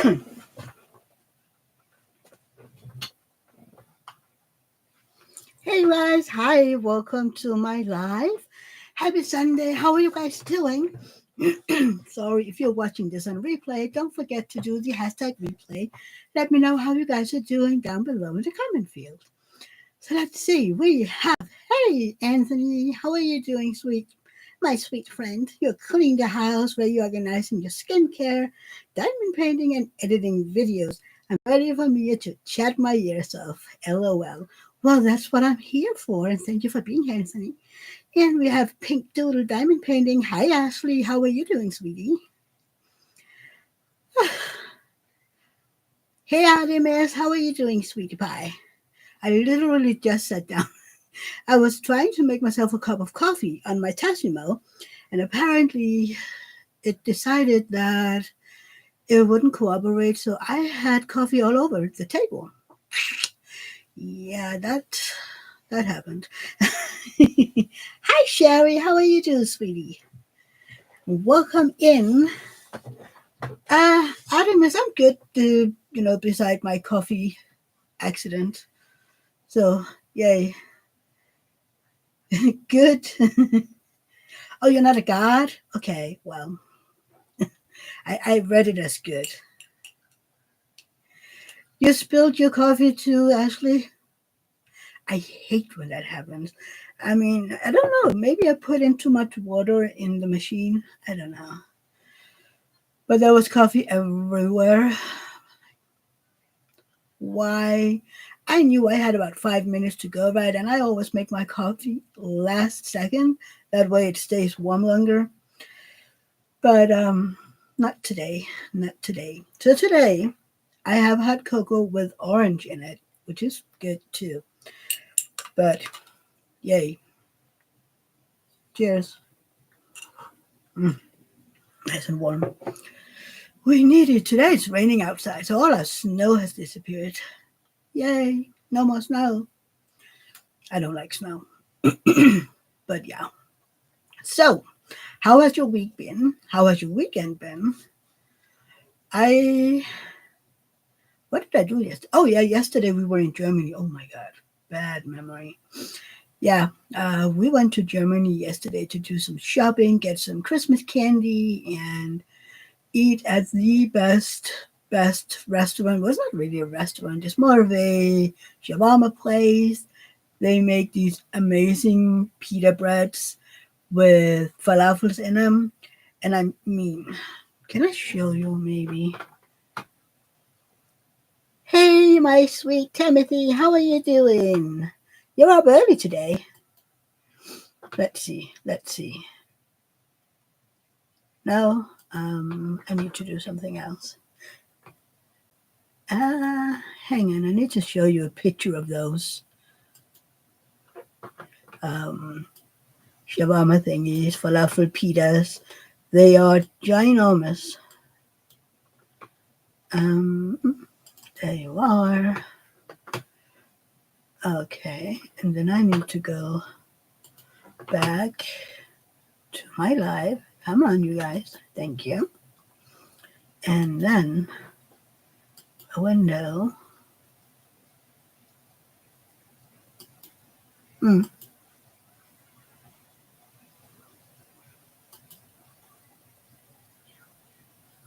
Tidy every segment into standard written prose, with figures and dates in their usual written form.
Hey guys, hi, welcome to my live. Happy Sunday. How are you guys doing? Sorry, if you're watching this on replay, don't forget to do the hashtag replay. Let me know how you guys are doing down below in the comment field. So let's see, we have, hey Anthony, how are you doing, my sweet friend? You're cleaning the house, reorganizing your skincare, diamond painting, and editing videos. I'm ready for me to chat my ears off. LOL. Well, that's what I'm here for, and thank you for being here, Anthony. And we have Pink Doodle Diamond Painting. Hi, Ashley. How are you doing, sweetie? Hey, Artemis. How are you doing, sweetie pie? I literally just sat down. I was trying to make myself a cup of coffee on my Tassimo, and apparently it decided that it wouldn't cooperate, so I had coffee all over the table. Yeah, that happened. Hi, Sherry. How are you doing, sweetie? Welcome in. Artemis, I'm good. Beside my coffee accident. So, yay. Good. Oh, you're not a god? Okay, well, I read it as good. You spilled your coffee too, Ashley? I hate when that happens. I mean, I don't know. Maybe I put in too much water in the machine. I don't know. But there was coffee everywhere. Why? I knew I had about 5 minutes to go, right? And I always make my coffee last second. That way it stays warm longer. But not today. Not today. So today I have hot cocoa with orange in it, which is good too. But yay. Cheers. Nice and warm. We need it today. It's raining outside, so all our snow has disappeared. Yay. No more snow. I don't like snow. But yeah. So, how has your week been? How has your weekend been? I What did I do yesterday? Oh yeah, yesterday we were in Germany. Oh my god, bad memory. Yeah, we went to Germany yesterday to do some shopping, get some Christmas candy, and eat at the best restaurant. It was not really a restaurant; it's more of a shawarma place. They make these amazing pita breads with falafels in them, and I mean, can I show you maybe? Hey, my sweet Timothy, how are you doing? You're up early today. Let's see. Let's see. No, I need to do something else. Hang on. I need to show you a picture of those um, shawarma thingies, falafel pitas. They are ginormous. There you are. Okay, and then I need to go back to my live. Come on, you guys. Thank you. And then a window. Hmm.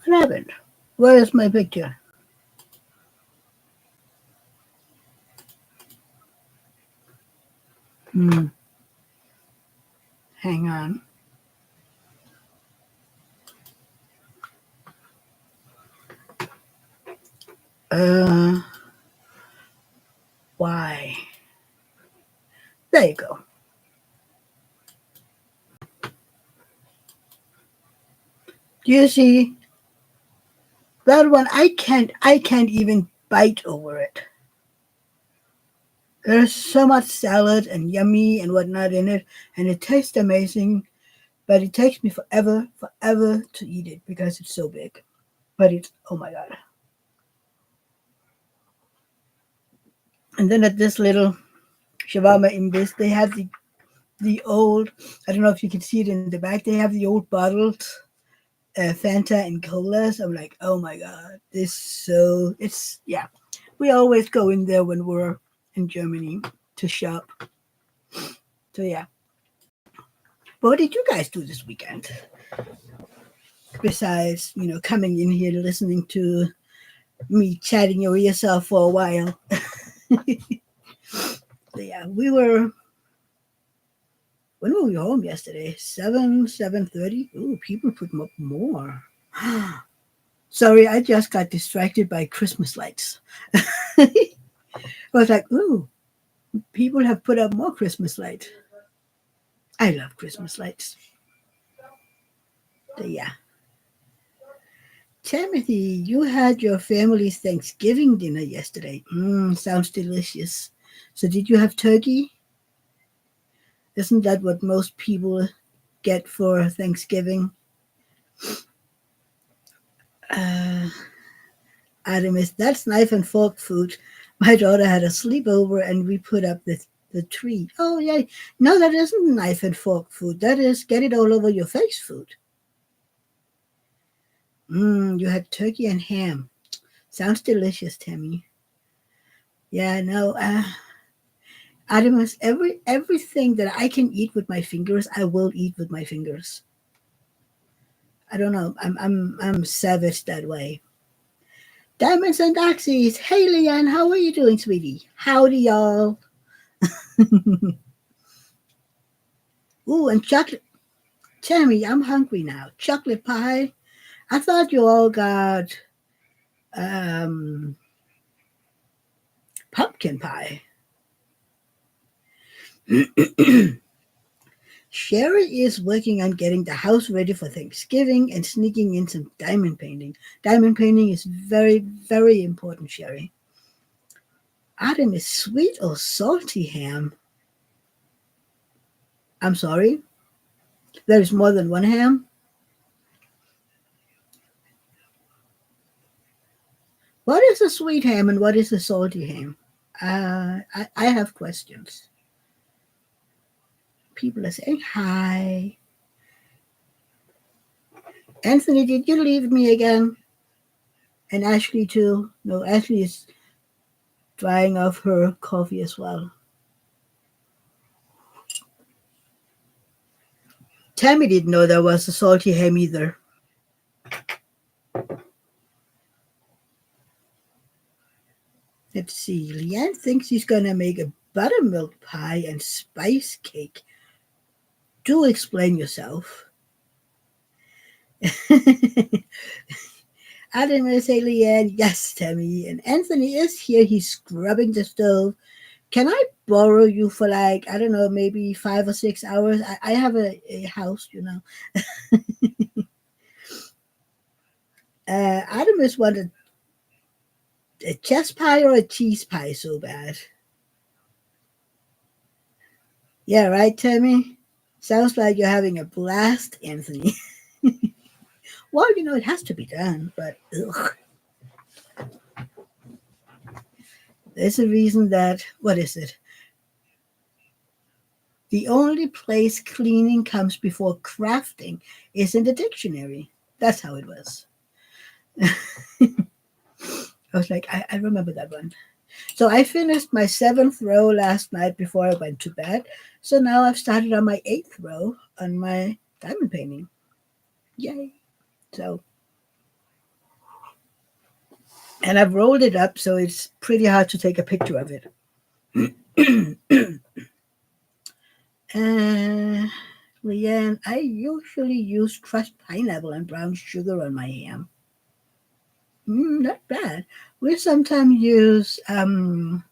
What happened? Where is my picture? Hmm. Hang on. Uh, why? There you go. Do you see that one? I can't even bite over it. There's so much salad and yummy and whatnot in it, and it tastes amazing. But it takes me forever to eat it because it's so big. But it's oh my god. And then at this little shawarma imbiss, they have the old. I don't know if you can see it in the back. They have the old bottles Fanta and colas. I'm like, oh my god, it's yeah. We always go in there when we're in Germany to shop. So yeah. But what did you guys do this weekend? Besides, coming in here listening to me chatting your ears off for a while. So yeah, when were we home yesterday? 7:30? Ooh, people put up more. Sorry, I just got distracted by Christmas lights. I was like, ooh, people have put up more Christmas lights. I love Christmas lights. So yeah. Timothy, you had your family's Thanksgiving dinner yesterday. Sounds delicious. So did you have turkey? Isn't that what most people get for Thanksgiving? Uh, Artemis, that's knife and fork food. My daughter had a sleepover and we put up the tree. Oh, yeah. No, that isn't knife and fork food. That is get it all over your face food. You had turkey and ham. Sounds delicious, Tammy. Yeah, no. Artemis, everything that I can eat with my fingers, I will eat with my fingers. I don't know. I'm savage that way. Diamonds and Oxys. Hey, Leanne, how are you doing, sweetie? Howdy, y'all. Ooh, and chocolate. Tammy, I'm hungry now. Chocolate pie. I thought you all got um, pumpkin pie. Sherry is working on getting the house ready for Thanksgiving and sneaking in some diamond painting. Diamond painting is very, very important, Sherry. Adam is sweet or salty ham. I'm sorry. There's more than one ham. What is a sweet ham and what is a salty ham? I have questions. People are saying hi. Anthony, did you leave me again? And Ashley too. No, Ashley is drying off her coffee as well. Tammy didn't know there was a salty ham either. Let's see. Leanne thinks she's gonna make a buttermilk pie and spice cake. Do explain yourself. I didn't say Leanne. Yes, Tammy. And Anthony is here. He's scrubbing the stove. Can I borrow you for like, I don't know, maybe 5 or 6 hours? I have a house, Adam just wanted a chest pie or a cheese pie so bad. Yeah, right, Tammy? Sounds like you're having a blast, Anthony. Well, it has to be done, but ugh. There's a reason that, what is it? The only place cleaning comes before crafting is in the dictionary. That's how it was. I was like, I remember that one. So I finished my seventh row last night before I went to bed. So now I've started on my eighth row on my diamond painting. Yay. So, and I've rolled it up so it's pretty hard to take a picture of it. Leanne, I usually use crushed pineapple and brown sugar on my ham. Not bad. We sometimes use brown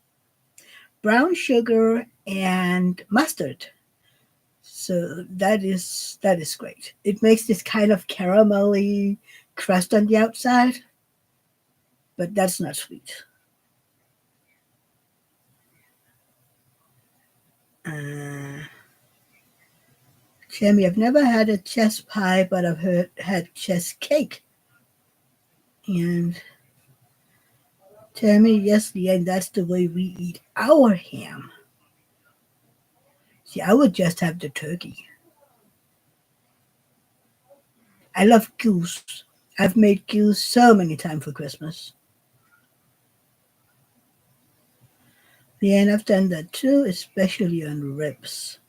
sugar and mustard. So that is great. It makes this kind of caramelly crust on the outside, but that's not sweet. Uh, Jamie, I've never had a chess pie, but had chess cake. And Tammy, yes, and that's the way we eat our ham. See, I would just have the turkey. I love goose. I've made goose so many times for Christmas. Yeah, and I've done that too, especially on ribs.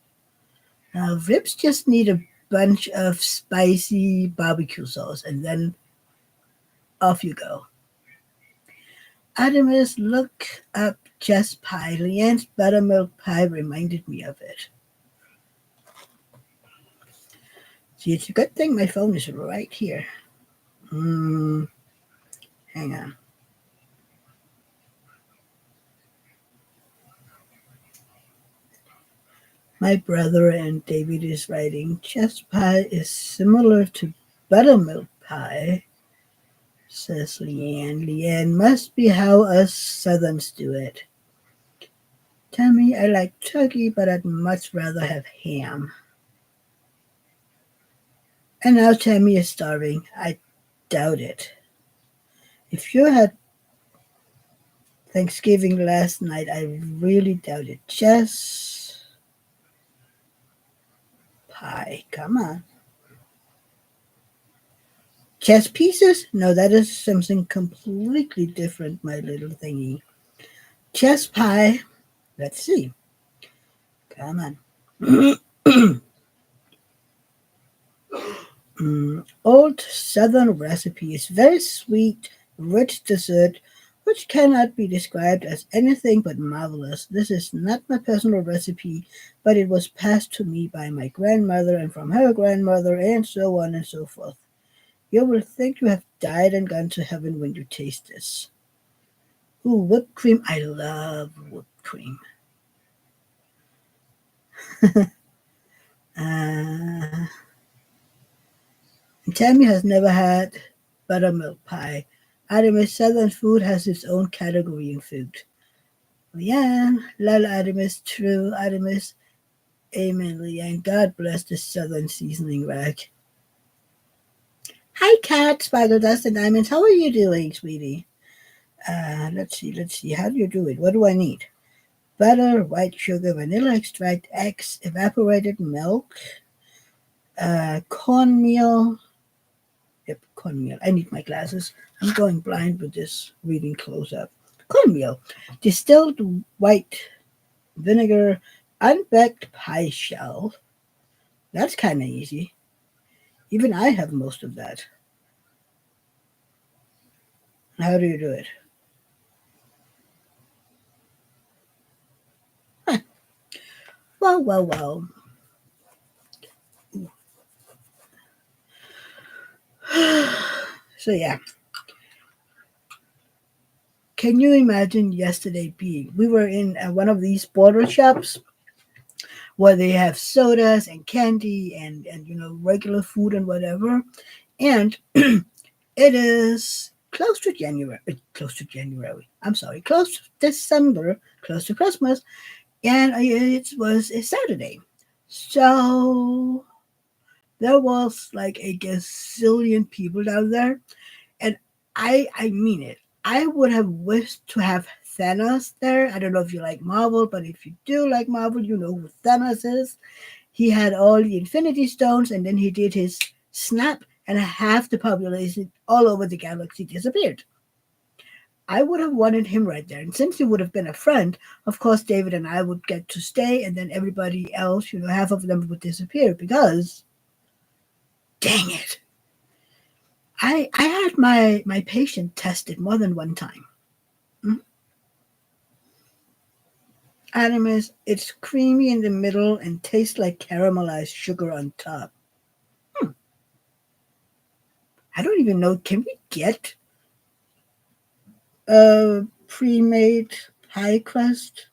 Now, ribs just need a bunch of spicy barbecue sauce, and then off you go. Artemis, look up Jess pie. Leanne's buttermilk pie reminded me of it. See, it's a good thing my phone is right here. Hmm, hang on. My brother and David is writing, Jess pie is similar to buttermilk pie, says Leanne. Leanne must be how us Southerns do it. Tammy, I like turkey, but I'd much rather have ham. And now Tammy is starving. I doubt it. If you had Thanksgiving last night, I really doubt it. Just pie. Come on. Chess pieces? No, that is something completely different, my little thingy. Chess pie. Let's see. Come on. Old Southern recipe is very sweet, rich dessert, which cannot be described as anything but marvelous. This is not my personal recipe, but it was passed to me by my grandmother and from her grandmother, and so on and so forth. You will think you have died and gone to heaven when you taste this. Ooh, whipped cream. I love whipped cream. Uh, Tammy has never had buttermilk pie. Artemis Southern food has its own category in food. Yeah, Lala Artemis, true Artemis, amen, Leanne. God bless the Southern seasoning rack. Hi, Cat, Sparkle Dust, and Diamonds. How are you doing, sweetie? Let's see. How do you do it? What do I need? Butter, white sugar, vanilla extract, eggs, evaporated milk, cornmeal. Yep, cornmeal. I need my glasses. I'm going blind with this reading close up. Cornmeal, distilled white vinegar, unbaked pie shell. That's kind of easy. Even I have most of that. How do you do it? Huh. Well. So yeah, can you imagine yesterday being? We were in one of these border shops where they have sodas and candy and regular food and whatever, and it is close to January. Close to January. I'm sorry, close to December, close to Christmas, and it was a Saturday. So there was like a gazillion people down there, and I mean it. I would have wished to have Thanos there. I don't know if you like Marvel, but if you do like Marvel, you know who Thanos is. He had all the Infinity Stones, and then he did his snap, and half the population all over the galaxy disappeared. I would have wanted him right there. And since he would have been a friend, of course, David and I would get to stay, and then everybody else, half of them would disappear because, dang it, I had my patient tested more than one time. Mm. Animus, it's creamy in the middle and tastes like caramelized sugar on top. Hmm. I don't even know. Can we get a pre-made pie crust?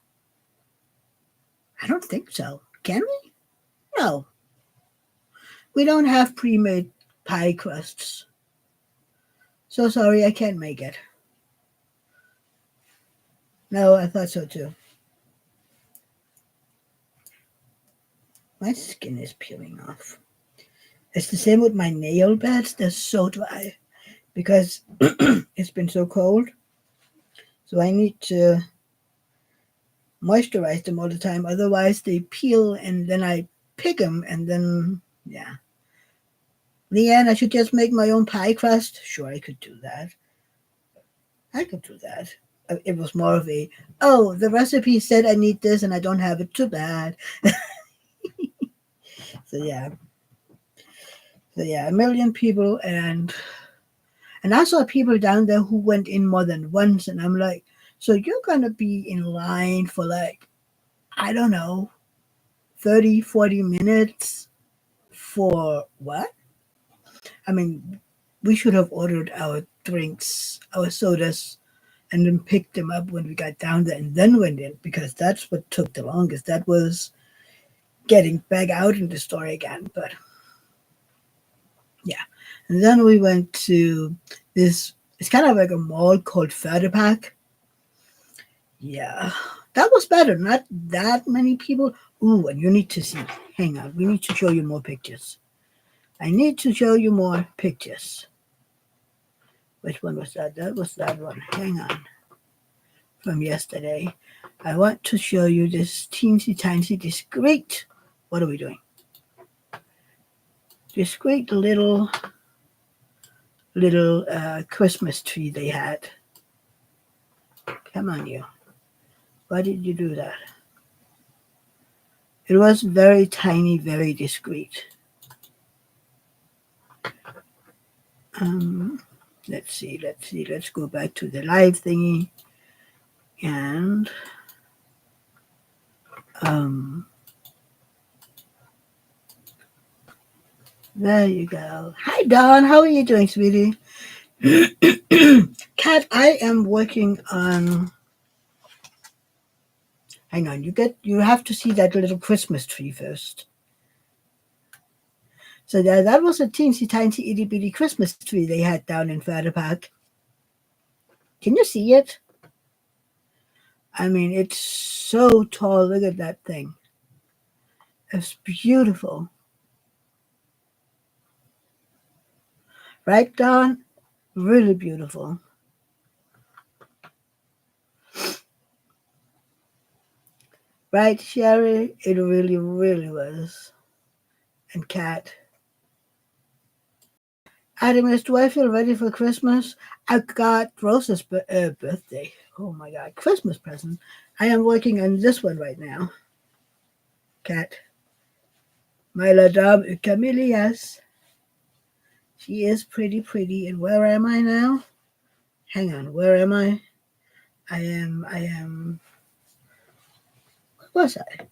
I don't think so. Can we? No, we don't have pre-made pie crusts. So sorry, I can't make it. No, I thought so too. My skin is peeling off. It's the same with my nail beds. They're so dry because it's been so cold. So I need to moisturize them all the time. Otherwise, they peel and then I pick them and then, yeah. Leanne, I should just make my own pie crust. Sure, I could do that. I could do that. It was more of a, oh, the recipe said I need this and I don't have it. Too bad. So yeah, a million people, and I saw people down there who went in more than once, and I'm like, so you're gonna be in line for like, I don't know, 30, 40 minutes for what? I mean, we should have ordered our drinks, our sodas, and then picked them up when we got down there and then went in, because that's what took the longest. That was getting back out in the store again. But yeah. And then we went to this, it's kind of like a mall called Fördepark. Yeah. That was better. Not that many people. Ooh, and you need to see. Hang on. We need to show you more pictures. I need to show you more pictures. Which one was that? That was that one. Hang on. From yesterday. I want to show you this teensy tiny discreet. What are we doing? Discreet little Christmas tree they had. Come on, you. Why did you do that? It was very tiny, very discreet. Let's see. Let's go back to the live thingy. And there you go. Hi, Dawn. How are you doing, sweetie? Kat, I am working on. Hang on. You have to see that little Christmas tree first. So that was a teensy tiny itty bitty Christmas tree they had down in Fördepark. Can you see it? I mean, it's so tall. Look at that thing. It's beautiful. Right, Dawn? Really beautiful. Right, Sherry? It really, really was. And Kat. Artemis, do I feel ready for Christmas? I got Rosa's birthday. Oh my God, Christmas present. I am working on this one right now. Kat. My la dame camellias. She is pretty, pretty. And where am I now? Hang on, where am I? I am. What was I?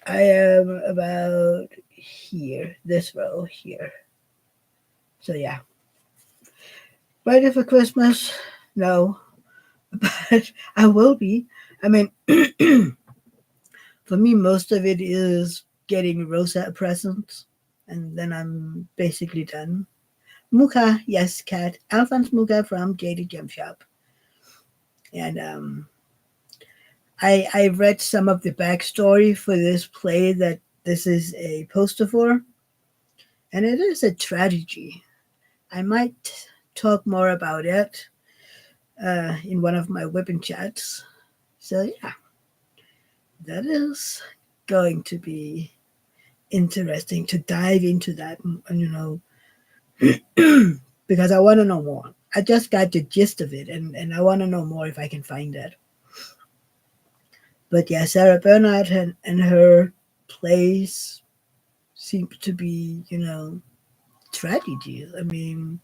I am about here, this row here. So yeah. Ready for Christmas? No. But I will be. I mean, for me, most of it is getting Rosa a present, and then I'm basically done. Muka, yes, Cat. Alphonse Muka from JD Gem Shop. And I read some of the backstory for this play that this is a poster for, and it is a tragedy. I might talk more about it in one of my weapon chats. So yeah, that is going to be interesting to dive into that, because I want to know more. I just got the gist of it, and I want to know more if I can find it. But yeah, Sarah Bernhardt and her plays seem to be, tragedies. I mean,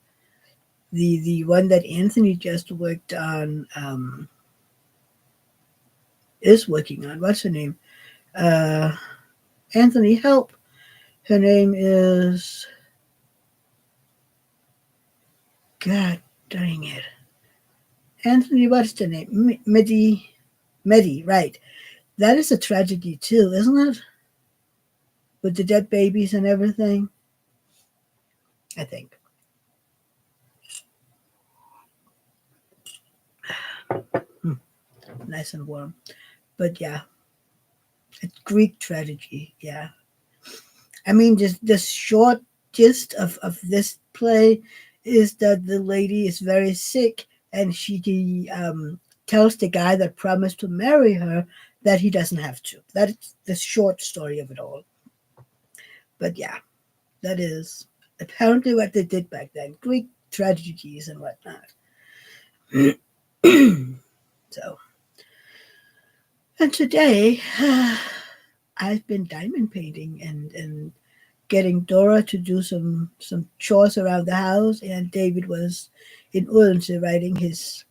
the one that Anthony just worked on is working on. What's her name? Anthony, help. Her name is. God dang it. Anthony, what's the name? Medi, right. That is a tragedy too, isn't it? With the dead babies and everything. I think. Nice and warm. But yeah, it's Greek tragedy. Yeah. I mean, just the short gist of this play is that the lady is very sick, and she tells the guy that promised to marry her that he doesn't have to. That's the short story of it all. But yeah. That is apparently what they did back then. Greek tragedies and whatnot. So, and today I've been diamond painting and getting Dora to do some chores around the house, and David was in Odense riding his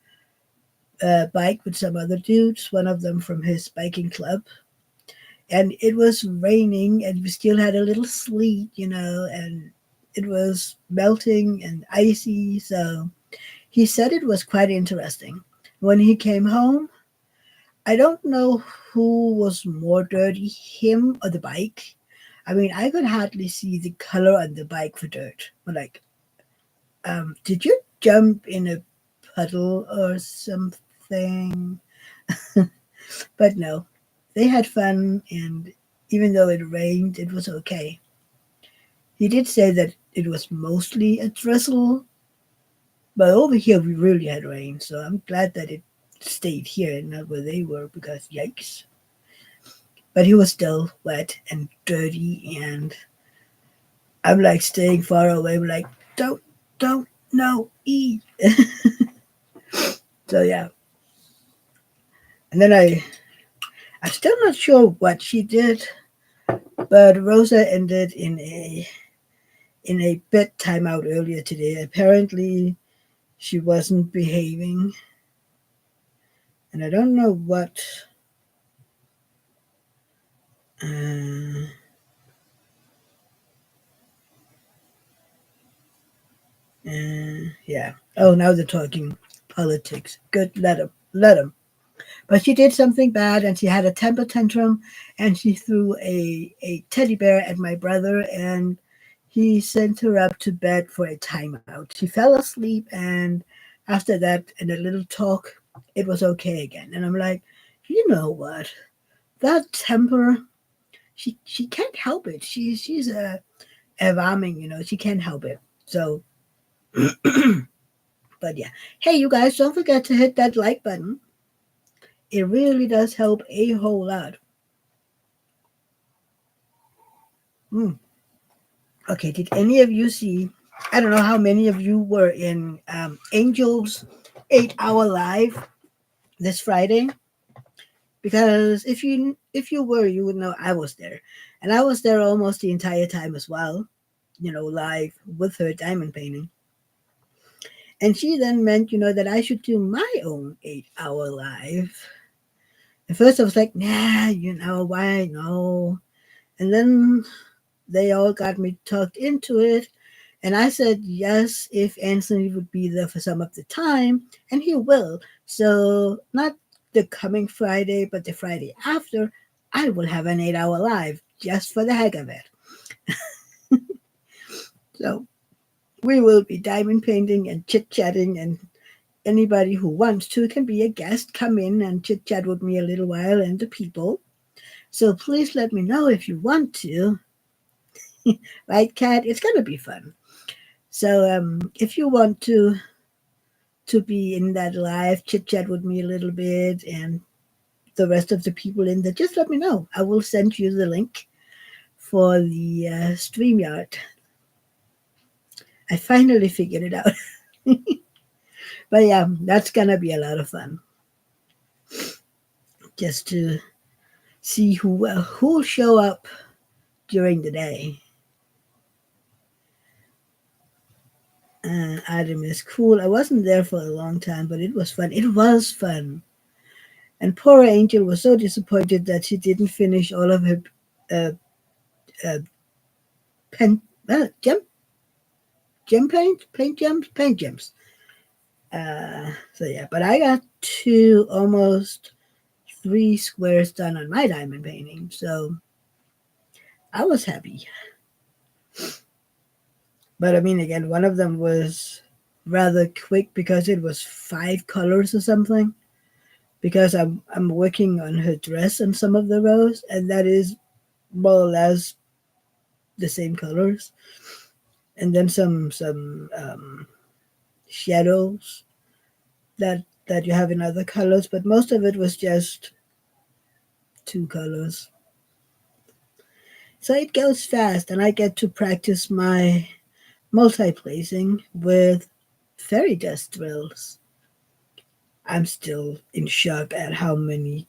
bike with some other dudes, one of them from his biking club. And it was raining, and we still had a little sleet, and it was melting and icy. So he said it was quite interesting. When he came home, I don't know who was more dirty, him or the bike. I mean, I could hardly see the color on the bike for dirt. But like, did you jump in a puddle or something? But no, they had fun, and even though it rained, it was okay. He did say that it was mostly a drizzle, but over here we really had rain, so I'm glad that it stayed here and not where they were because yikes. But he was still wet and dirty, and I'm like staying far away. I'm like, don't, no, eat. So yeah, and then I'm still not sure what she did, but Rosa ended in a bed timeout earlier today. Apparently, she wasn't behaving, and I don't know what. Uh, yeah. Oh, now they're talking politics. Good, let them. But she did something bad, and she had a temper tantrum, and she threw a teddy bear at my brother, and he sent her up to bed for a timeout. She fell asleep, and after that, in a little talk, it was okay again. And I'm like, you know what? That temper, she can't help it. She's a warming, she can't help it. So, but yeah. Hey, you guys, don't forget to hit that like button. It really does help a whole lot. Mm. Okay, did any of you see? I don't know how many of you were in Angel's 8 hour live this Friday. Because if you were, you would know I was there, and I was there almost the entire time as well. Live with her diamond painting. And she then meant, that I should do my own 8 hour live. At first, I was like, nah, why? No. And then they all got me talked into it. And I said yes if Anthony would be there for some of the time, and he will. So, not the coming Friday, but the Friday after, I will have an 8 hour live just for the heck of it. So, we will be diamond painting and chit chatting, and anybody who wants to can be a guest, come in and chit chat with me a little while and the people. So, please let me know if you want to. Right, Kat? It's going to be fun. So, if you want to be in that live chit chat with me a little bit and the rest of the people in there, just let me know. I will send you the link for the StreamYard. I finally figured it out. But yeah, that's gonna be a lot of fun. Just to see who'll show up during the day. Adam is cool. I wasn't there for a long time, but it was fun. It was fun. And poor Angel was so disappointed that she didn't finish all of her uh, uh, pen, jump paint gems. So yeah, but I got almost three squares done on my diamond painting, so I was happy. But I mean, again, one of them was rather quick because it was 5 colors or something. Because I'm working on her dress and some of the rows, and that is more or less the same colors, and then some shadows that you have in other colors, but most of it was just 2 colors. So it goes fast, and I get to practice my multi-placing with fairy dust drills. I'm still in shock at how many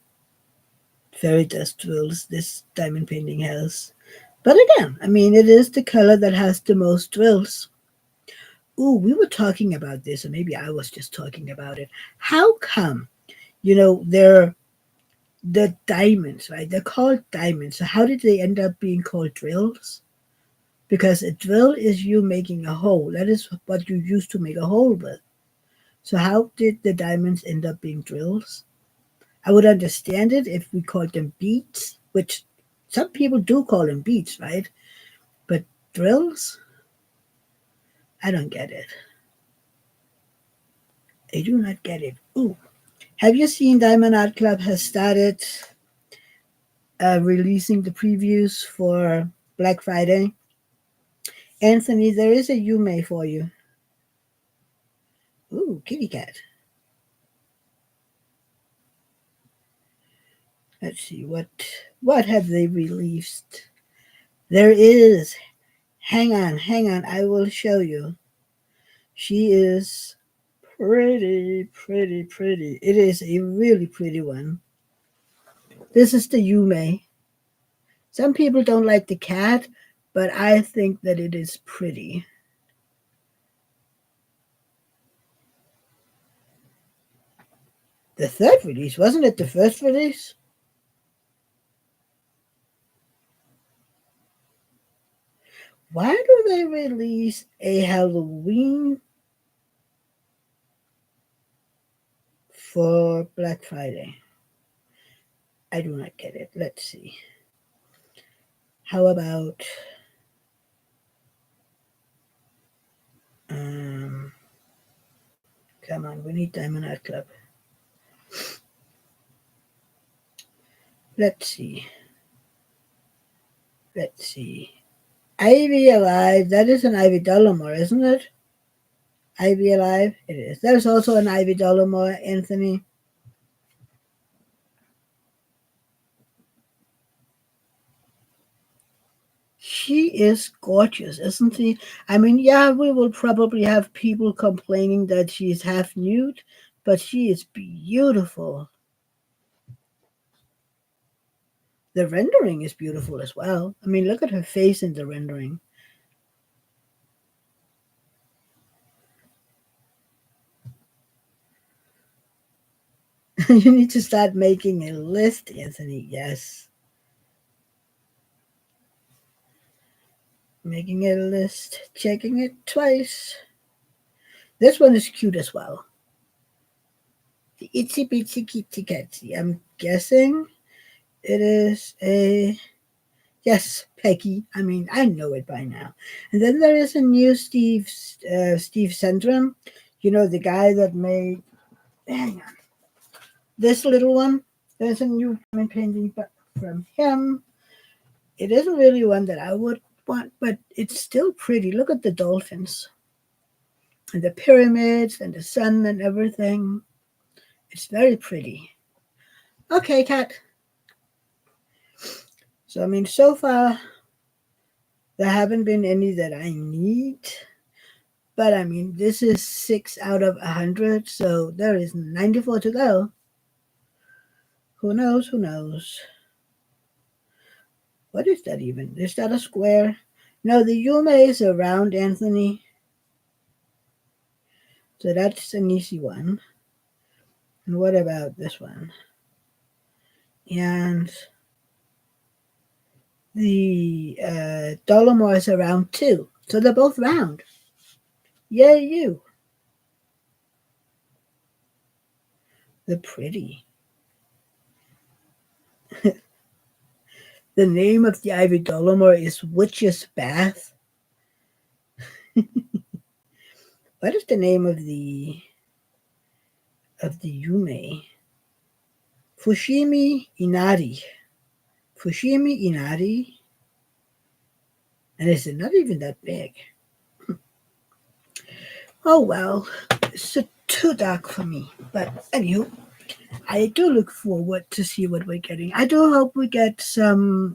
fairy dust drills this diamond painting has. But again, I mean, it is the color that has the most drills. Ooh, we were talking about this, or maybe I was just talking about it. How come, they're the diamonds, right? They're called diamonds. So how did they end up being called drills? Because a drill is you making a hole. That is what you used to make a hole with. So how did the diamonds end up being drills? I would understand it if we called them beads, which some people do call them beads, right? But drills? I don't get it. I do not get it. Ooh. Have you seen Diamond Art Club has started releasing the previews for Black Friday? Anthony, there is a Yume for you. Ooh, kitty cat. Let's see what have they released. There is. Hang on. I will show you. She is pretty, pretty, pretty. It is a really pretty one. This is the Yume. Some people don't like the cat, but I think that it is pretty. The third release, wasn't it the first release? Why do they release a Halloween for Black Friday? I do not get it. Let's see. How about um come on, we need Diamond Art Club. Let's see. Let's see. Ivy Alive, that is an Ivy Dollamore, isn't it? Ivy Alive, it is. There's also an Ivy Dollamore, Anthony. She is gorgeous, isn't she? I mean, yeah, we will probably have people complaining that she's half nude, but she is beautiful. The rendering is beautiful as well. I mean, look at her face in the rendering. You need to start making a list, Anthony. Yes. Making a list, checking it twice. This one is cute as well. The itsy bitsy kitty catsy. I'm guessing it is a yes, Peggy. I mean, I know it by now. And then there is a new Steve Sendrum. You know, the guy that made. Hang on, this little one. There's a new painting from him. It isn't really one that I would want, but it's still pretty. Look at the dolphins and the pyramids and the sun and everything. It's very pretty. Okay, Kat. So, I mean, so far, there haven't been any that I need. But, I mean, this is 6 out of 100, so there is 94 to go. Who knows? Who knows? What is that even? Is that a square? No, the Yume is a round, Anthony. So that's an easy one. And what about this one? And the Dolomore is around too. So they're both round. Yay, you. They're pretty. The name of the Ivy Dolomore is Witch's Bath. What is the name of the Yume? Fushimi Inari. Fushimi Inari. And it's not even that big. Oh well, it's too dark for me. But anywho, I do look forward to see what we're getting. I do hope we get some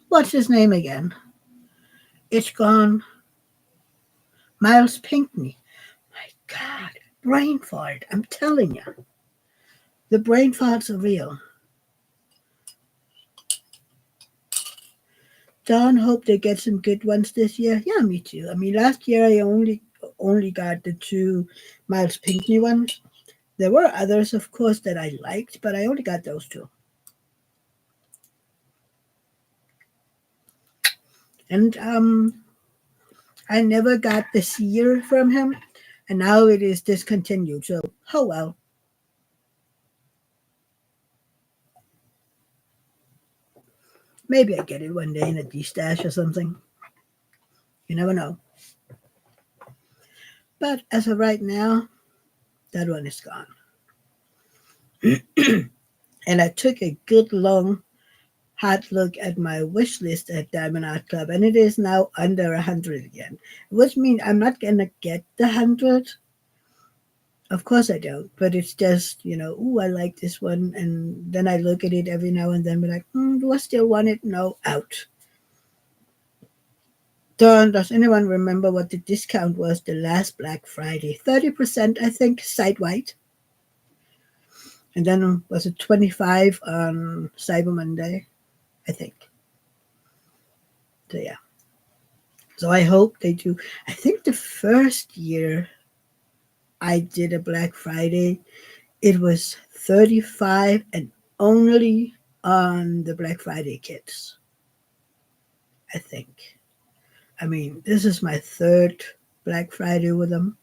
What's his name again? It's gone. Miles Pinkney. My God, brain fart. I'm telling you, the brain farts are real. Don, hope they get some good ones this year. Yeah, me too. I mean, last year I only got the two Miles Pinkney ones. There were others, of course, that I liked, but I only got those two. And I never got the seer from him, and now it is discontinued. So, oh well. Maybe I get it one day in a D stash or something. You never know. But as of right now, that one is gone. And I took a good long hard look at my wish list at Diamond Art Club, and it is now under 100 again, which means I'm not gonna get the 100. Of course I don't, but it's just, ooh, I like this one, and then I look at it every now and then, be like, do I still want it? No, out. Does anyone remember what the discount was the last Black Friday? 30%, I think, site wide. And then was it 25 on Cyber Monday? I think. So yeah. So I hope they do. I think the first year I did a Black Friday, it was 35 and only on the Black Friday kits. I think. I mean, this is my third Black Friday with them.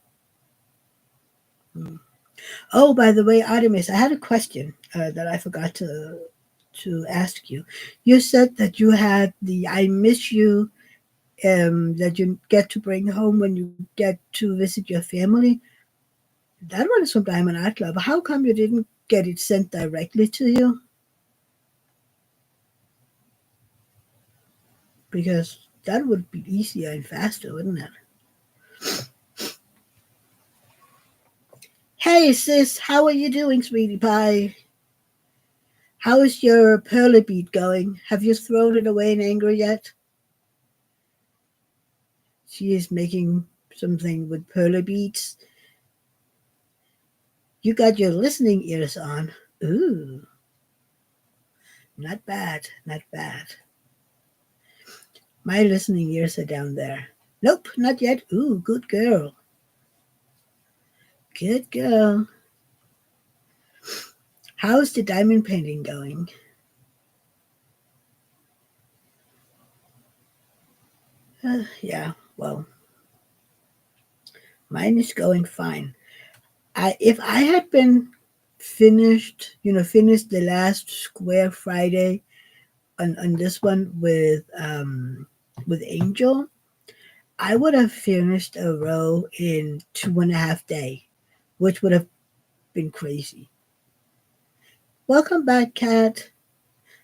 Hmm. Oh, by the way, Artemis, I had a question that I forgot to ask you. You said that you had the "I miss you" that you get to bring home when you get to visit your family. That one is from Diamond Art Club. How come you didn't get it sent directly to you? Because that would be easier and faster, wouldn't it? Hey, sis, how are you doing, sweetie pie? How is your perler bead going? Have you thrown it away in anger yet? She is making something with perler beads. You got your listening ears on. Ooh, not bad, not bad. My listening ears are down there. Nope, not yet. Ooh, good girl. Good girl. How's the diamond painting going? Yeah, well, mine is going fine. If I had been finished the last Square Friday on this one with Angel, I would have finished a row in 2.5 days, which would have been crazy. Welcome back, Kat.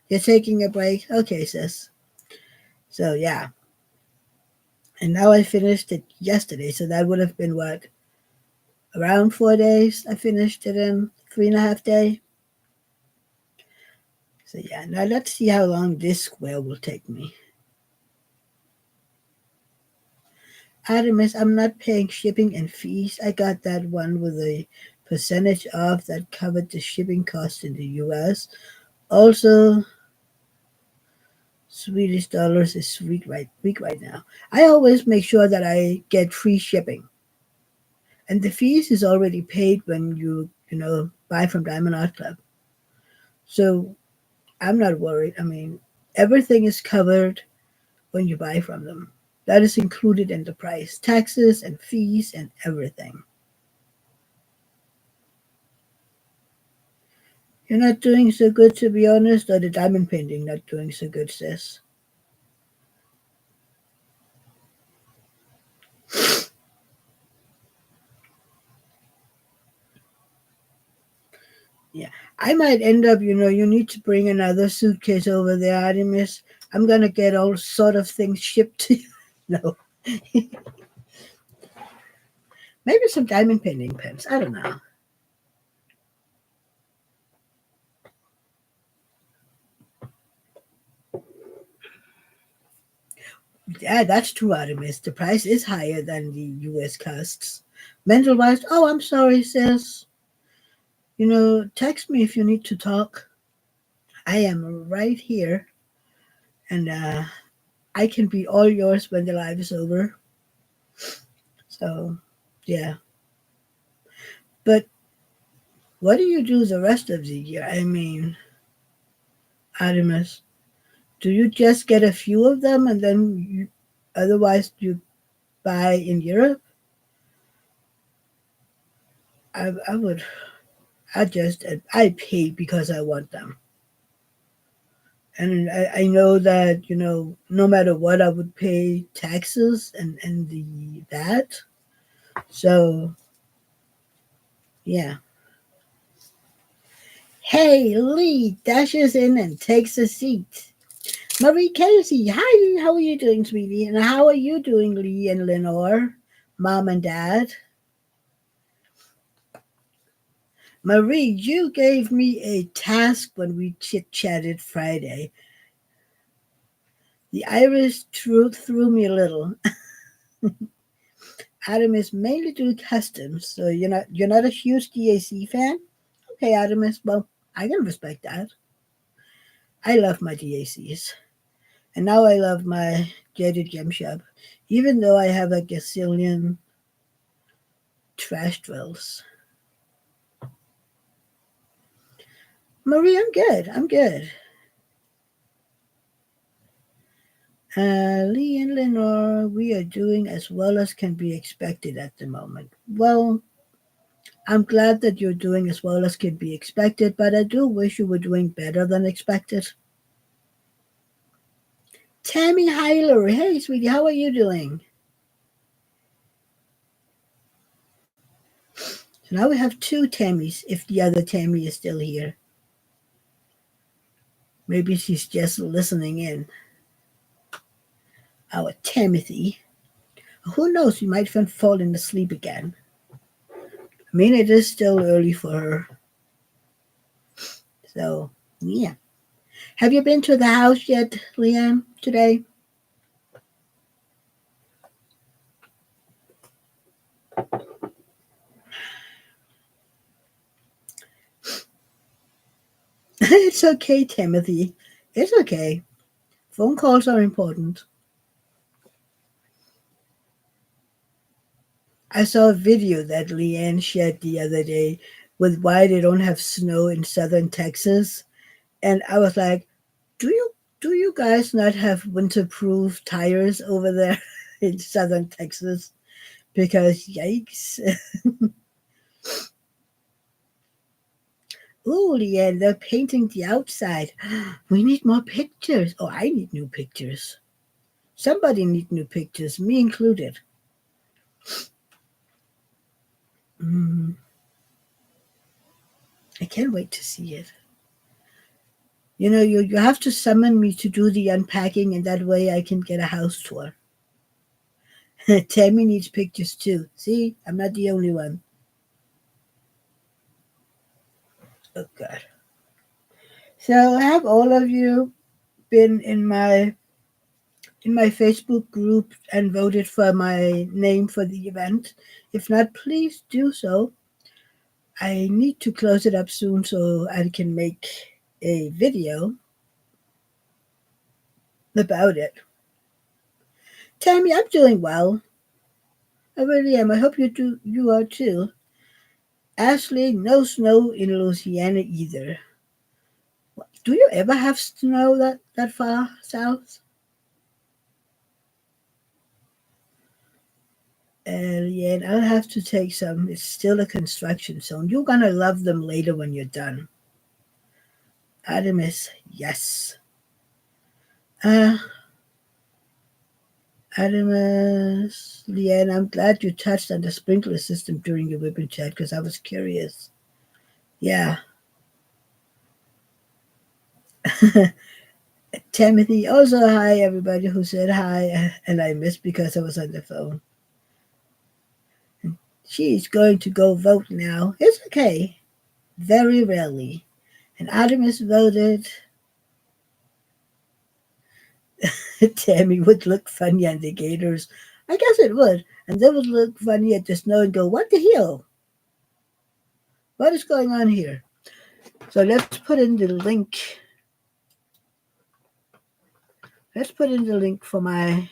You're taking a break? Okay, sis. So, yeah. And now I finished it yesterday. So that would have been what? Around 4 days. I finished it in 3.5 days. So, yeah. Now let's see how long this square will take me. Artemis, I'm not paying shipping and fees. I got that one with a percentage off that covered the shipping cost in the US. Also, Swedish dollars is weak right now. I always make sure that I get free shipping. And the fees is already paid when you buy from Diamond Art Club. So I'm not worried. I mean, everything is covered when you buy from them. That is included in the price, taxes and fees and everything. You're not doing so good, to be honest, or the diamond painting not doing so good, sis. Yeah, I might end up, you need to bring another suitcase over there, Artemis. I'm gonna get all sort of things shipped to you. No, maybe some diamond painting pens. I don't know. Yeah, that's true, Artemis. The price is higher than the US costs. Mental wise, oh, I'm sorry, sis. Text me if you need to talk. I am right here, and I can be all yours when the live is over. So, yeah. But what do you do the rest of the year? I mean, Artemis, do you just get a few of them and then otherwise you buy in Europe? I would, I pay because I want them. And I know that, no matter what, I would pay taxes and the that. So, yeah. Hey, Lee dashes in and takes a seat. Marie Casey, hi, how are you doing, sweetie? And how are you doing, Lee and Lenore, mom and dad? Marie, you gave me a task when we chit chatted Friday. The Irish truth threw me a little. Adam is mainly doing customs, so you're not a huge DAC fan. Okay, Adam is well. I can respect that. I love my DACs, and now I love my Jaded Gem Shop, even though I have a gazillion trash drills. Marie, I'm good. I'm good. Lee and Lenore, we are doing as well as can be expected at the moment. Well, I'm glad that you're doing as well as can be expected, but I do wish you were doing better than expected. Tammy Heiler, hey sweetie, how are you doing? So now we have two Tammys, if the other Tammy is still here. Maybe she's just listening in. Our Timothy. Who knows, we might have fallen asleep again. I mean, it is still early for her. So, yeah. Have you been to the house yet, Leanne, today? It's okay, Timothy. It's okay. Phone calls are important. I saw a video that Leanne shared the other day with why they don't have snow in southern Texas. And I was like, do you do you guys not have winterproof tires over there in southern Texas? Because yikes. Oh, Leanne, they're painting the outside. We need more pictures. Oh, I need new pictures. Somebody need new pictures, me included. Mm, I can't wait to see it. You have to summon me to do the unpacking, and that way I can get a house tour. Tammy needs pictures too. See, I'm not the only one. Oh God. So have all of you been in my Facebook group and voted for my name for the event? If not, please do so. I need to close it up soon so I can make a video about it. Tammy, I'm doing well. I really am. I hope you are too. Ashley, no snow in Louisiana either. Do you ever have snow that far south? Yeah, I'll have to take some. It's still a construction zone. You're gonna love them later when you're done. Artemis, yes. Uh, Artemis, Leanne, I'm glad you touched on the sprinkler system during your ribbon chat because I was curious. Yeah. Timothy, also hi everybody who said hi and I missed because I was on the phone. She's going to go vote now. It's okay. Very rarely. And Artemis voted. Tammy would look funny on the gators. I guess it would. And they would look funny at the snow and go, "What the hell? What is going on here?" So let's put in the link. Let's put in the link for my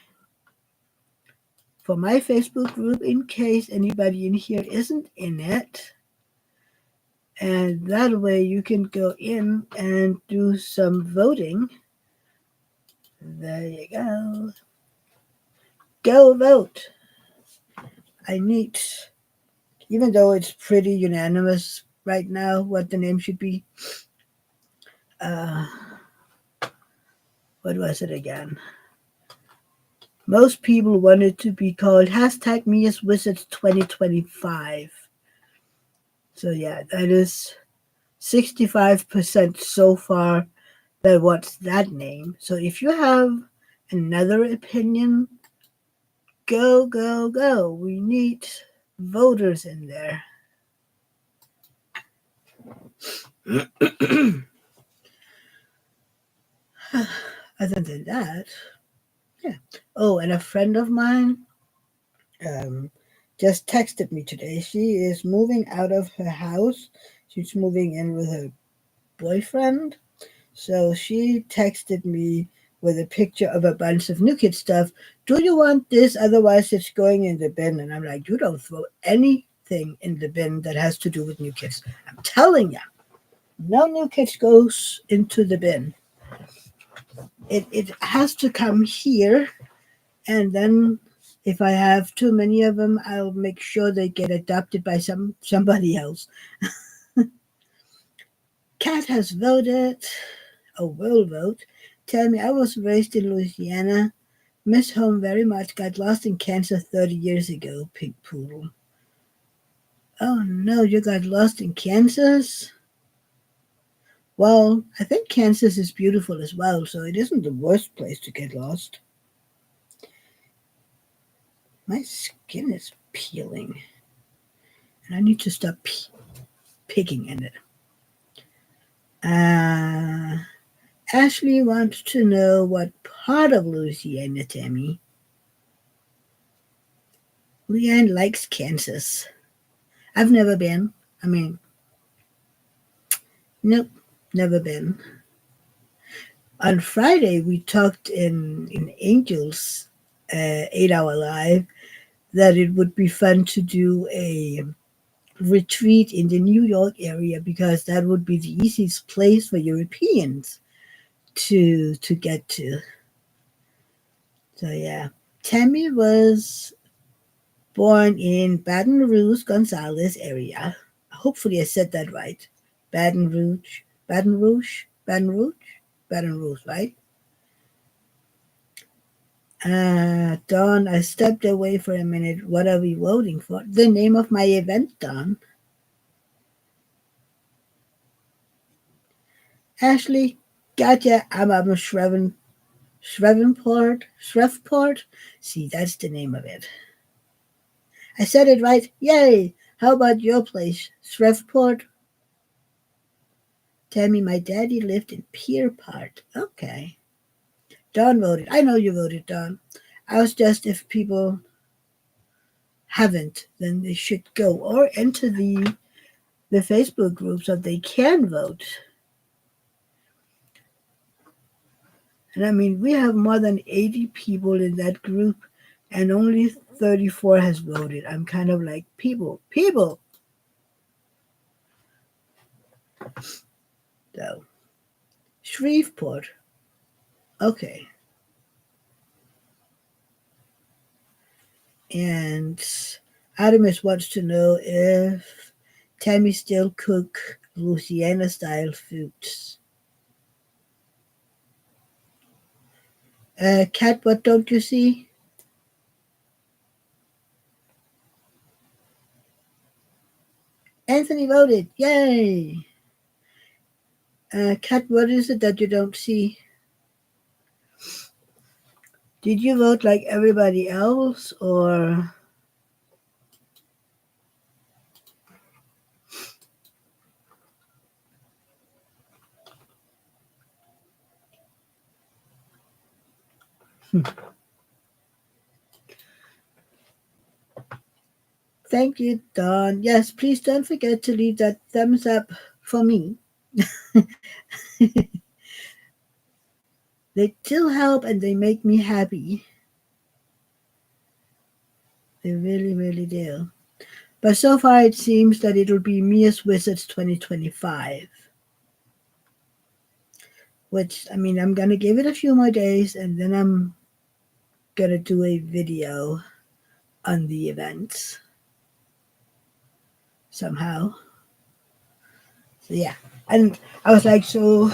Facebook group in case anybody in here isn't in it. And that way you can go in and do some voting. There you go. Go vote. I need, even though it's pretty unanimous right now what the name should be. Uh, what was it again? Most people want it to be called hashtag Me as Wizards 2025. So yeah, that is 65% so far that wants that name. So if you have another opinion, go, go, go. We need voters in there. Other than that, yeah. Oh, and a friend of mine um, just texted me today. She is moving out of her house. She's moving in with her boyfriend. So she texted me with a picture of a bunch of New Kid stuff. Do you want this? Otherwise, it's going in the bin. And I'm like, you don't throw anything in the bin that has to do with New Kids. I'm telling you, no New Kids goes into the bin. It has to come here, and then if I have too many of them, I'll make sure they get adopted by somebody else. Kat has voted. Oh, will vote. Tell me, I was raised in Louisiana. Miss home very much. Got lost in Kansas 30 years ago. Pink poodle. Oh no, you got lost in Kansas? Well, I think Kansas is beautiful as well, so it isn't the worst place to get lost. My skin is peeling, and I need to stop picking in it. Uh, Ashley wants to know what part of Louisiana, Tammy. Leanne likes Kansas. I've never been. I mean, nope, never been. On Friday, we talked in Angels 8 Hour Live that it would be fun to do a retreat in the New York area because that would be the easiest place for Europeans to get to. So yeah, Tammy was born in Baton Rouge, Gonzales area. Hopefully, I said that right. Baton Rouge, Baton Rouge, Baton Rouge, Baton Rouge, right? Dawn, I stepped away for a minute. What are we voting for? The name of my event, Dawn. Ashley, gotcha. I'm Shreveport. See, that's the name of it. I said it right. Yay! How about your place, Shreveport? Tammy, my daddy lived in Pierpont. Okay. Dawn voted. I know you voted, Dawn. I was just if people haven't, then they should go or enter the Facebook group so they can vote. And I mean, we have more than 80 people in that group, and only 34 has voted. I'm kind of like, people. So, Shreveport. Okay. And Artemis wants to know if Tammy still cook Louisiana style foods. Kat, what don't you see? Anthony voted. Yay! Kat, what is it that you don't see? Did you vote like everybody else, or Thank you, Don. Yes, please don't forget to leave that thumbs up for me. They still help and they make me happy. They really, really do. But so far, it seems that it'll be Mia's Wizards 2025, which, I mean, I'm going to give it a few more days and then I'm going to do a video on the events somehow. So, yeah. And I was like, so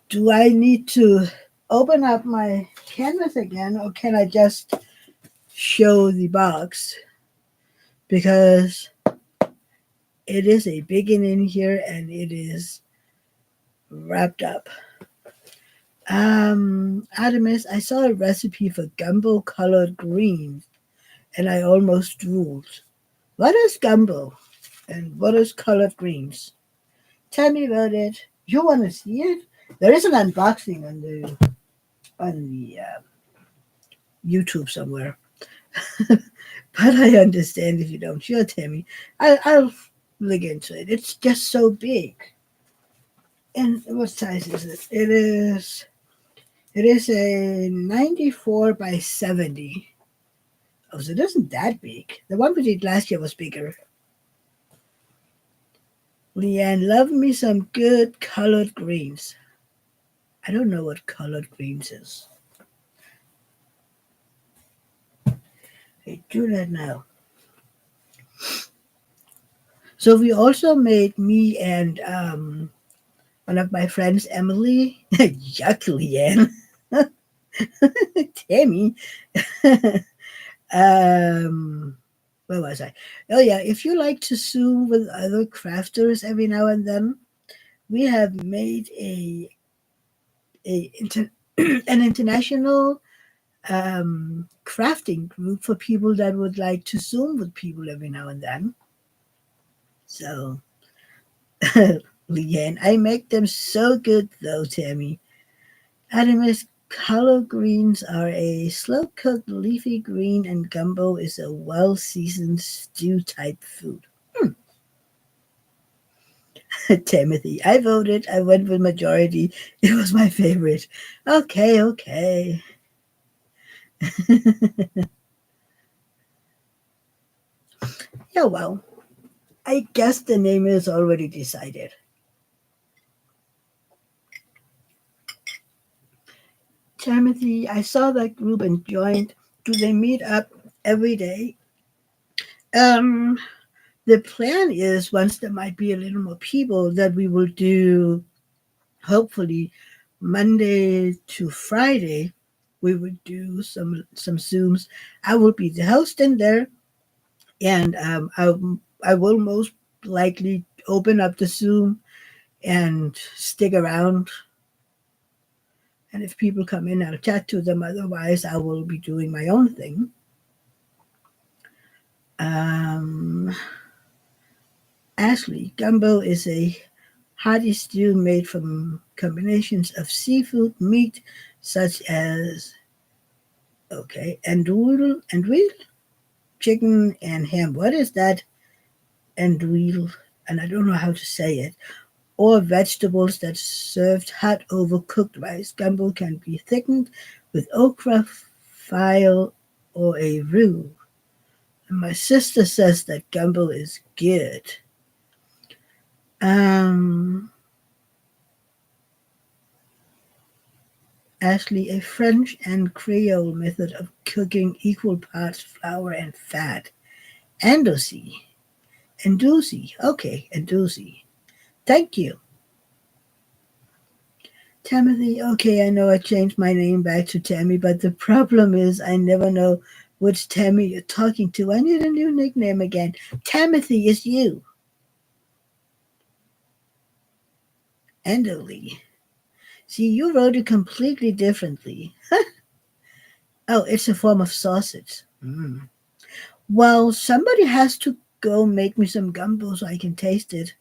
do I need to open up my canvas again or can I just show the box? Because it is a big one in here and it is wrapped up. Artemis, I saw a recipe for gumbo colored greens and I almost drooled. What is gumbo and what is colored greens? Tell me about it. You want to see it? There is an unboxing on the YouTube somewhere. But I understand if you don't. Sure, Tammy. I'll look into it. It's just so big. And what size is it? It is a 94 by 70. Oh, so it isn't that big. The one we did last year was bigger. Leanne, love me some good colored greens. I don't know what colored greens is. I do not know. So we also made me and one of my friends, Emily, yuck, Leanne, Tammy. Where was I? Oh yeah, if you like to Zoom with other crafters every now and then, we have made a an international crafting group for people that would like to Zoom with people every now and then. So, Leanne, I make them so good though, Tammy. Adamus, color greens are a slow cooked leafy green, and gumbo is a well seasoned stew type food. Timothy, I voted. I went with majority. It was my favorite. Okay, okay. Yeah, well, I guess the name is already decided. Timothy, I saw that group and joined. Do they meet up every day? Um, the plan is once there might be a little more people that we will do hopefully Monday to Friday. We would do some Zooms. I will be the host in there, and I will most likely open up the Zoom and stick around. And if people come in, I'll chat to them. Otherwise, I will be doing my own thing. Um, Ashley, gumbo is a hearty stew made from combinations of seafood, meat, such as andouille, chicken, and ham. What is that andouille? And I don't know how to say it. Or vegetables that served hot over cooked rice. Gumbo can be thickened with okra, file, or a roux. And my sister says that gumbo is good. Um, Ashley, a French and Creole method of cooking equal parts flour and fat. Andouille. Andouille. Okay, andouille. Thank you. Timothy, okay, I know I changed my name back to Tammy, but the problem is I never know which Tammy you're talking to. I need a new nickname again. Timothy is you. Andouille. See, you wrote it completely differently. Oh, it's a form of sausage. Mm. Well, somebody has to go make me some gumbo so I can taste it.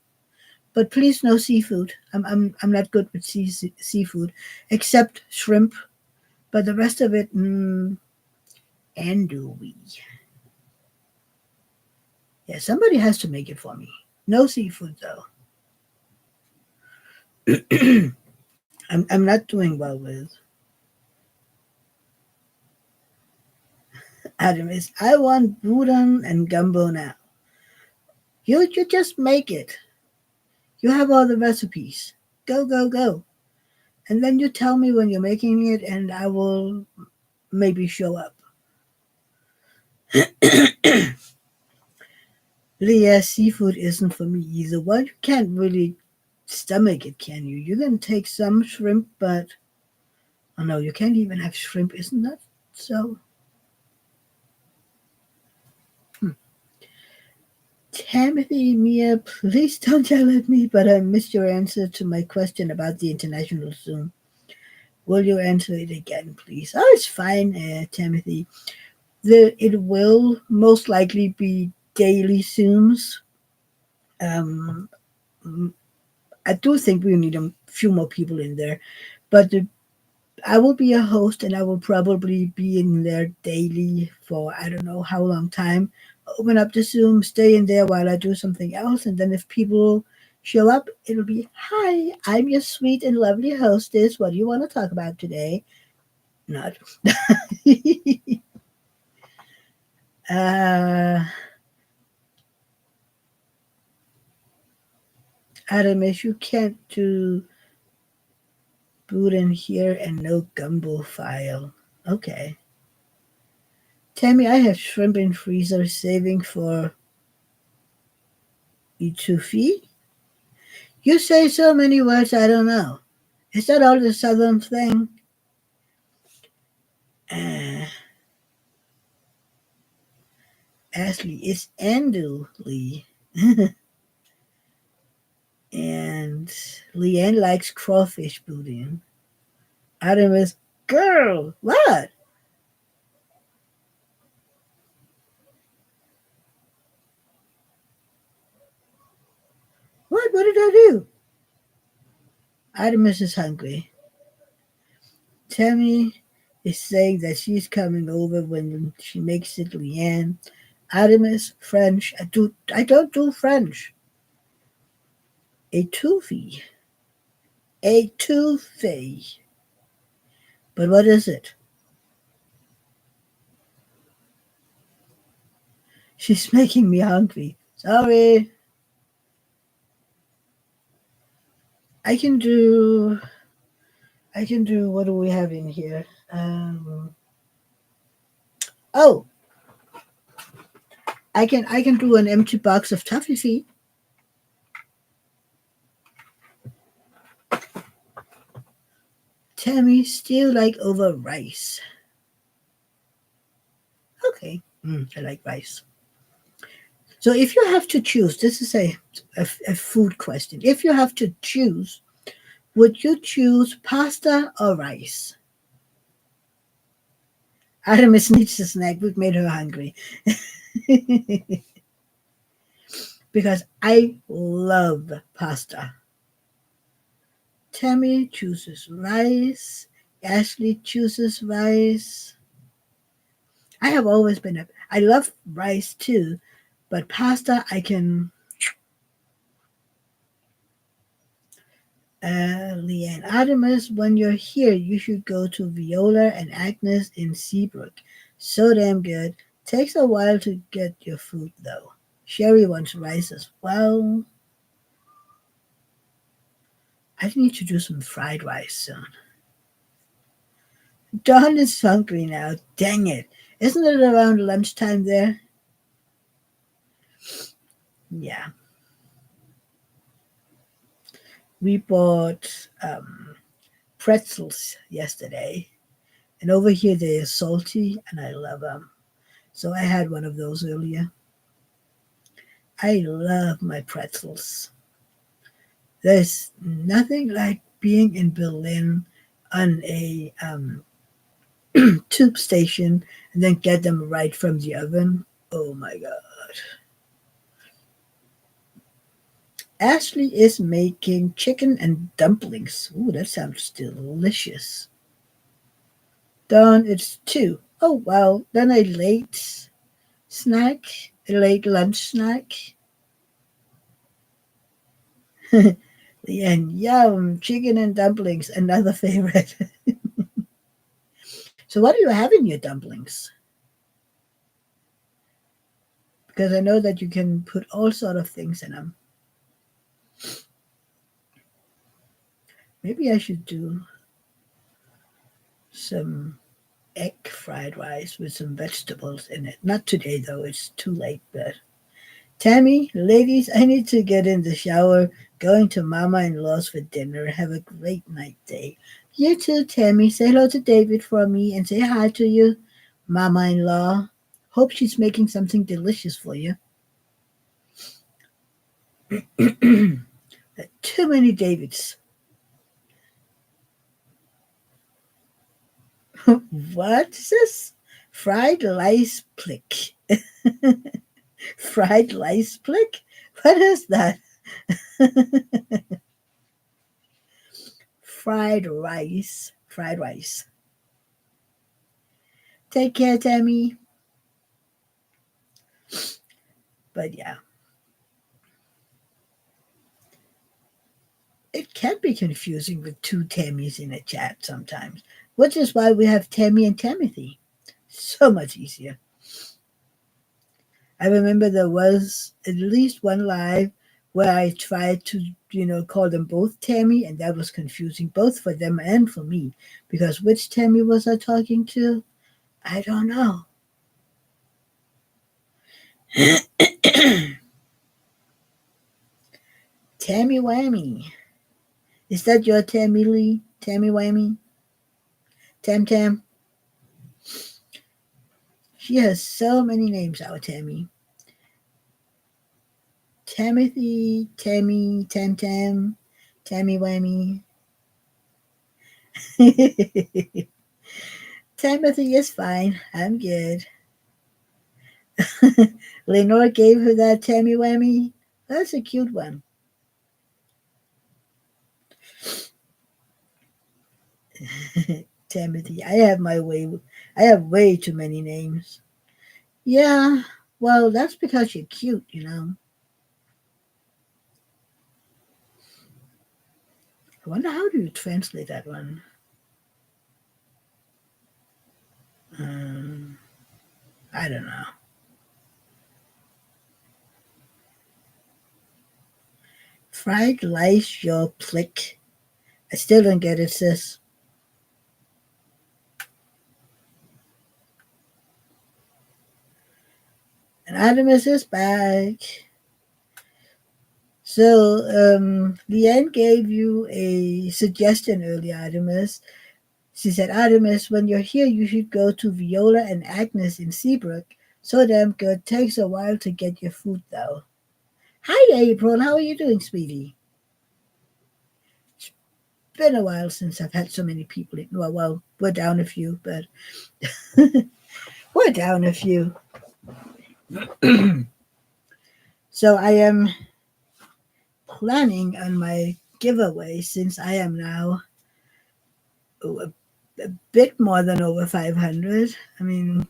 But please, no seafood. I'm not good with seafood, except shrimp. but the rest of it, andouille. Yeah, somebody has to make it for me. No seafood though. I'm not doing well with Adam. Is I want boudin and gumbo now. You just make it. You have all the recipes. Go go go, and then you tell me when you're making it, and I will maybe show up. Yeah, seafood isn't for me either. Well, you can't really stomach it, can you? You can take some shrimp, but oh no, you can't even have shrimp, isn't that so? Hmm. Timothy, Mia, please don't yell at me, but I missed your answer to my question about the international Zoom. Will you answer it again, please? Oh, it's fine, Timothy. It will most likely be daily Zooms. Um, I do think we need a few more people in there, but I will be a host and I will probably be in there daily for I don't know how long time. Open up the Zoom, stay in there while I do something else, and then if people show up, it'll be hi, I'm your sweet and lovely hostess. What do you want to talk about today? Not. uh, Adamus, you can't do boot in here and no gumbo file. Okay. Tammy, I have shrimp in freezer saving for Itufi. You say so many words I don't know. Is that all the southern thing? Uh, Ashley, it's Andrew. And Leanne likes crawfish pudding. Adam is, girl, what? What? What did I do? Artemis is hungry. Tammy is saying that she's coming over when she makes it Leanne. Artemis, French. I don't do French. A toofy. A toofy. But what is it? She's making me hungry. Sorry. I can do what do we have in here? Oh, I can do an empty box of toffee. Tammy still like over rice. Okay. I like rice. So if you have to choose, this is a food question. If you have to choose, would you choose pasta or rice? Aramis needs a snack. We've made her hungry. Because I love pasta. Tammy chooses rice. Ashley chooses rice. I have always been I love rice too, but pasta I can. Leanne Artemis, when you're here, you should go to Viola and Agnes in Seabrook. So damn good. Takes a while to get your food though. Sherry wants rice as well. I need to do some fried rice soon. Dawn is hungry now. Dang it. Isn't it around lunchtime there? Yeah. We bought pretzels yesterday. And over here they are salty and I love them. So I had one of those earlier. I love my pretzels. There's nothing like being in Berlin on a tube station and then get them right from the oven. Oh my God. Ashley is making chicken and dumplings. Ooh, that sounds delicious. Dawn, it's 2. Oh, well, then a late snack, a late lunch snack. And yum, chicken and dumplings, another favorite. So, what do you have in your dumplings? Because I know that you can put all sort of things in them. Maybe I should do some egg fried rice with some vegetables in it. Not today though, it's too late, but Tammy, ladies, I need to get in the shower. Going to Mama in law's for dinner. Have a great night day. You too, Tammy. Say hello to David for me and say hi to you, Mama in law. Hope she's making something delicious for you. Too many Davids. What is this? Fried lice plick. Fried lice plick? What is that? Fried rice. Fried rice. Take care, Tammy. But yeah, it can be confusing with two Tammys in a chat sometimes, which is why we have Tammy and Timothy. So much easier. I remember there was at least one live where I tried to, call them both Tammy, and that was confusing both for them and for me because which Tammy was I talking to? I don't know. Tammy Whammy. Is that your Tammy Lee? Tammy Whammy? Tam Tam? She has so many names, our Tammy. Timothy, Tammy, Tam Tam, Tammy Whammy. Timothy is fine. I'm good. Lenore gave her that Tammy Whammy. That's a cute one. Timothy. I have way too many names. Yeah, well, that's because you're cute. I wonder how do you translate that one? Um, I don't know. Fried lice, your plick. I still don't get it, sis. And Artemis is back. So, Leanne gave you a suggestion earlier, Artemis. She said, Artemis, when you're here, you should go to Viola and Agnes in Seabrook. So damn good. Takes a while to get your food, though. Hi, April. How are you doing, sweetie? It's been a while since I've had so many people. Well, we're down a few, but we're down a few. So I am planning on my giveaway since I am now a bit more than over 500. I mean,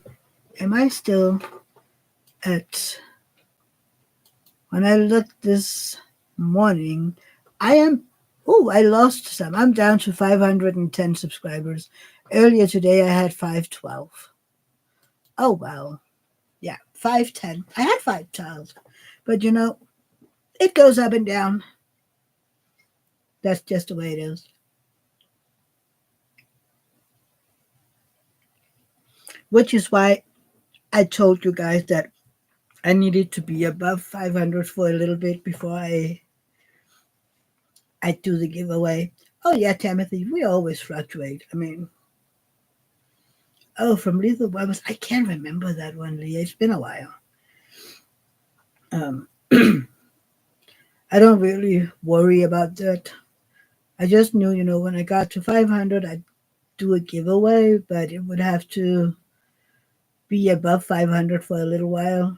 am I still at, when I looked this morning, I am, oh, I lost some. I'm down to 510 subscribers. Earlier today, I had 512. Oh, well. Yeah, 510. I had 512. But it goes up and down. That's just the way it is. Which is why I told you guys that I needed to be above 500 for a little bit before I do the giveaway. Oh yeah, Timothy, we always fluctuate. I mean, oh, from Lethal Weapons, I can't remember that one, Leah. It's been a while. Um, I don't really worry about that. I just knew, when I got to 500, I'd do a giveaway, but it would have to be above 500 for a little while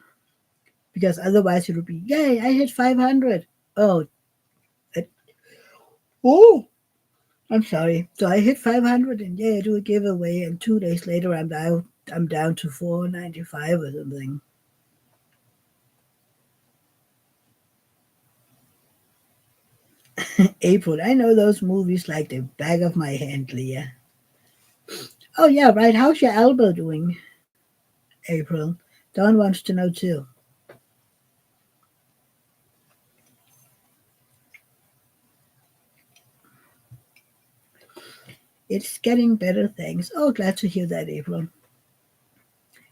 because otherwise it would be, yay, I hit 500. Oh, it, oh, I'm sorry. So I hit 500 and yeah, I do a giveaway, and 2 days later I'm down to 495 or something. April, I know those movies like the back of my hand, Leah. Oh yeah, right. How's your elbow doing, April? Don wants to know too. It's getting better, thanks. Oh, glad to hear that, April.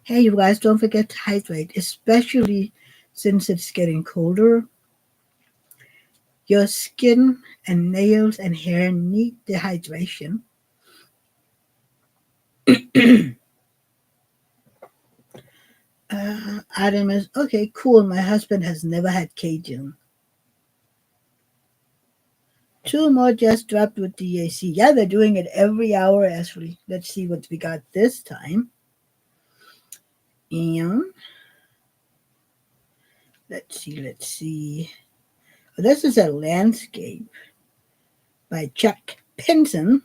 Hey, you guys, don't forget to hydrate, especially since it's getting colder. Your skin and nails and hair need the hydration. Adam is okay, cool. My husband has never had Cajun. Two more just dropped with the AC. Yeah, they're doing it every hour, Ashley. Let's see what we got this time. And let's see. Oh, this is a landscape by Chuck Pinson.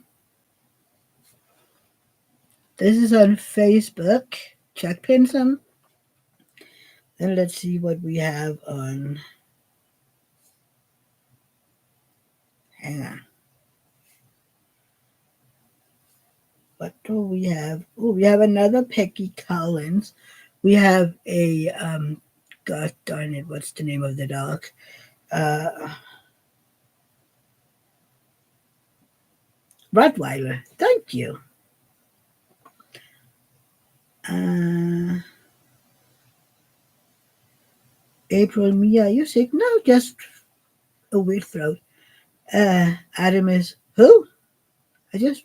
This is on Facebook. Chuck Pinson. Then let's see what we have on. Hang on. What do we have? Oh, we have another Peggy Collins. We have a God darn it, what's the name of the dog? Uh, Rottweiler. Thank you. Uh, April, Mia, are you sick? No, just a weird throat. Adam is who? I just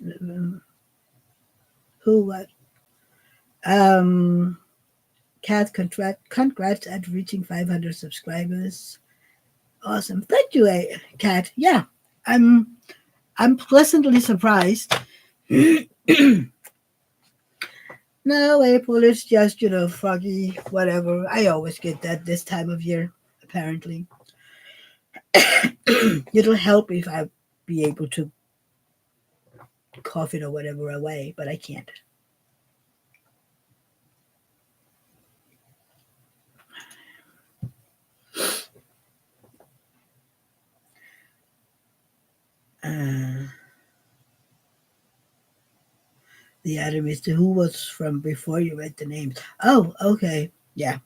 who what? Um, Cat congrats at reaching 500 subscribers. Awesome. Thank you, Kat. Yeah, I'm I'm pleasantly surprised. No, April is just, foggy, whatever. I always get that this time of year, apparently. It'll help if I be able to cough it or whatever away, but I can't. Uh, the Adam is the who was from before you read the names. Oh, okay. Yeah.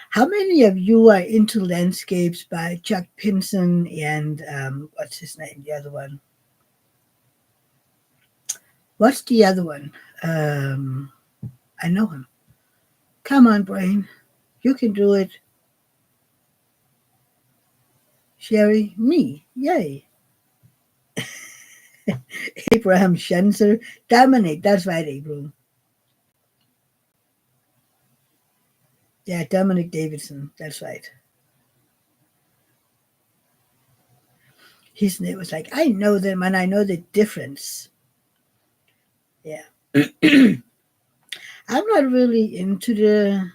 How many of you are into landscapes by Chuck Pinson and what's his name? The other one. What's the other one? Um, I know him. Come on, brain. You can do it. Sherry, me. Yay. Abraham Schenzer. Dominic. That's right, Abraham. Yeah, Dominic Davidson. That's right. His name was like, I know them and I know the difference. Yeah. I'm not really into the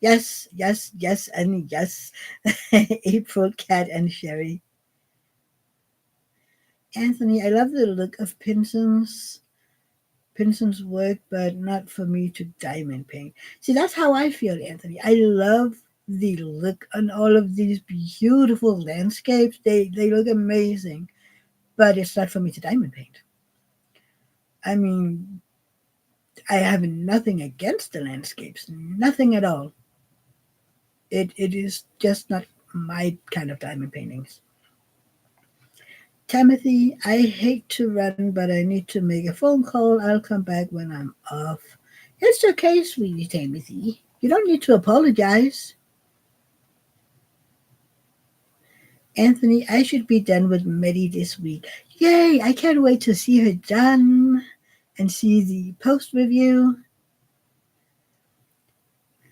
yes, yes, yes, and yes. April, Cat, and Sherry. Anthony, I love the look of Pinson's work, but not for me to diamond paint. See, that's how I feel, Anthony. I love the look on all of these beautiful landscapes. They look amazing, but it's not for me to diamond paint. I mean, I have nothing against the landscapes, nothing at all. It is just not my kind of diamond paintings. Timothy, I hate to run, but I need to make a phone call. I'll come back when I'm off. It's okay, sweetie Timothy. You don't need to apologize. Anthony, I should be done with Medi this week. Yay! I can't wait to see her done and see the post review.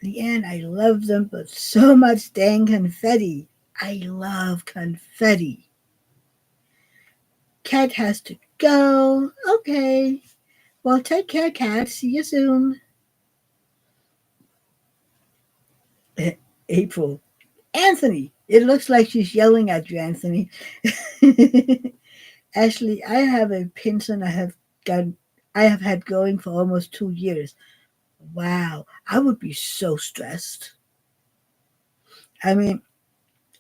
Leanne, I love them, but so much dang confetti. I love confetti. Cat has to go. Okay. Well, take care, Cat. See you soon. April. Anthony. It looks like she's yelling at you, Anthony. Ashley, I have a Pinson got I have had going for almost 2 years. Wow, I would be so stressed. I mean,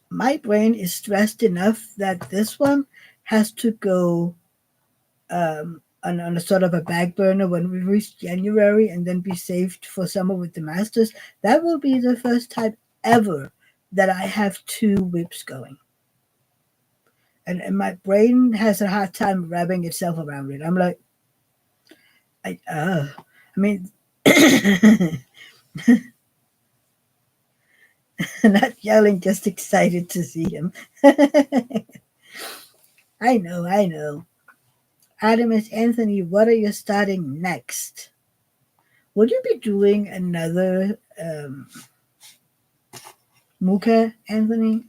my brain is stressed enough that this one has to go on a sort of a back burner when we reach January and then be saved for summer with the Masters. That will be the first time ever that I have two whips going. And my brain has a hard time wrapping itself around it. I'm like, I mean, not yelling, just excited to see him. I know, I know. Artemis Anthony, what are you starting next? Would you be doing another Muka, Anthony?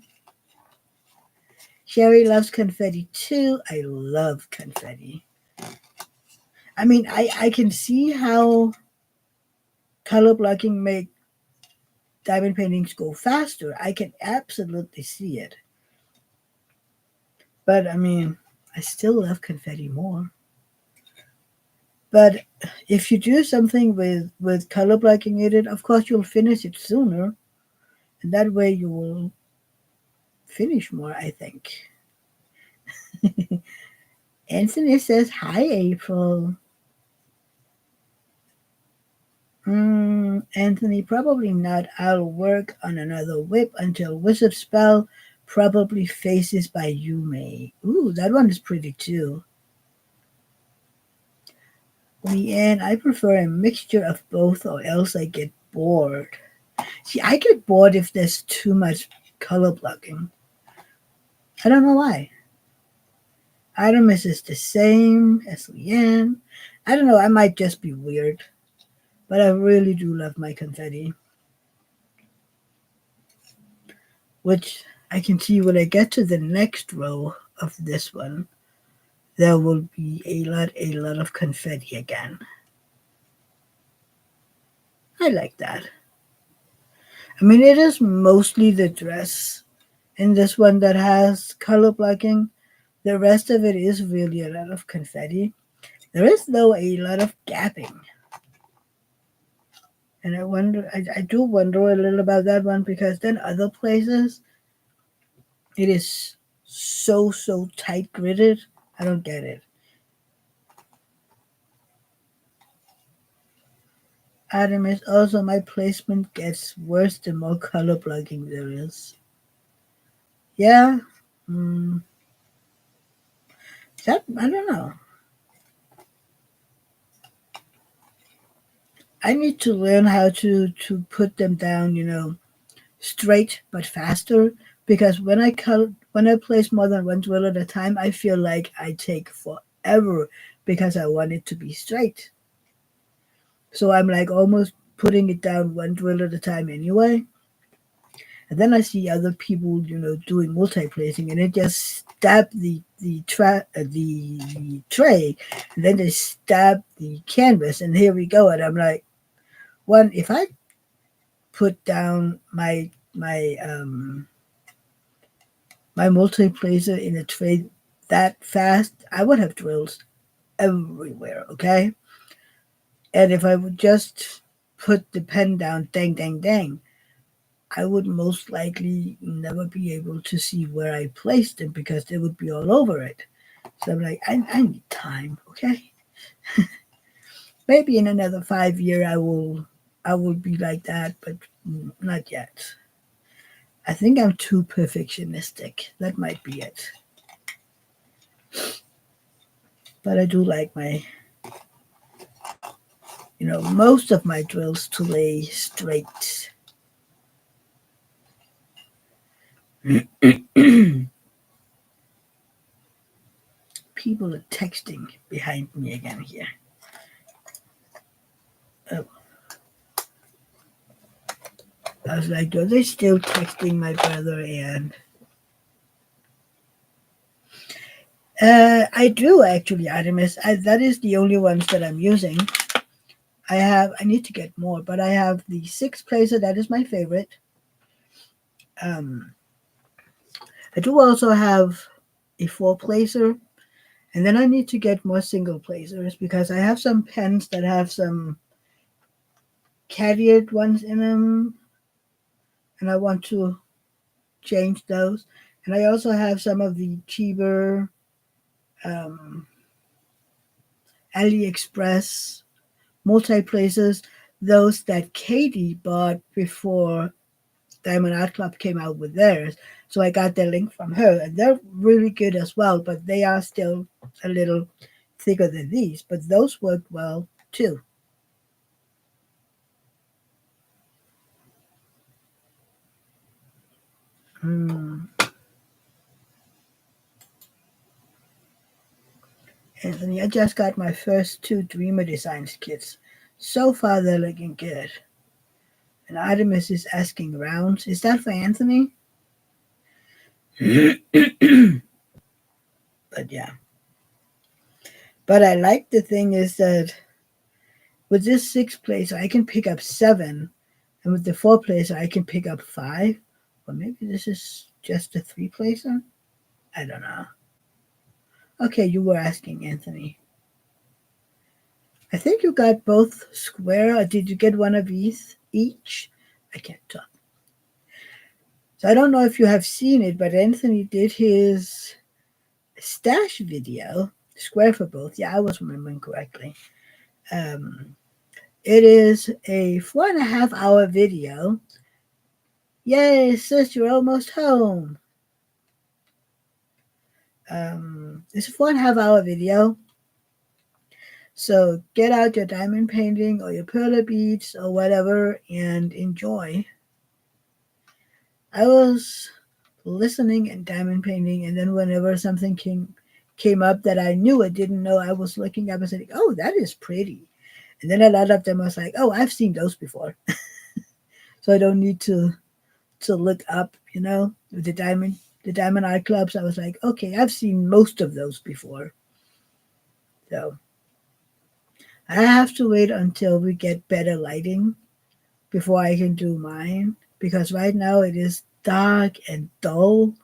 Sherry loves confetti too. I love confetti. I mean, I can see how color blocking make diamond paintings go faster. I can absolutely see it. But I mean, I still love confetti more. But if you do something with color blocking in it, of course you'll finish it sooner, and that way you will finish more. I think. Anthony says, "Hi, April." Anthony, probably not. I'll work on another whip until Wizard Spell, probably Faces by Yume. Ooh, that one is pretty too. Leanne, I prefer a mixture of both or else I get bored. See, I get bored if there's too much color blocking. I don't know why. Artemis is the same as Leanne. I don't know, I might just be weird. But I really do love my confetti. Which I can see when I get to the next row of this one, there will be a lot of confetti again. I like that. I mean, it is mostly the dress in this one that has color blocking. The rest of it is really a lot of confetti. There is, though, a lot of gapping. And I do wonder a little about that one because then other places, it is so tight gridded. I don't get it. Adam is also my placement gets worse the more color blocking there is. Yeah, mm, that I don't know. I need to learn how to put them down, straight but faster. Because when I place more than one drill at a time, I feel like I take forever because I want it to be straight. So I'm like almost putting it down one drill at a time anyway. And then I see other people, doing multi-placing, and they just stab the tray, and then they stab the canvas, and here we go. And I'm like, one, if I put down my multi-placer in a tray that fast, I would have drills everywhere. Okay, and if I would just put the pen down, dang, dang, dang, I would most likely never be able to see where I placed them because they would be all over it. So I'm like, I need time, okay? Maybe in another 5 year I will be like that, but not yet. I think I'm too perfectionistic. That might be it. But I do like most of my drills to lay straight. People are texting behind me again here. Oh, I was like, are they still texting my brother? And I do actually, Artemis. That is the only ones that I'm using. I need to get more, but I have the six placer. That is my favorite. Um, I do also have a four placer. And then I need to get more single placers because I have some pens that have some carried ones in them, and I want to change those. And I also have some of the cheaper um, AliExpress multi placers, those that Katie bought before Diamond Art Club came out with theirs. So I got the link from her, and they're really good as well, but they are still a little thicker than these. But those work well too. Hmm. Anthony, I just got my first two Dreamer Designs kits. So far, they're looking good. And Artemis is asking rounds. Is that for Anthony? But yeah. But I like the thing is that with this six placer, I can pick up seven. And with the four placer, I can pick up five. Or maybe this is just a three placer? I don't know. Okay, you were asking, Anthony. I think you got both square, or did you get one of these each? I can't tell. So I don't know if you have seen it, but Anthony did his stash video, square for both. Yeah, I was remembering correctly. Um, it is a 4.5 hour video. Yay, sis, you're almost home. It's a 4.5 hour video. So get out your diamond painting or your perla beads or whatever and enjoy. I was listening and diamond painting, and then whenever something came up that I knew I didn't know, I was looking up and saying, "Oh, that is pretty." And then a lot of them was like, "Oh, I've seen those before," so I don't need to look up. With the diamond art clubs, I was like, "Okay, I've seen most of those before." So I have to wait until we get better lighting before I can do mine because right now it is dark and dull.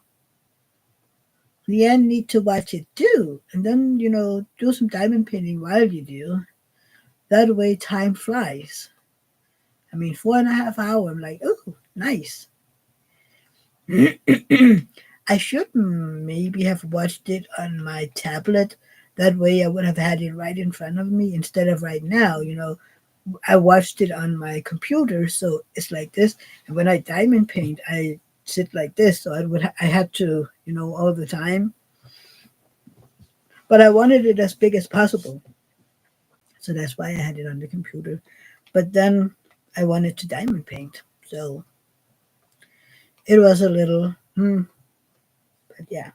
Leanne need to watch it too, and then do some diamond painting while you do. That way, time flies. I mean, 4.5 hours. I'm like, oh, nice. I should maybe have watched it on my tablet. That way, I would have had it right in front of me instead of right now. I watched it on my computer, so it's like this. And when I diamond paint, I sit like this, so I had to, all the time. But I wanted it as big as possible. So that's why I had it on the computer. But then I wanted to diamond paint. So it was a little, but yeah.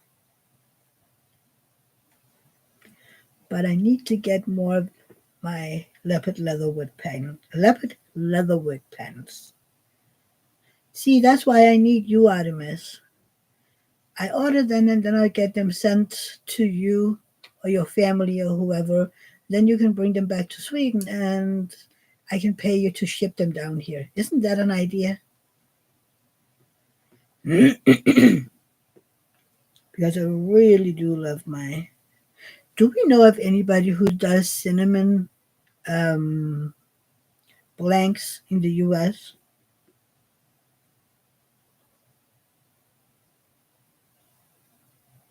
But I need to get more of my leopard leatherwood pens. See, that's why I need you, Artemis. I order them and then I get them sent to you or your family or whoever. Then you can bring them back to Sweden and I can pay you to ship them down here. Isn't that an idea? Because I really do love my. Do we know of anybody who does cinnamon um, blanks in the U.S.?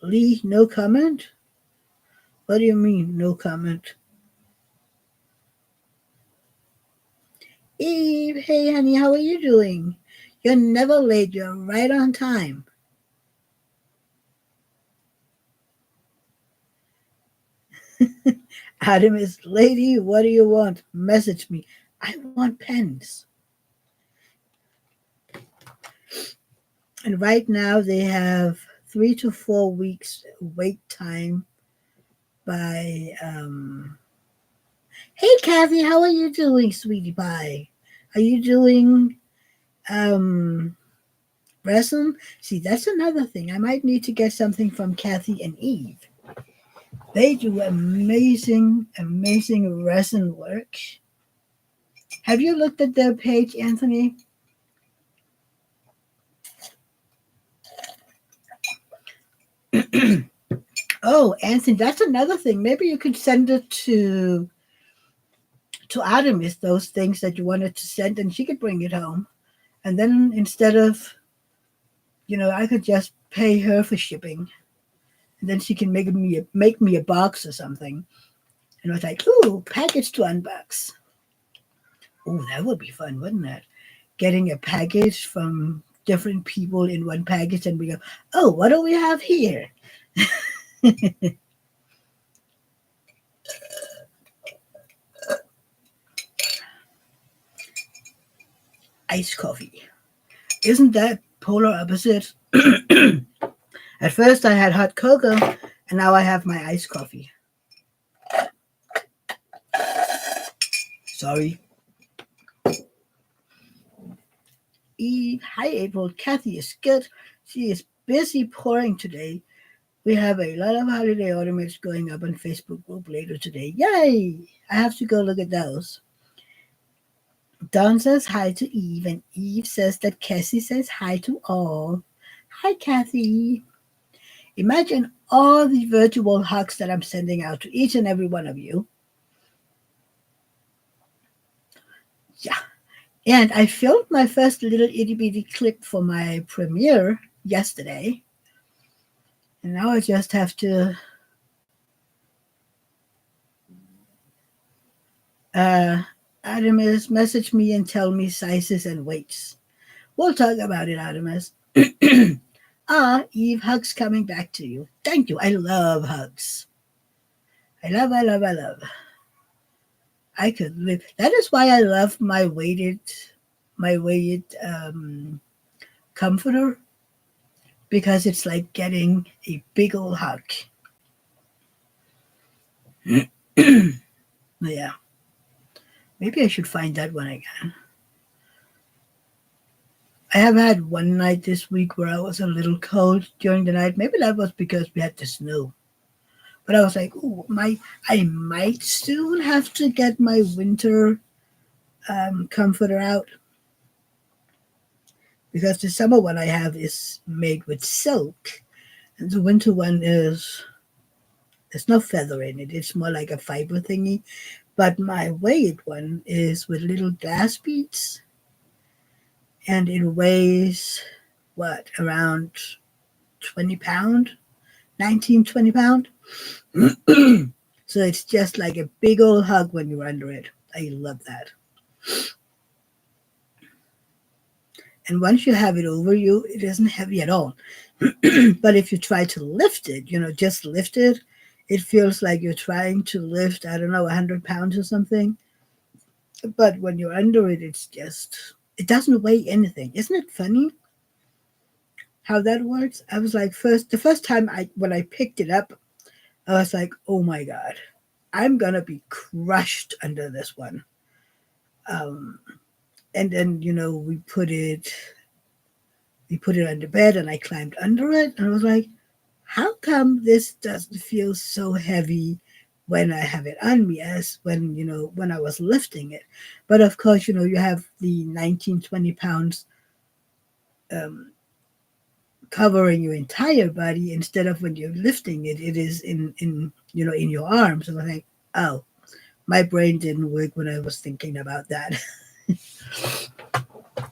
Lee, no comment? What do you mean, no comment? Eve, hey honey, how are you doing? You're never late, you're right on time. Adam is, lady, what do you want? Message me. I want pens. And right now they have 3 to 4 weeks wait time by hey Kathy, how are you doing, sweetie pie? Are you doing um resin? See, that's another thing. I might need to get something from Kathy and Eve. They do amazing, amazing resin work. Have you looked at their page, Anthony? Oh, Anthony, that's another thing. Maybe you could send it to Artemis those things that you wanted to send, and she could bring it home. And then instead of, I could just pay her for shipping, and then she can make me a box or something. And I was like, ooh, package to unbox. Oh, that would be fun, wouldn't it? Getting a package from different people in one package, and we go, oh, what do we have here? Iced coffee. Isn't that polar opposite? At first, I had hot cocoa, and now I have my iced coffee. Sorry. Eve, hi April. Kathy is good. She is busy pouring today. We have a lot of holiday ornaments going up on Facebook group later today. Yay! I have to go look at those. Dawn says hi to Eve, and Eve says that Cassie says hi to all. Hi, Kathy. Imagine all the virtual hugs that I'm sending out to each and every one of you. Yeah. And I filmed my first little itty bitty clip for my premiere yesterday. And now I just have to uh Artemis message me and tell me sizes and weights. We'll talk about it, Artemis. Eve, hugs coming back to you. Thank you. I love hugs. I love. I could live. That is why I love my weighted comforter, because it's like getting a big old hug. Yeah, maybe I should find that one again. I have had one night this week where I was a little cold during the night. Maybe that was because we had the snow. But I was like, "Ooh, I might soon have to get my winter comforter out, because the summer one I have is made with silk, and the winter one is there's no feather in it. It's more like a fiber thingy. But my weighted one is with little glass beads, and it weighs what, around 20 pound, 19, 20 pound. So it's just like a big old hug when you're under it. I love that. And once you have it over you, it isn't heavy at all. But if you try to lift it, just lift it, it feels like you're trying to lift, I don't know, 100 pounds or something. But when you're under it, it doesn't weigh anything. Isn't it funny how that works? I was like, the first time when I picked it up, I was like, oh my God, I'm going to be crushed under this one. Um, and then, we put it on the bed, and I climbed under it, and I was like, how come this doesn't feel so heavy when I have it on me as when I was lifting it? But of course, you have the 19, 20 pounds um, covering your entire body, instead of when you're lifting it, it is in your arms. And I think, oh, my brain didn't work when I was thinking about that.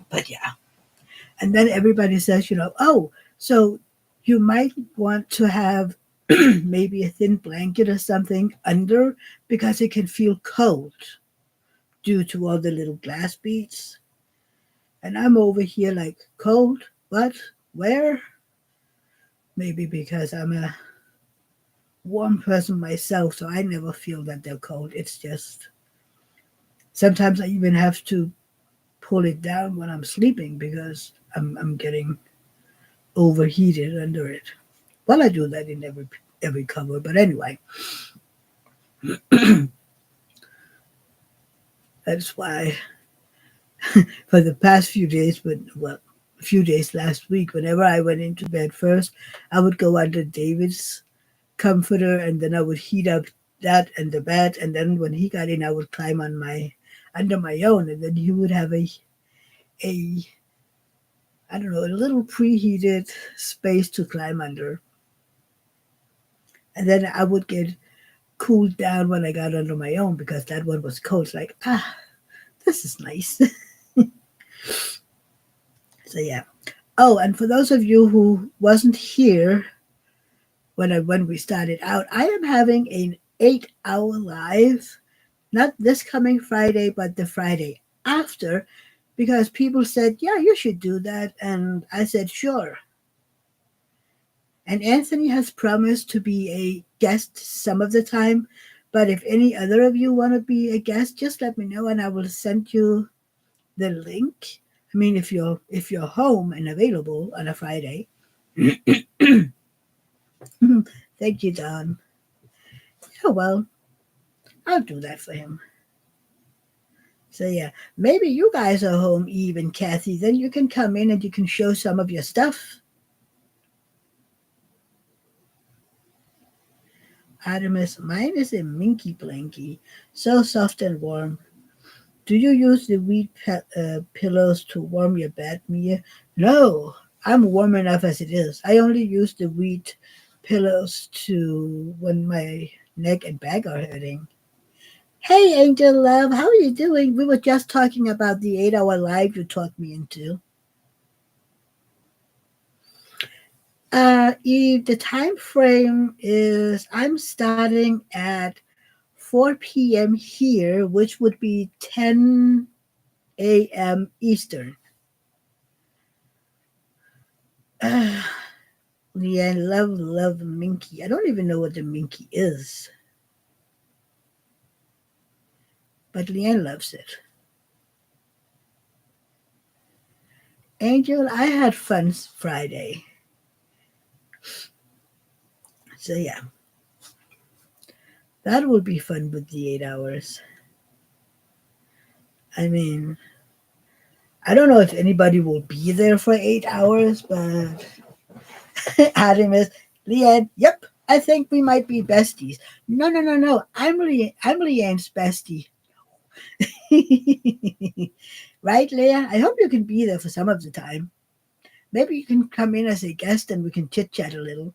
But yeah. And then everybody says, oh, so you might want to have maybe a thin blanket or something under, because it can feel cold due to all the little glass beads. And I'm over here like, cold? What? Where? Maybe because I'm a warm person myself, so I never feel that they're cold. It's just sometimes I even have to pull it down when I'm sleeping, because I'm getting overheated under it. Well, I do that in every cover, but anyway, that's why for the past few days, a few days last week, whenever I went into bed first, I would go under David's comforter, and then I would heat up that and the bed, and then when he got in, I would climb under my own, and then he would have a I don't know, a little preheated space to climb under. And then I would get cooled down when I got under my own because that one was cold. It's like, this is nice. So yeah. Oh, and for those of you who wasn't here when we started out, I am having an 8 hour live, not this coming Friday, but the Friday after, because people said, yeah, you should do that. And I said, sure. And Anthony has promised to be a guest some of the time. But if any other of you want to be a guest, just let me know and I will send you the link. I mean, if you're home and available on a Friday. Thank you, Don. Oh well, I'll do that for him. So yeah, maybe you guys are home, Eve and Kathy. Then you can come in and you can show some of your stuff. Artemis, mine is a minky blanky, so soft and warm. Do you use the wheat pillows to warm your bed, Mia? No, I'm warm enough as it is. I only use the wheat pillows to when my neck and back are hurting. Hey, Angel Love, how are you doing? We were just talking about the 8 hour live you talked me into. Eve, the time frame is I'm starting at 4 p.m. here, which would be 10 a.m. Eastern. Uh, Yeah, love Minky. I don't even know what the Minky is, but Leanne loves it. Angel, I had fun Friday. So yeah, that would be fun with the 8 hours. I mean, I don't know if anybody will be there for 8 hours, but Adam is Leanne. Yep, I think we might be besties. No, no, no, no. I'm Leanne's bestie. Right, Leah? I hope you can be there for some of the time. Maybe you can come in as a guest and we can chit chat a little.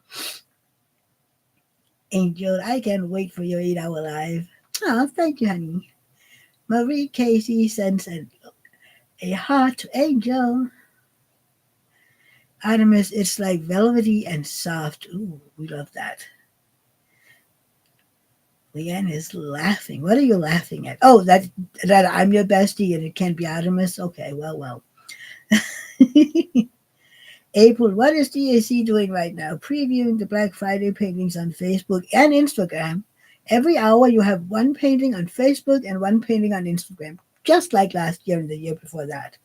Angel, I can't wait for your 8 hour live. Oh, thank you, honey. Marie Casey sends a heart to Angel. Artemis, it's like velvety and soft. Ooh, we love that. Leanne is laughing. What are you laughing at? Oh, that I'm your bestie and it can't be Artemis? Okay, well. April, what is DAC doing right now? Previewing the Black Friday paintings on Facebook and Instagram. Every hour you have one painting on Facebook and one painting on Instagram, just like last year and the year before that.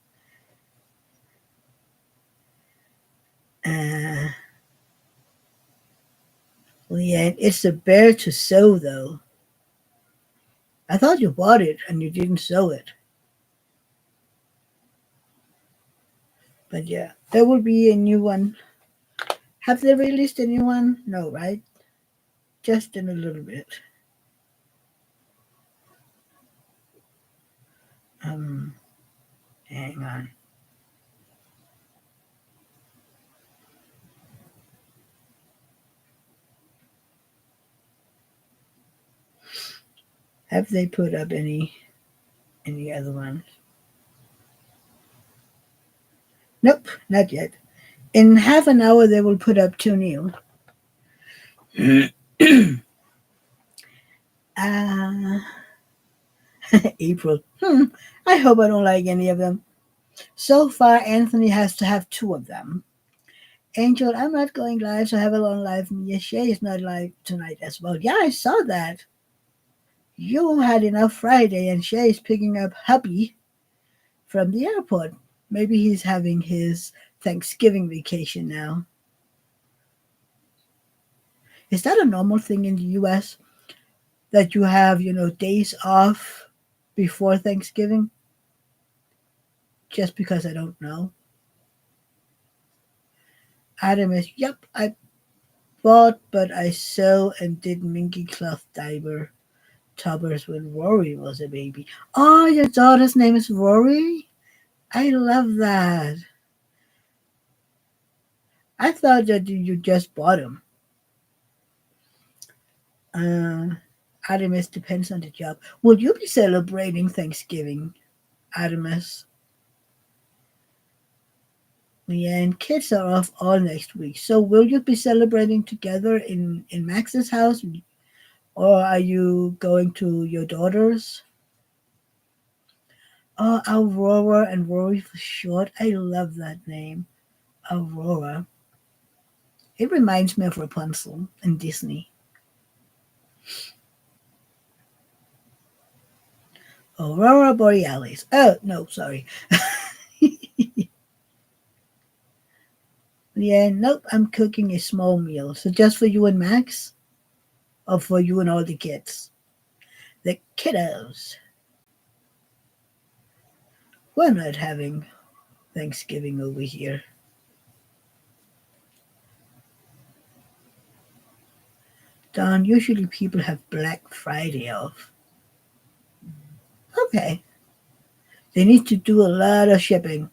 Uh, Leanne, it's a bear to sew, though. I thought you bought it and you didn't sew it. But yeah, there will be a new one. Have they released a new one? No, right? Just in a little bit. Um, Hang on. Have they put up any other ones? Nope, not yet. In half an hour, they will put up two new. uh, April. I hope I don't like any of them. So far, Anthony has to have two of them. Angel, I'm not going live, so have a long live. Yes, Shay is not live tonight as well. Yeah, I saw that. You had enough Friday, and Shay is picking up hubby from the airport. Maybe he's having his Thanksgiving vacation now. Is that a normal thing in the US that you have, days off before Thanksgiving? Just because I don't know. Adam is, yep, I bought, but I sew and did minky cloth diaper toppers when Rory was a baby. Oh, your daughter's name is Rory? I love that. I thought that you just bought them. Uh, Artemis depends on the job. Will you be celebrating Thanksgiving, Artemis? Yeah, and kids are off all next week. So will you be celebrating together in Max's house, or are you going to your daughter's? Oh, Aurora and Rory for short. I love that name, Aurora. It reminds me of Rapunzel in Disney. Aurora Borealis. Oh, no, sorry. Yeah, nope, I'm cooking a small meal. So just for you and Max, or for you and all the kids? The kiddos. We're not having Thanksgiving over here. Don, usually people have Black Friday off. Okay. They need to do a lot of shipping.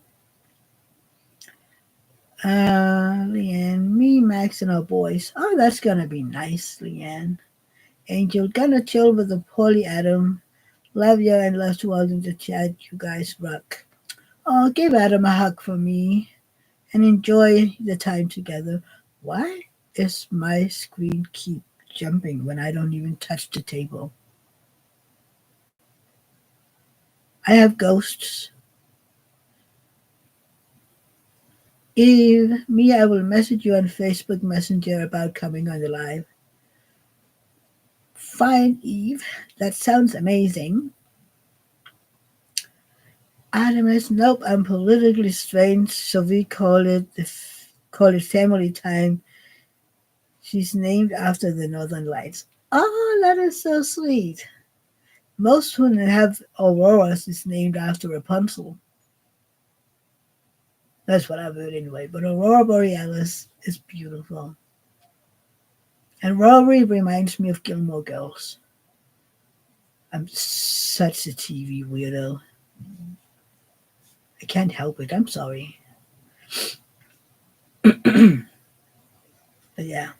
Leanne, me, Max, and our boys. Oh, that's gonna be nice, Leanne. Angel, gonna chill with the Polly Adam. Love you and love to all in the chat. You guys rock. Oh, give Adam a hug for me and enjoy the time together. Why is my screen keep jumping when I don't even touch the table? I have ghosts. Eve, me, I will message you on Facebook Messenger about coming on the live. Fine, Eve. That sounds amazing. Artemis, nope, I'm politically strange, so we call it family time. She's named after the Northern Lights. Oh, that is so sweet. Most who have auroras is named after Rapunzel. That's what I've heard anyway. But Aurora Borealis is beautiful. And Rory reminds me of Gilmore Girls. I'm such a TV weirdo. I can't help it. I'm sorry. But yeah.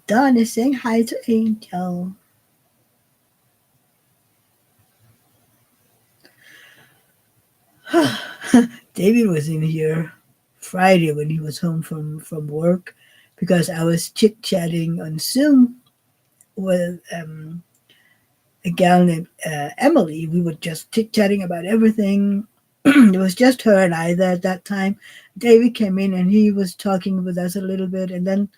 Don is saying hi to Angel. David was in here Friday when he was home from work because I was chit chatting on Zoom with a gal named Emily. We were just chit chatting about everything. It was just her and I there at that time. David came in and he was talking with us a little bit. And then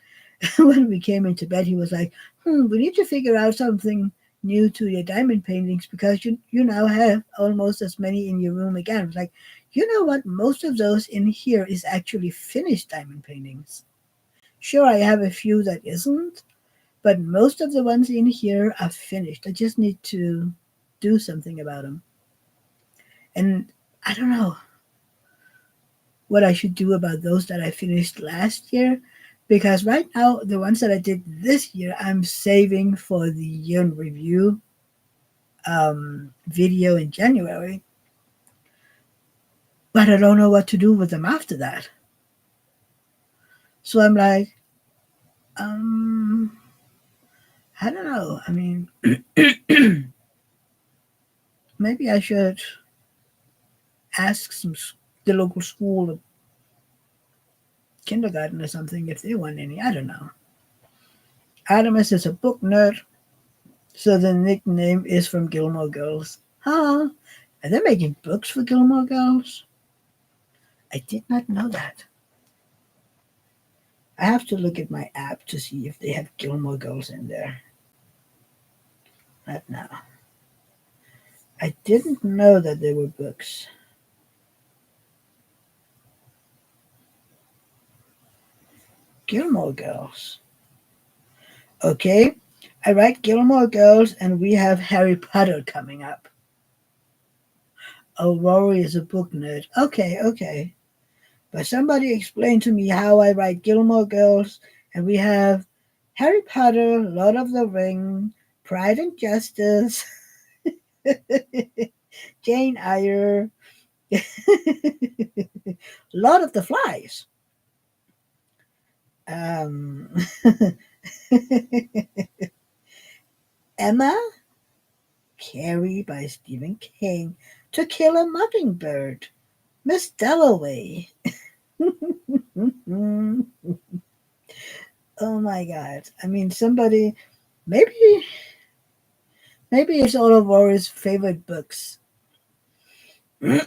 when we came into bed, he was like, we need to figure out something new to your diamond paintings because you now have almost as many in your room again. I was like, you know what? Most of those in here is actually finished diamond paintings. Sure, I have a few that isn't, but most of the ones in here are finished. I just need to do something about them. And I don't know what I should do about those that I finished last year because right now, the ones that I did this year, I'm saving for the year in review video in January. But I don't know what to do with them after that. So I'm like, I don't know. I mean, maybe I should ask the local school or kindergarten or something if they want any. I don't know. Adamus is a book nerd, so the nickname is from Gilmore Girls. Huh? Are they making books for Gilmore Girls? I did not know that. I have to look at my app to see if they have Gilmore Girls in there. Not now. I didn't know that there were books. Gilmore Girls. Okay. I write Gilmore Girls and we have Harry Potter coming up. Oh, Rory is a book nerd. Okay, okay. But somebody explain to me how I write Gilmore Girls and we have Harry Potter, Lord of the Ring, Pride and Justice, Jane Eyre, Lord of the Flies. Um, Emma, Carrie by Stephen King, To Kill a Mockingbird, Miss Dalloway. Oh my God. I mean, somebody, maybe, maybe it's all of Laura's favorite books. I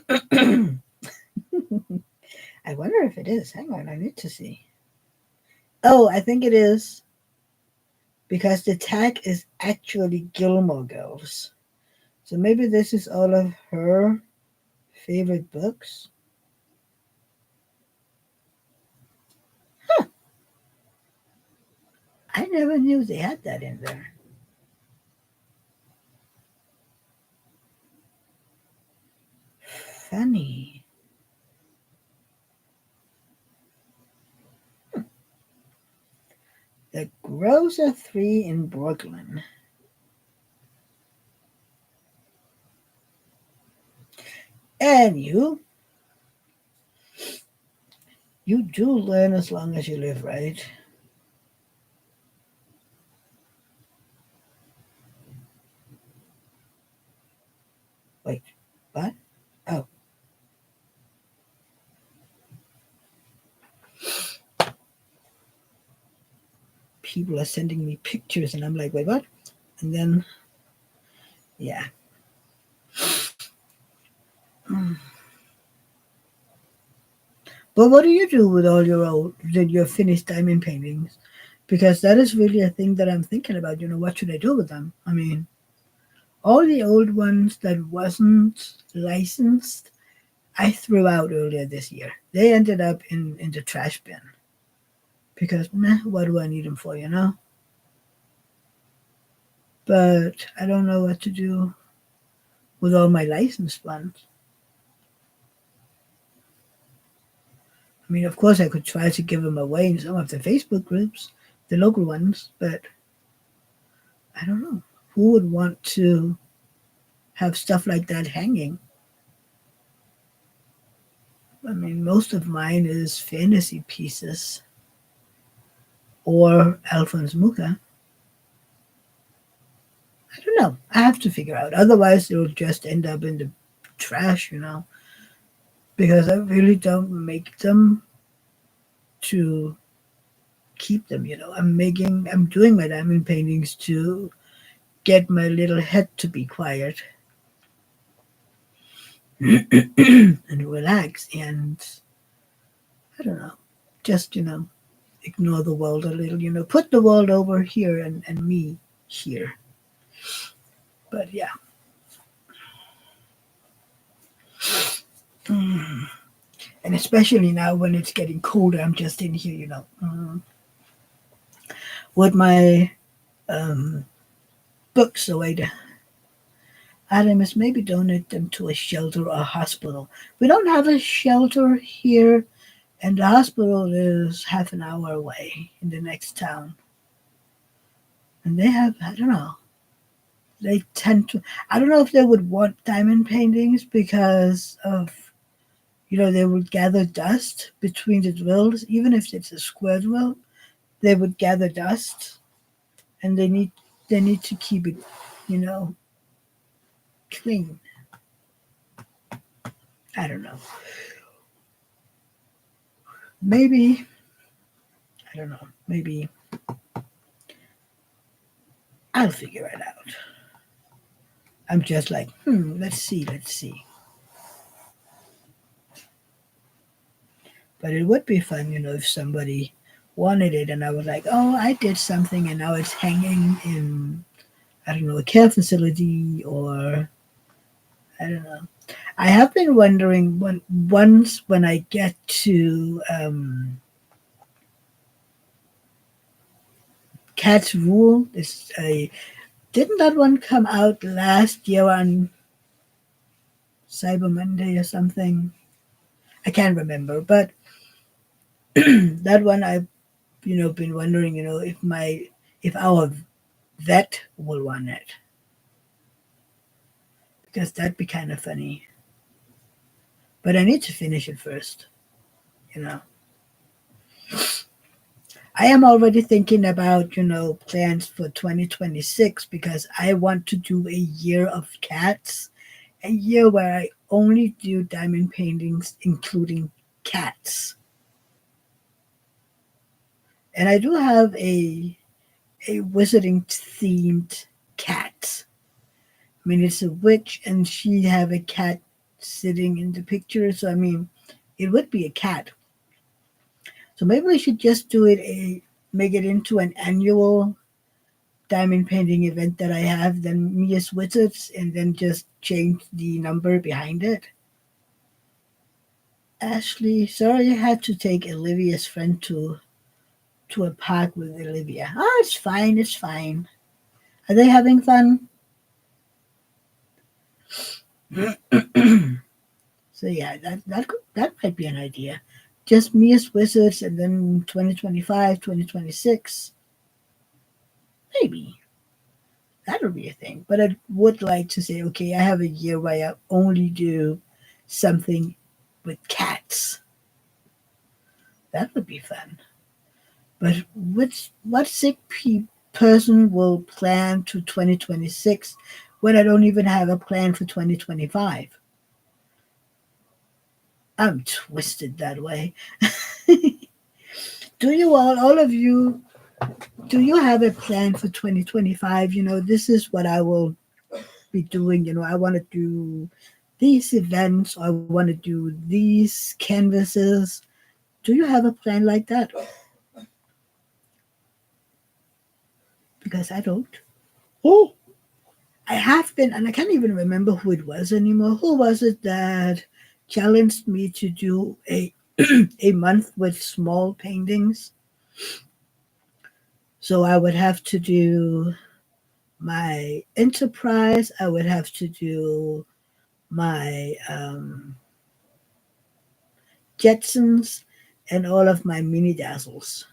wonder if it is. Hang on, I need to see. Oh, I think it is because the tag is actually Gilmore Girls. So maybe this is all of her favorite books. Huh, I never knew they had that in there. Funny. The Grocer 3 in Brooklyn. And you do learn as long as you live, right? Wait, what? Oh, people are sending me pictures, and I'm like, wait, what? And then, yeah. But what do you do with all your finished diamond paintings? Because that is really a thing that I'm thinking about. What should I do with them? I mean, all the old ones that wasn't licensed, I threw out earlier this year. They ended up in the trash bin because, meh, what do I need them for? But I don't know what to do with all my licensed ones. I mean, of course, I could try to give them away in some of the Facebook groups, the local ones, but I don't know. Who would want to have stuff like that hanging? I mean, most of mine is fantasy pieces or Alphonse Mucha. I don't know. I have to figure out. Otherwise, it'll just end up in the trash, because I really don't make them to keep them. I'm doing my diamond paintings to get my little head to be quiet and relax and I don't know, just ignore the world a little, put the world over here and me here. But yeah. Mm. And especially now when it's getting colder, I'm just in here, with my um, books away. Adam is maybe donate them to a shelter or a hospital. We don't have a shelter here, and the hospital is half an hour away in the next town. And they have, I don't know, they tend to, I don't know if they would want diamond paintings because they would gather dust between the drills, even if it's a square drill, they would gather dust and they need to keep it, you know, clean. I don't know. Maybe, I don't know, maybe I'll figure it out. I'm just like, let's see. But it would be fun, if somebody wanted it and I was like, oh, I did something and now it's hanging in, I don't know, a care facility or I don't know. I have been wondering when I get to Cat's Rule. Didn't that one come out last year on Cyber Monday or something? I can't remember, but that one I've been wondering, if our vet will want it because that'd be kind of funny. But I need to finish it first. You know, I am already thinking about, plans for 2026 because I want to do a year of cats, a year where I only do diamond paintings, including cats. And I do have a wizarding themed cat. I mean, it's a witch, and she have a cat sitting in the picture. So I mean, it would be a cat. So maybe we should just do it make it into an annual diamond painting event that I have. Then me as wizards, and then just change the number behind it. Ashley, sorry, I had to take Olivia's friend to a park with Olivia. Oh, it's fine. It's fine. Are they having fun? So yeah, that might be an idea. Just me as wizards, and then 2025, 2026, maybe that'll be a thing. But I would like to say, okay, I have a year where I only do something with cats. That would be fun. But what person will plan to 2026 when I don't even have a plan for 2025? I'm twisted that way. Do you all of you, do you have a plan for 2025? This is what I will be doing. I want to do these events, or I want to do these canvases. Do you have a plan like that? Because I don't. Oh, I have been, and I can't even remember who it was anymore. Who was it that challenged me to do a month with small paintings? So I would have to do my enterprise. I would have to do my Jetsons and all of my mini dazzles.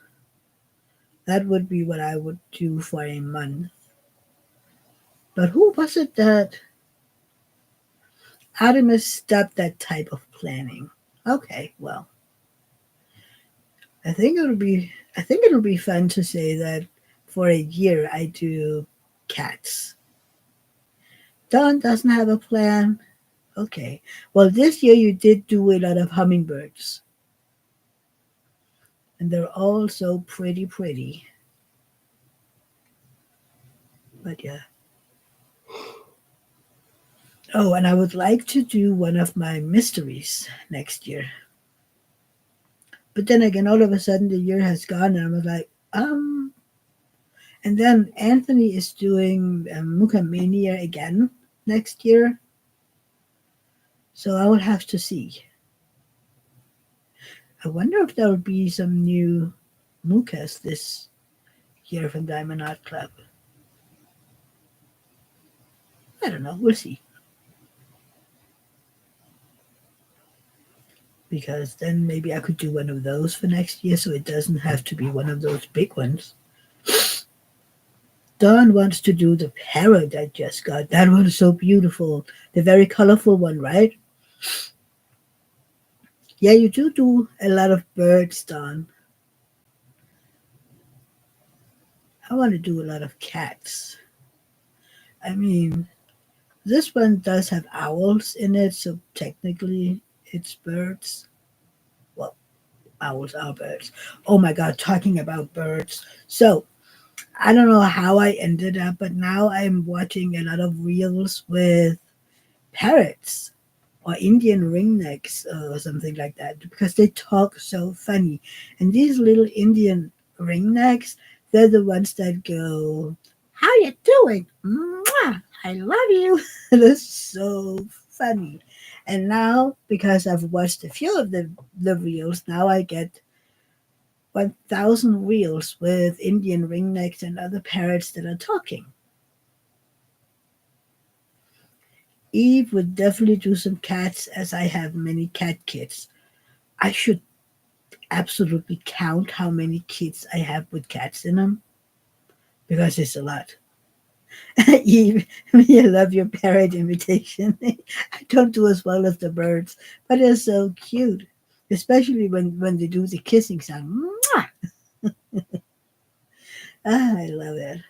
That would be what I would do for a month. But who was it that Artemis stopped that type of planning? Okay, well, I think it'll be fun to say that for a year I do cats. Dawn doesn't have a plan. Okay. Well, this year you did do a lot of hummingbirds, and they're all so pretty. But yeah. Oh, and I would like to do one of my mysteries next year. But then again, all of a sudden the year has gone, and I was like, And then Anthony is doing Mukamania again next year, so I will have to see. I wonder if there will be some new Mukas this year from Diamond Art Club. I don't know. We'll see. Because then maybe I could do one of those for next year, so it doesn't have to be one of those big ones. Dawn wants to do the parrot I just got. That one is so beautiful. The very colorful one, right? Yeah, you do a lot of birds, Dawn. I want to do a lot of cats. I mean, this one does have owls in it, so technically it's birds. Well, owls are birds. Oh my god, talking about birds. So, I don't know how I ended up, but now I'm watching a lot of reels with parrots or Indian ringnecks or something like that because they talk so funny. And these little Indian ringnecks, they're the ones that go, "How you doing? Mwah! I love you." They're so funny. And now, because I've watched a few of the reels, now I get 1,000 reels with Indian ringnecks and other parrots that are talking. Eve would definitely do some cats as I have many cat kids. I should absolutely count how many kids I have with cats in them because it's a lot. Eve, I love your parrot imitation. I don't do as well as the birds, but they're so cute, especially when they do the kissing sound. Mwah! I love it.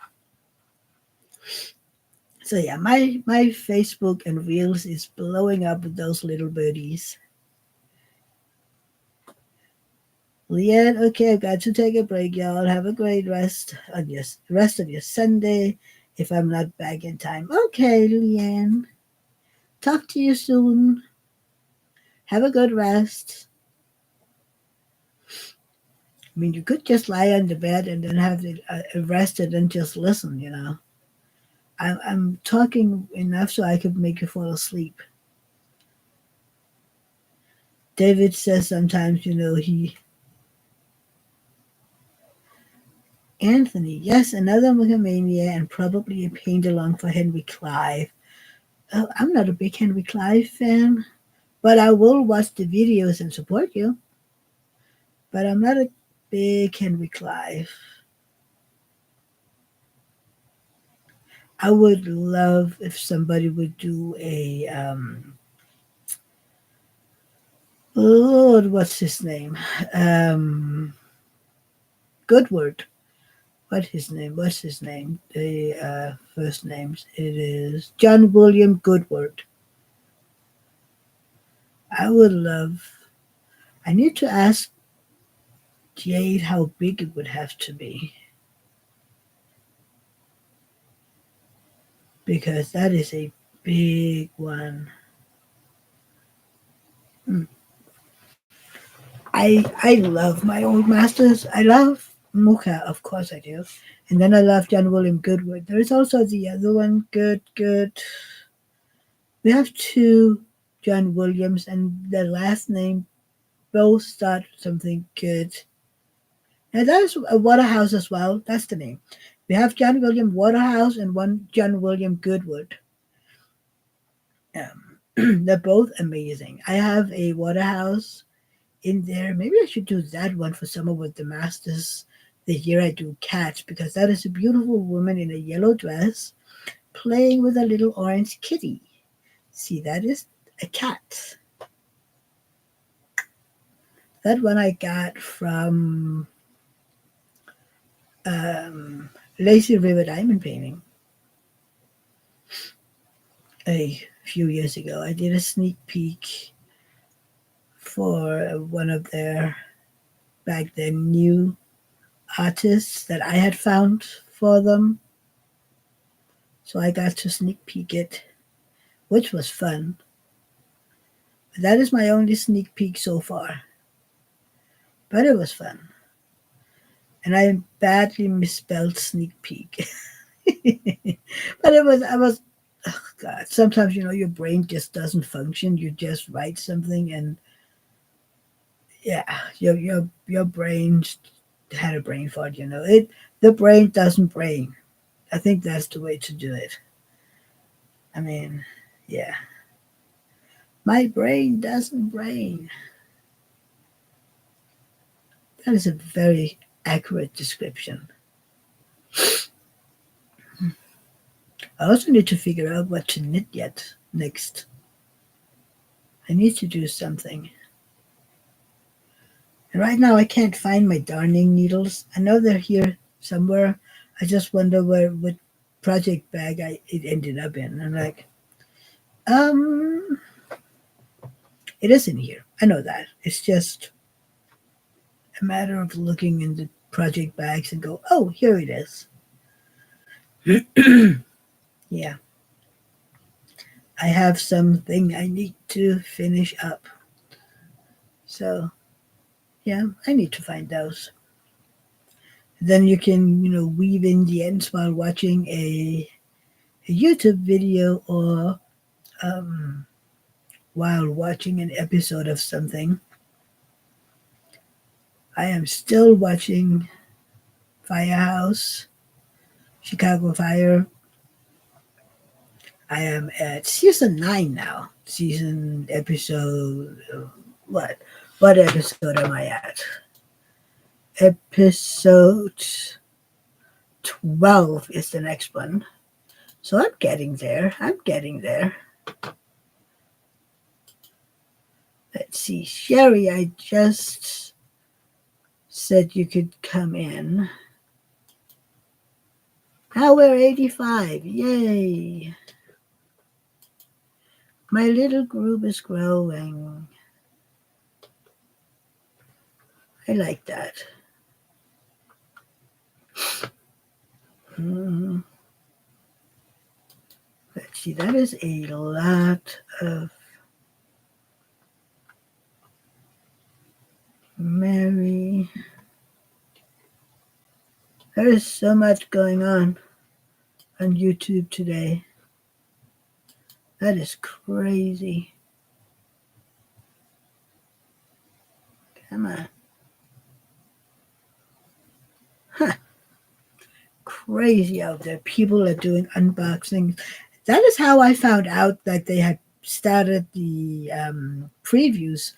So yeah, my Facebook and Reels is blowing up with those little birdies. Leanne, okay, I've got to take a break, y'all. Have a great rest of your Sunday. If I'm not back in time, okay, Leanne. Talk to you soon. Have a good rest. I mean, you could just lie on the bed and then have it rested and just listen. I'm talking enough so I could make you fall asleep. David says sometimes, Anthony, yes, another Mania and probably a paint along for Henry Clive. Oh, I'm not a big Henry Clive fan, but I will watch the videos and support you. But I'm not a big Henry Clive. I would love if somebody would do a Lord, what's his name? Goodward. What's his name? The first names. It is John William Goodward. I would love. I need to ask Jade how big it would have to be because that is a big one. Mm. I love my old masters. I love Mucha, of course I do, and then I love John William Goodward. There is also the other one, Good. We have two John Williams, and their last name both start with something good. Now that is a Waterhouse as well. That's the name. We have John William Waterhouse and one John William Goodwood. They're both amazing. I have a Waterhouse in there. Maybe I should do that one for summer with the masters the year I do Cats because that is a beautiful woman in a yellow dress playing with a little orange kitty. See, that is a cat. That one I got from Lazy River Diamond Painting a few years ago. I did a sneak peek for one of their back then new artists that I had found for them. So I got to sneak peek it, which was fun. But that is my only sneak peek so far. But it was fun. And I badly misspelled sneak peek. But I was, oh God, sometimes, your brain just doesn't function. You just write something and yeah, your brain had a brain fart, the brain doesn't brain. I think that's the way to do it. I mean, yeah. My brain doesn't brain. That is a very accurate description. I also need to figure out what to knit yet next. I need to do something. And right now I can't find my darning needles. I know they're here somewhere. I just wonder what project bag it ended up in. I'm like, um, it isn't here. I know that. It's just a matter of looking in the project bags and go, oh, here it is. Yeah. I have something I need to finish up. So, yeah, I need to find those. Then you can, weave in the ends while watching a YouTube video or while watching an episode of something. I am still watching Firehouse, Chicago Fire. I am at season 9 now. Season episode what? What episode am I at? Episode 12 is the next one. So I'm getting there. Let's see. Sherry, I just said you could come in. Now we're 85. Yay. My little group is growing. I like that. Mm, let's see, that is a lot of Mary. There is so much going on YouTube today. That is crazy. Come on. Huh. Crazy out there. People are doing unboxings. That is how I found out that they had started the previews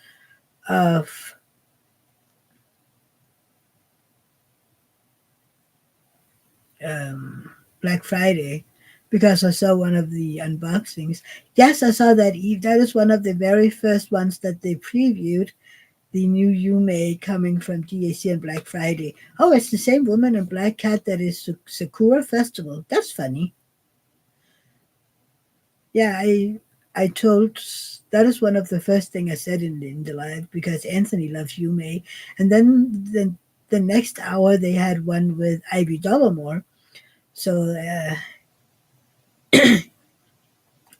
of um, Black Friday because I saw one of the unboxings. Yes, I saw that Eve. That is one of the very first ones that they previewed. The new Yume coming from DAC on Black Friday. Oh, it's the same woman in Black Cat that is Sakura Festival. That's funny. Yeah, I told that is one of the first thing I said in the live because Anthony loves Yume, and then the next hour they had one with Ivy Dollamore. So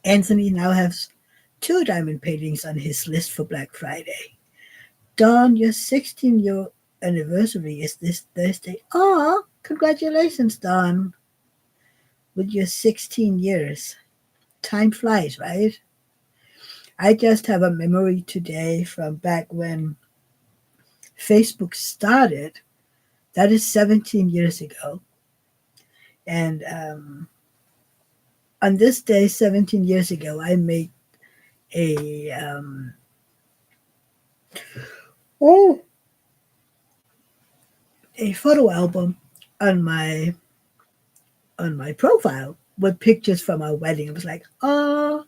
Anthony now has two diamond paintings on his list for Black Friday. Dawn, your 16-year anniversary is this Thursday. Oh, congratulations, Dawn, with your 16 years. Time flies, right? I just have a memory today from back when Facebook started. That is 17 years ago. And on this day, 17 years ago, I made a oh a photo album on my profile with pictures from our wedding. It was like, oh,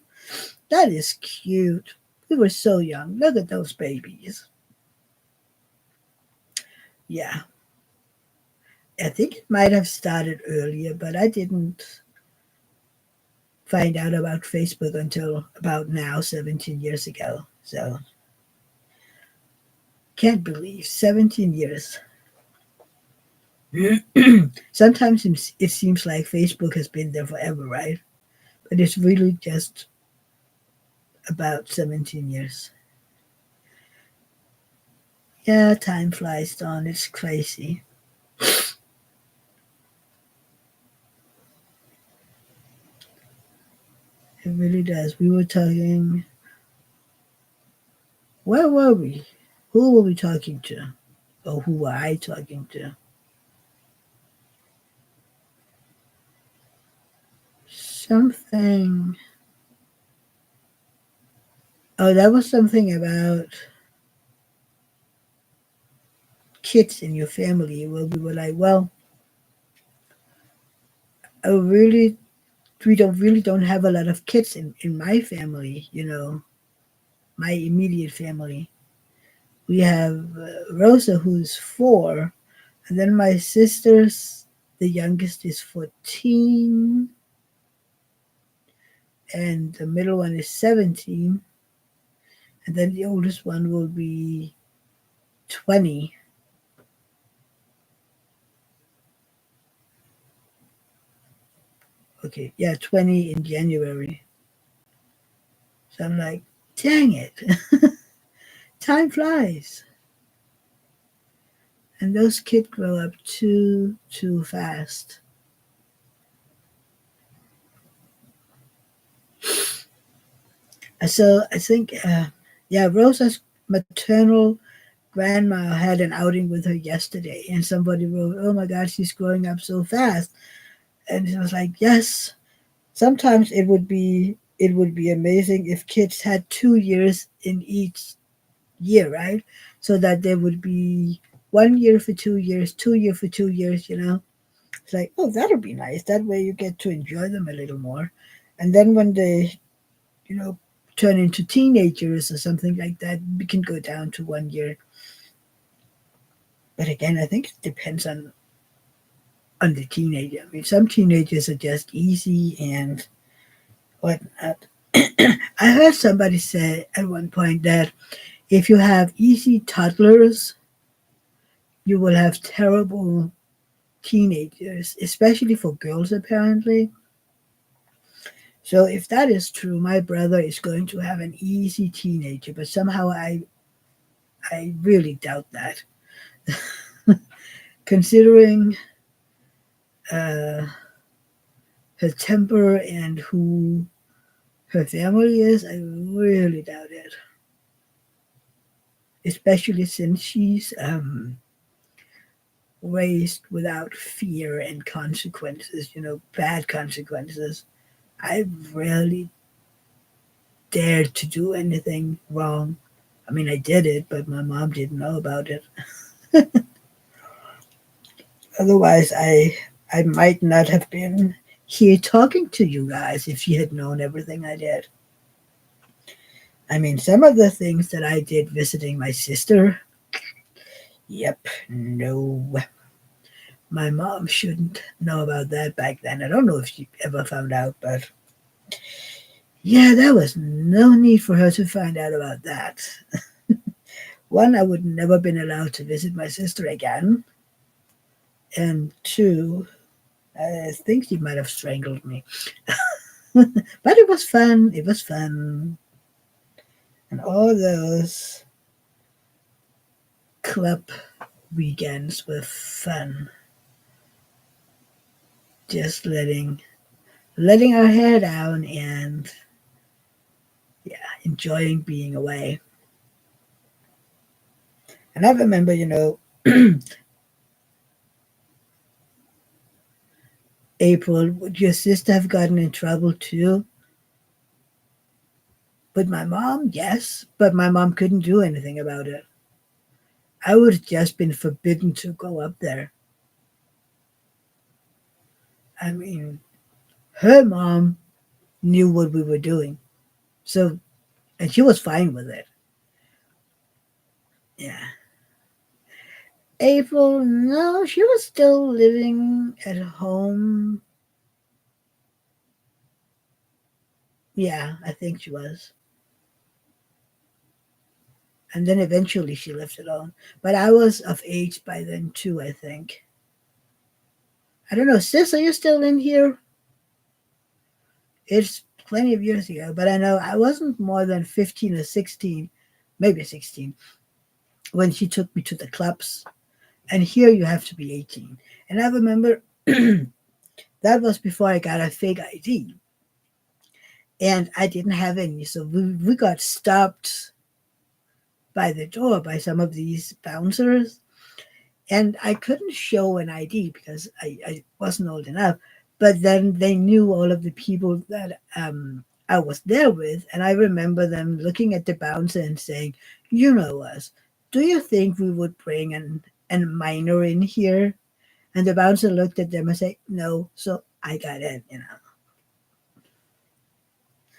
that is cute. We were so young. Look at those babies. Yeah, I think it might have started earlier, but I didn't find out about Facebook until about now, 17 years ago. So can't believe 17 years. Sometimes it seems like Facebook has been there forever, right? But it's really just about 17 years. Yeah, time flies, Dawn. It's crazy. It really does. We were talking. Where were we? Who were we talking to? Or who were I talking to? Something. Oh, that was something about kids in your family. Where we were like, well, I really, we don't have a lot of kids in my family. My immediate family. We have Rosa, who's 4, and then my sisters. The youngest is 14, and the middle one is 17, and then the oldest one will be 20. Okay, yeah, 20 in January. So I'm like, dang it, time flies, and those kids grow up too fast. So I think, yeah, Rosa's maternal grandma had an outing with her yesterday, and somebody wrote, "Oh my God, she's growing up so fast," and it was like, yes. Sometimes it would be amazing if kids had 2 years in each year, right? So that there would be 1 year for 2 years, 2 year for 2 years. It's like, oh, that'll be nice. That way you get to enjoy them a little more, and then when they, you know, turn into teenagers or something like that, we can go down to 1 year. But again, I think it depends on the teenager. I mean, some teenagers are just easy and whatnot. I heard somebody say at one point that if you have easy toddlers, you will have terrible teenagers, especially for girls, apparently. So if that is true, my brother is going to have an easy teenager, but somehow I really doubt that. Considering uh, her temper and who her family is, I really doubt it. Especially since she's raised without fear and consequences, bad consequences. I rarely dared to do anything wrong. I mean, I did it, but my mom didn't know about it. Otherwise, I might not have been here talking to you guys if she had known everything I did. I mean, some of the things that I did visiting my sister, yep, no. My mom shouldn't know about that back then. I don't know if she ever found out, but yeah, there was no need for her to find out about that. One, I would never been allowed to visit my sister again. And two, I think she might have strangled me. But it was fun. It was fun. And all those club weekends were fun. Just letting our hair down and yeah, enjoying being away. And I remember, April, would your sister have gotten in trouble too? With my mom, yes, but my mom couldn't do anything about it. I would have just been forbidden to go up there. I mean, her mom knew what we were doing. So, and she was fine with it. Yeah. April, no, she was still living at home. Yeah, I think she was. And then eventually she left alone. But I was of age by then too, I think. I don't know, sis, are you still in here? It's plenty of years ago, but I know I wasn't more than 15 or 16, maybe 16, when she took me to the clubs. And here you have to be 18. And I remember that was before I got a fake ID. And I didn't have any. So we got stopped by the door by some of these bouncers. And I couldn't show an ID because I wasn't old enough. But then they knew all of the people that I was there with. And I remember them looking at the bouncer and saying, "You know us. Do you think we would bring an minor in here?" And the bouncer looked at them and said, "No." So I got in.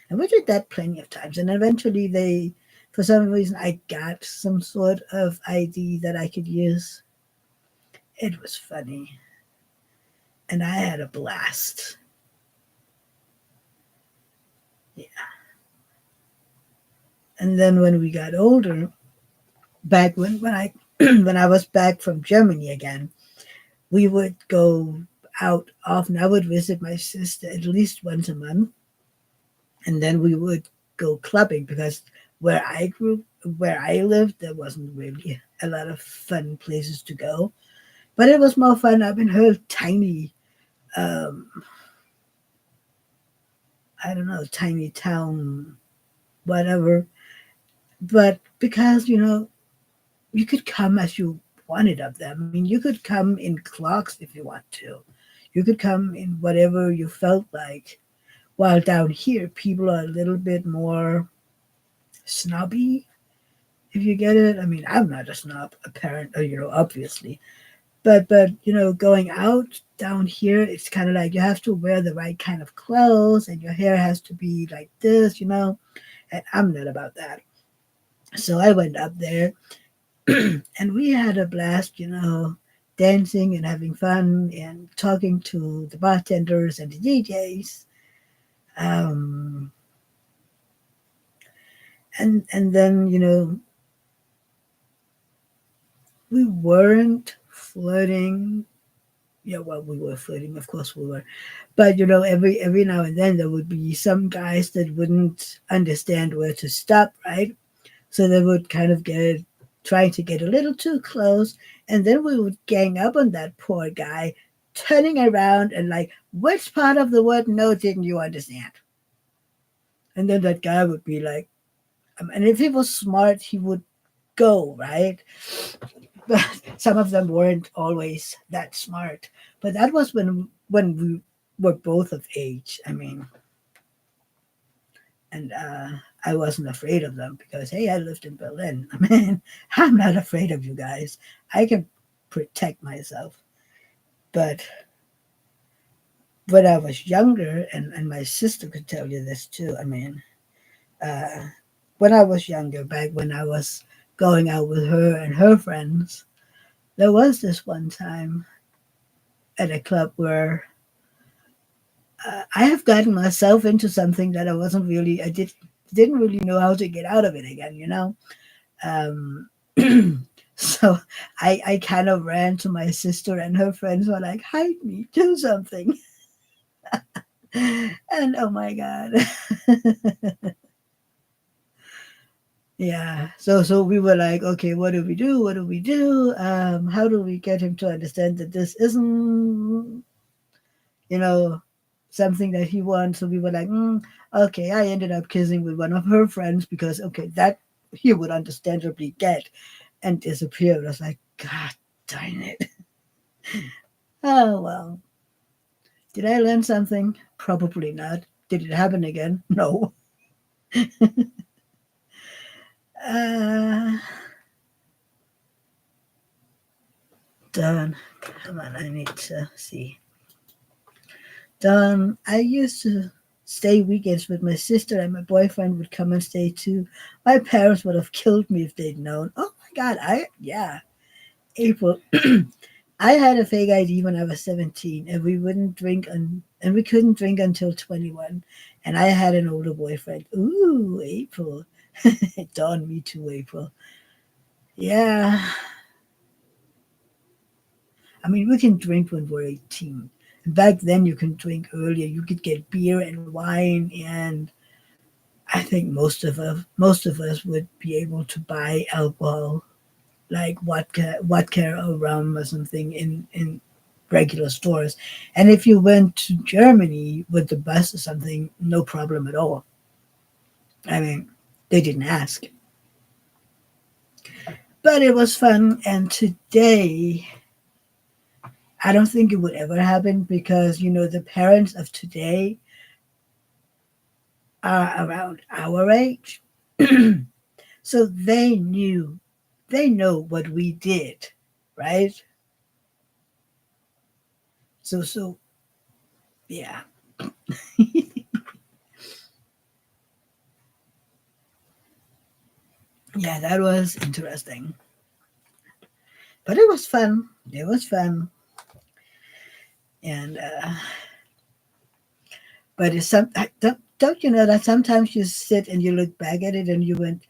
And we did that plenty of times. And eventually for some reason, I got some sort of ID that I could use. It was funny. And I had a blast. Yeah. And then when we got older, back when I when I was back from Germany again, we would go out often. I would visit my sister at least once a month, and then we would go clubbing because where I lived, there wasn't really a lot of fun places to go. But it was more fun up in her tiny, um, I don't know, tiny town, whatever. But because you could come as you wanted of them. I mean, you could come in clogs if you want to. You could come in whatever you felt like. While down here, people are a little bit more snobby, if you get it. I mean, I'm not a snob, apparent, obviously. But going out down here, it's kind of like you have to wear the right kind of clothes, and your hair has to be like this. And I'm not about that. So I went up there, and we had a blast. dancing and having fun and talking to the bartenders and the DJs. Um, and then we weren't flirting. Yeah, well, we were flirting, of course we were, but every now and then there would be some guys that wouldn't understand where to stop, right? So they would kind of get trying to get a little too close, and then we would gang up on that poor guy, turning around and like, which part of the word no didn't you understand? And then that guy would be like, and if he was smart, he would go, right? But some of them weren't always that smart. But that was when we were both of age. I mean, and I wasn't afraid of them because hey, I lived in Berlin. I mean, I'm not afraid of you guys. I can protect myself. But when I was younger, and my sister could tell you this too. I mean, uh, when I was younger, back when I was going out with her and her friends, there was this one time at a club where I have gotten myself into something that I didn't really know how to get out of it again. Um, so I kind of ran to my sister and her friends were like, hide me, do something. And oh my God. Yeah. So we were like, okay, what do we do? What do we do? How do we get him to understand that this isn't, you know, something that he wants? So we were like, okay, I ended up kissing with one of her friends because, okay, that he would understandably get and disappear. I was like, God darn it. Oh, well. Did I learn something? Probably not. Did it happen again? No. Uh, Done. Come on, I need to see. I used to stay weekends with my sister, and my boyfriend would come and stay too. My parents would have killed me if they'd known. Oh my God, yeah, April. I had a fake ID when I was 17, and we wouldn't drink, and we couldn't drink until 21. And I had an older boyfriend. Ooh, April. Dawn, me too, April. Yeah, I mean, we can drink when we're 18. Back then, you can drink earlier. You could get beer and wine, and I think most of us would be able to buy alcohol like vodka or rum or something in regular stores. And if you went to Germany with the bus or something, no problem at all. I mean, they didn't ask, but it was fun. And today, I don't think it would ever happen because the parents of today are around our age. So they know what we did, right? So yeah. Yeah, that was interesting. But it was fun. It was fun. And but it's don't you know that sometimes you sit and you look back at it and you went,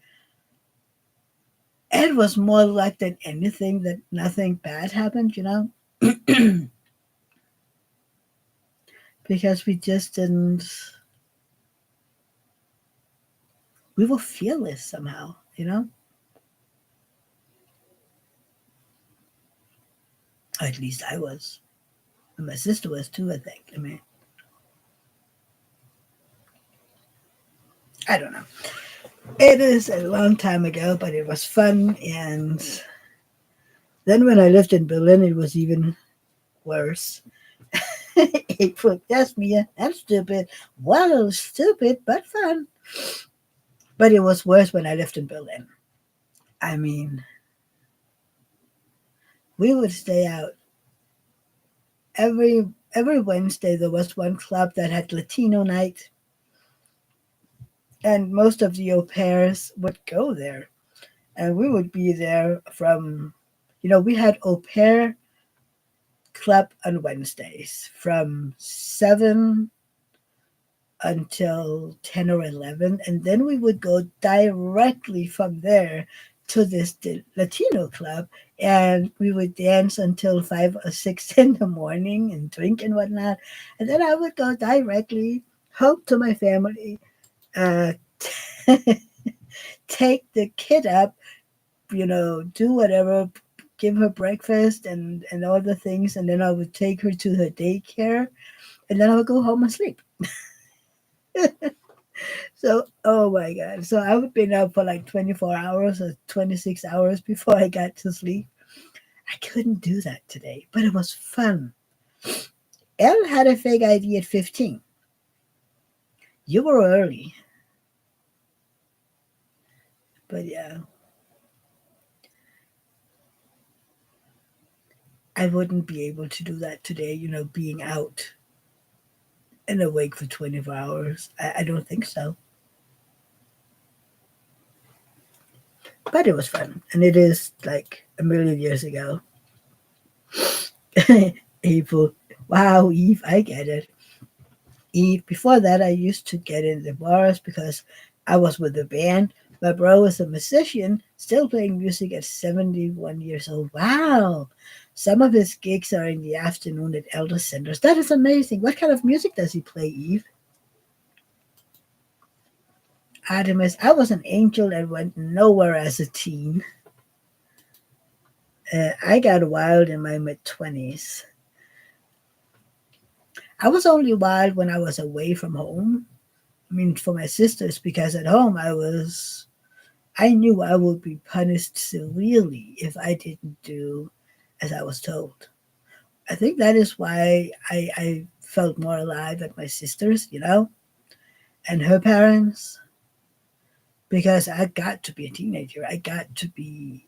it was more like than anything that nothing bad happened. Because we just didn't we were fearless somehow. Or at least I was. And my sister was too, I think. I mean, I don't know. It is a long time ago, but it was fun. And then when I lived in Berlin, it was even worse. April, that's me. I'm stupid. Well, stupid, but fun. But it was worse when I lived in Berlin. I mean, we would stay out every Wednesday. There was one club that had Latino night, and most of the au pairs would go there, and we would be there from. We had au pair club on Wednesdays from 7 until 10 or 11. And then we would go directly from there to this Latino club. And we would dance until 5 or 6 in the morning and drink and whatnot. And then I would go directly home to my family, uh, take the kid up, do whatever, give her breakfast and all the things. And then I would take her to her daycare. And then I would go home and sleep. So, oh my God. So I would been up for like 24 hours or 26 hours before I got to sleep. I couldn't do that today, but it was fun. Elle had a fake ID at 15. You were early, but yeah, I wouldn't be able to do that today, being out and awake for 24 hours. I don't think so. But it was fun. And it is like a million years ago. April. Wow, Eve, I get it. Eve. Before that, I used to get in the bars because I was with a band. My bro was a musician, still playing music at 71 years old. Wow. Some of his gigs are in the afternoon at elder centers. That is amazing. What kind of music does he play, Eve? Artemis, I was an angel and went nowhere as a teen. I got wild in my mid 20s. I was only wild when I was away from home. I mean, for my sisters, because at home I knew I would be punished severely if I didn't do as I was told. I think that is why I felt more alive at my sisters, and her parents, because I got to be a teenager. I got to be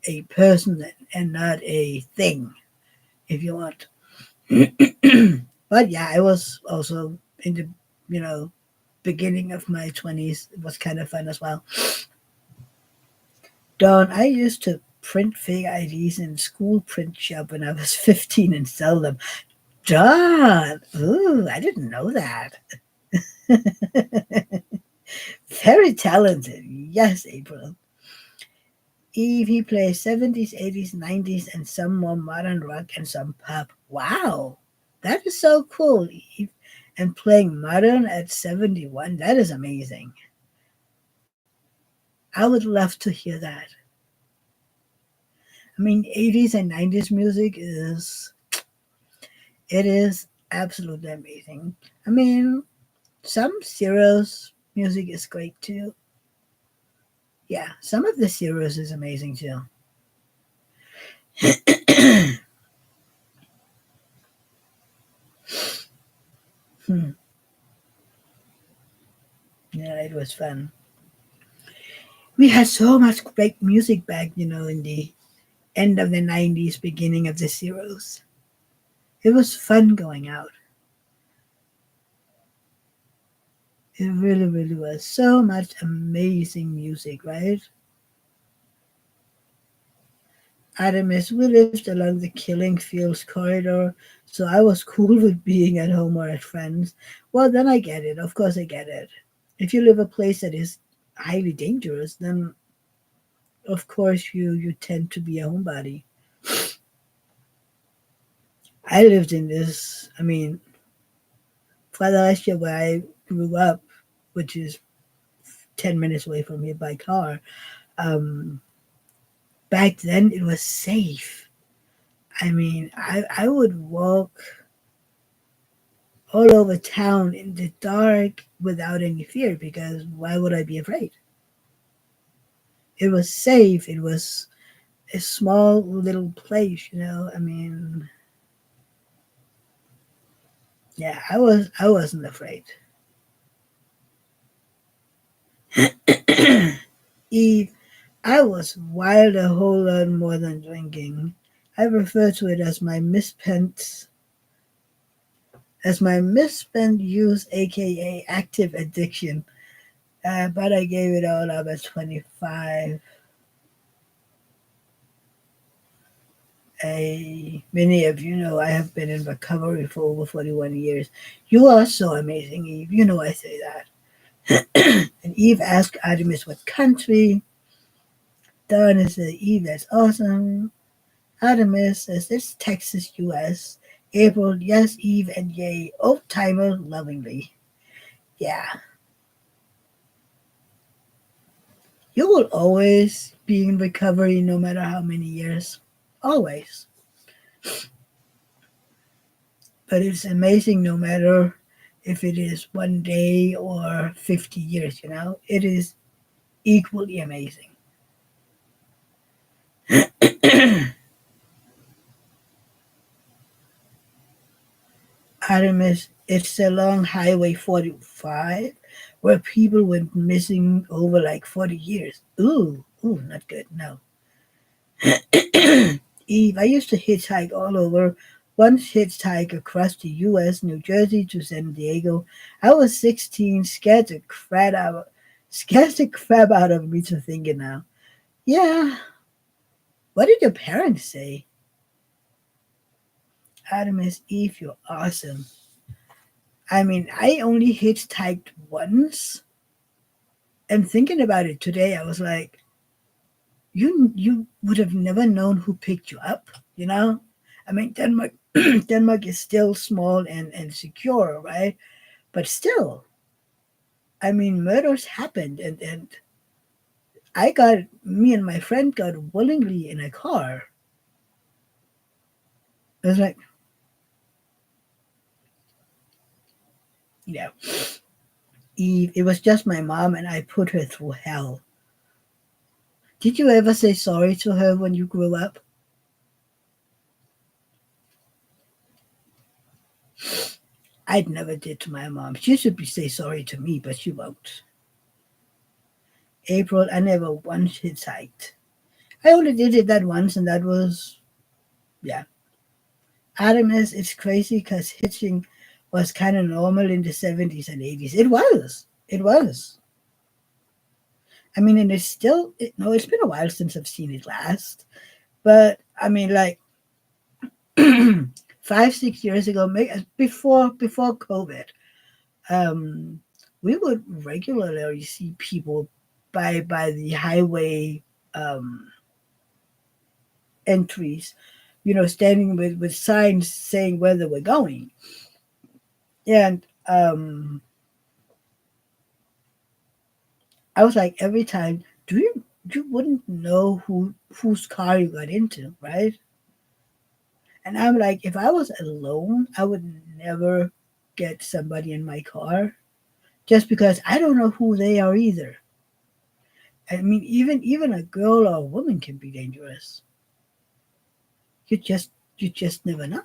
a person and not a thing, if you want. But yeah, I was also in the, you know, beginning of my 20s. It was kind of fun as well. Dawn, I used to print fake IDs in school print shop when I was 15 and sell them. Dawn, ooh, I didn't know that. Very talented. Yes, April. Eve, he plays 70s, 80s, 90s, and some more modern rock and some pop. Wow, that is so cool, Eve. And playing modern at 71, that is amazing. I would love to hear that. I mean, 80s and 90s music it is absolutely amazing. I mean, some Zeros music is great too. Yeah, some of the Zeros is amazing too. Hmm. Yeah, it was fun. We had so much great music back, in the end of the 90s, beginning of the Zeros. It was fun going out. It really, really was. So much amazing music, right? Adamus, we lived along the Killing Fields corridor, so I was cool with being at home or at friends. Well, then I get it. Of course, I get it. If you live a place that is highly dangerous, then of course you tend to be a homebody. I lived in this. I mean, Fredericia, where I grew up, which is 10 minutes away from here by car. Um, Back then, it was safe. I mean, I would walk all over town in the dark without any fear because why would I be afraid? It was safe. It was a small little place. I mean, yeah, I wasn't afraid. Eve, I was wild a whole lot more than drinking. I refer to it as my misspent use, aka active addiction. But I gave it all up at 25. Many of you know I have been in recovery for over 41 years. You are so amazing, Eve. You know I say that. And Eve asked Artemis what country. Donna said, Eve, that's awesome. Artemis says, it's Texas, U.S. April, yes, Eve, and yay. Old timer, lovingly. Yeah. You will always be in recovery no matter how many years. Always. But it's amazing no matter if it is 1 day or 50 years, you know? It is equally amazing. Artemis, it's along Highway 45 where people went missing over like 40 years. Ooh, not good, no. Eve, I used to hitchhike all over. Once hitchhike across the U.S., New Jersey to San Diego. I was 16, scared the crap out of me to think it now. Yeah, what did your parents say? Artemis, Eve, you're awesome. I mean, I only hitchhiked once, and thinking about it today, I was like, you would have never known who picked you up, you know? I mean, Denmark Denmark is still small and secure, right? But still, I mean, murders happened, and me and my friend got willingly in a car. It was like, yeah, Eve, it was just my mom, and I put her through hell. Did you ever say sorry to her when you grew up? I'd never did to my mom. She should be say sorry to me, but she won't. April, I never once hitchhiked. I only did it that once, and that was, yeah. Adam is, it's crazy because hitching was kind of normal in the 70s and 80s. It was. It was. I mean, and it's still, no, it's been a while since I've seen it last. But I mean, like 5, 6 years ago, before COVID, um, we would regularly see people by the highway um, entries, standing with signs saying where they were going. And I was like, every time, you wouldn't know whose car you got into, right? And I'm like, if I was alone, I would never get somebody in my car just because I don't know who they are either. I mean, even a girl or a woman can be dangerous. You just never know.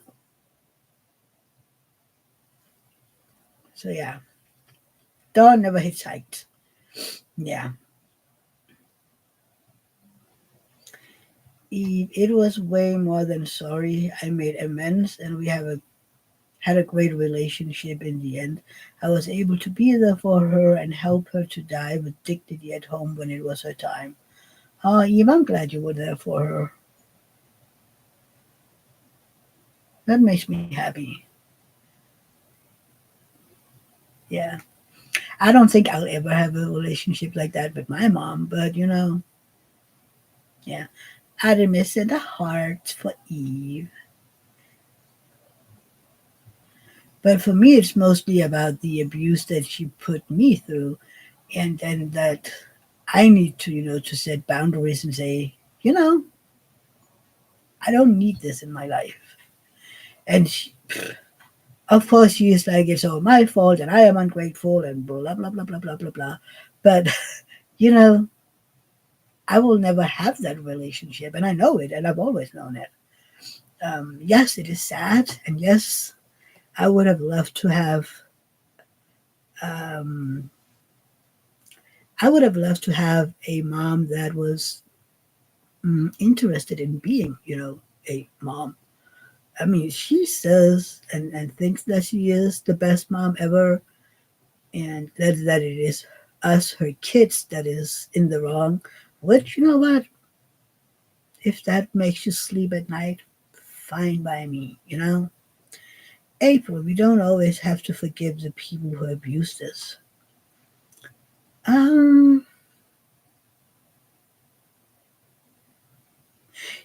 So yeah, Dawn never hitchhiked. Yeah, it was way more than sorry. I made amends, and we had a great relationship in the end. I was able to be there for her and help her to die with dignity at home when it was her time. Oh, Eve, I'm glad you were there for her. That makes me happy. Yeah. I don't think I'll ever have a relationship like that with my mom, but yeah. Artemis and a heart for Eve. But for me, it's mostly about the abuse that she put me through, and that I need to, to set boundaries and say, I don't need this in my life. And of course, she is like, it's all my fault, and I am ungrateful, and blah blah blah blah blah blah blah. But you know, I will never have that relationship, and I know it, and I've always known it. Yes, it is sad, and yes, I would have loved to have. Um, I would have loved to have a mom that was interested in being, a mom. I mean, she says and thinks that she is the best mom ever, and that it is us, her kids, that is in the wrong. Which, you know what? If that makes you sleep at night, fine by me. April, we don't always have to forgive the people who abused us. Um,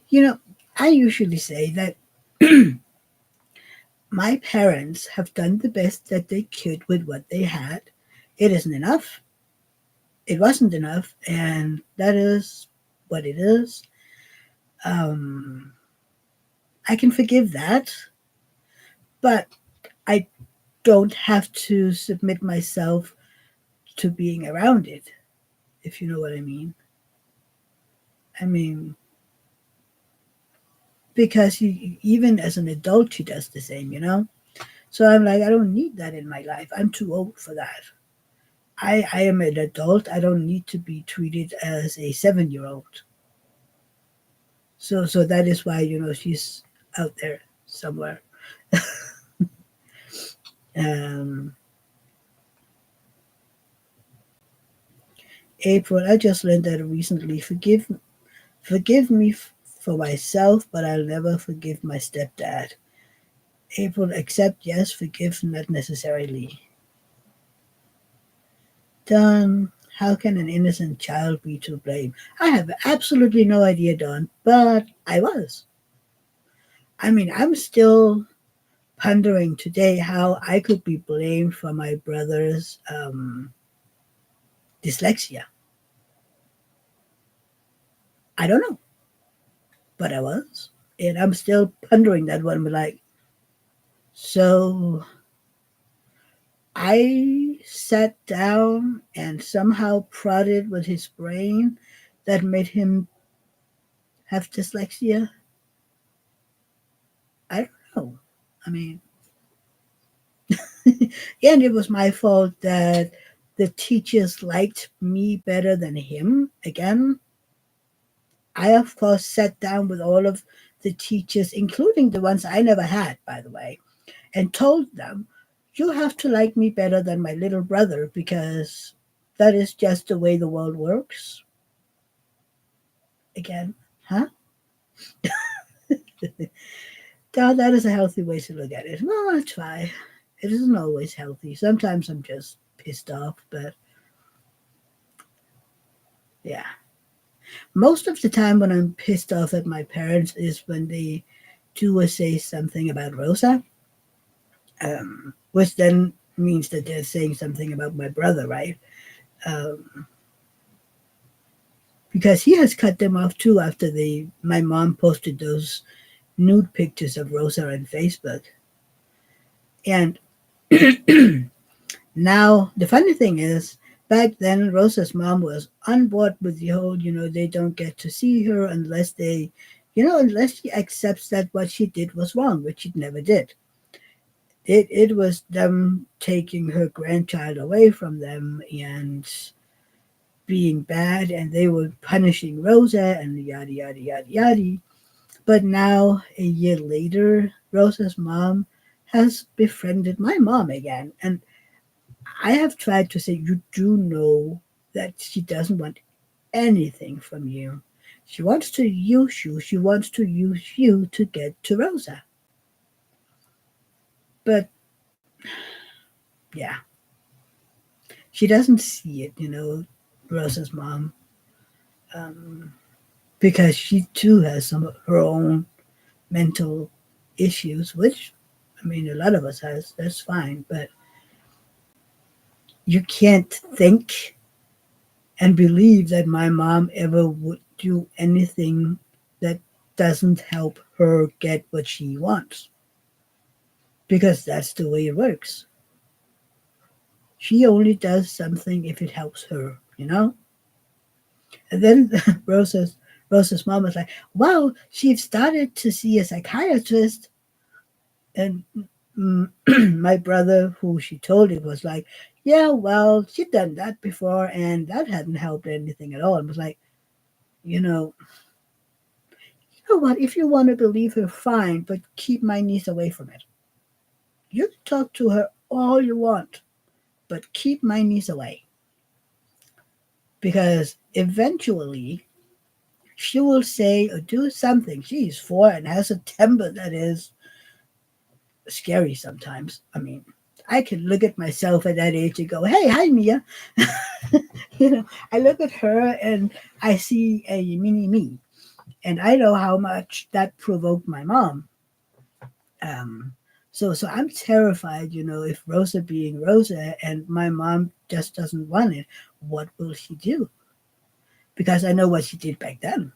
you know, I usually say that my parents have done the best that they could with what they had. It isn't enough. It wasn't enough, and that is what it is. Um, I can forgive that, but I don't have to submit myself to being around it, if you know what I mean. I mean, because even as an adult, she does the same. So I'm like, I don't need that in my life. I'm too old for that. I am an adult. I don't need to be treated as a 7-year old. So that is why she's out there somewhere. Um, April, I just learned that recently. Forgive me for myself, but I'll never forgive my stepdad. April, accept yes, forgive not necessarily. Don, how can an innocent child be to blame? I have absolutely no idea, Don, but I was. I mean, I'm still pondering today how I could be blamed for my brother's dyslexia. I don't know, but I was. And I'm still pondering that one. But like, so I sat down and somehow prodded with his brain that made him have dyslexia. I don't know. I mean, and it was my fault that the teachers liked me better than him. Again, I, of course, sat down with all of the teachers, including the ones I never had, by the way, and told them, you have to like me better than my little brother because that is just the way the world works. Again, huh? That is a healthy way to look at it. Well, I try. It isn't always healthy. Sometimes I'm just pissed off, but yeah. Most of the time when I'm pissed off at my parents is when they do or say something about Rosa, which then means that they're saying something about my brother, right? Um, because he has cut them off too after my mom posted those nude pictures of Rosa on Facebook. And now the funny thing is, back then Rosa's mom was on board with the whole, they don't get to see her unless unless she accepts that what she did was wrong, which she never did. It was them taking her grandchild away from them and being bad, and they were punishing Rosa and yada yada yada yada. But now, a year later, Rosa's mom has befriended my mom again, and I have tried to say, you do know that she doesn't want anything from you. She wants to use you. She wants to use you to get to Rosa. But yeah, she doesn't see it, Rosa's mom, um, because she too has some of her own mental issues, which, I mean, a lot of us has. That's fine, but you can't think and believe that my mom ever would do anything that doesn't help her get what she wants, because that's the way it works. She only does something if it helps her. And then Rosa's mom was like, "Well, she started to see a psychiatrist," and my brother, who she told it, was like, "Yeah, well, she'd done that before, and that hadn't helped anything at all." And was like, you know, you know what? If you want to believe her, fine, but keep my niece away from it. You can talk to her all you want, but keep my niece away, because eventually she will say or do something. She's 4 and has a temper that is scary sometimes. I mean, I can look at myself at that age and go, "Hey, hi, Mia." I look at her and I see a mini me, and I know how much that provoked my mom. Um, so I'm terrified. If Rosa being Rosa and my mom just doesn't want it, what will she do? Because I know what she did back then,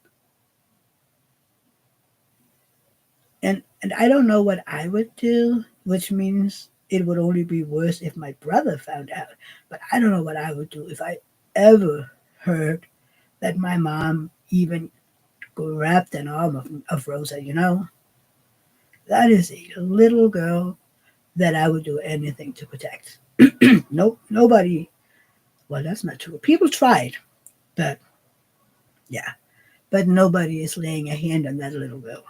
and I don't know what I would do, which means it would only be worse if my brother found out. But I don't know what I would do if I ever heard that my mom even grabbed an arm of Rosa. That is a little girl that I would do anything to protect. Nope, nobody. Well, that's not true. People tried, but yeah, but nobody is laying a hand on that little girl.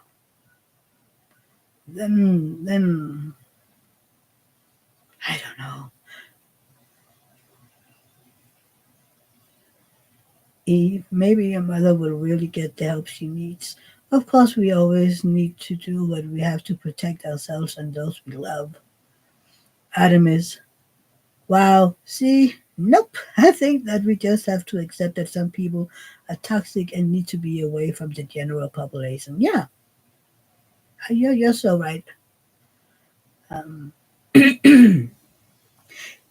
Then I don't know. Eve, maybe your mother will really get the help she needs. Of course, we always need to do what we have to protect ourselves and those we love. Adam is, wow, see, nope. I think that we just have to accept that some people are toxic and need to be away from the general population. Yeah, you're so right. Um,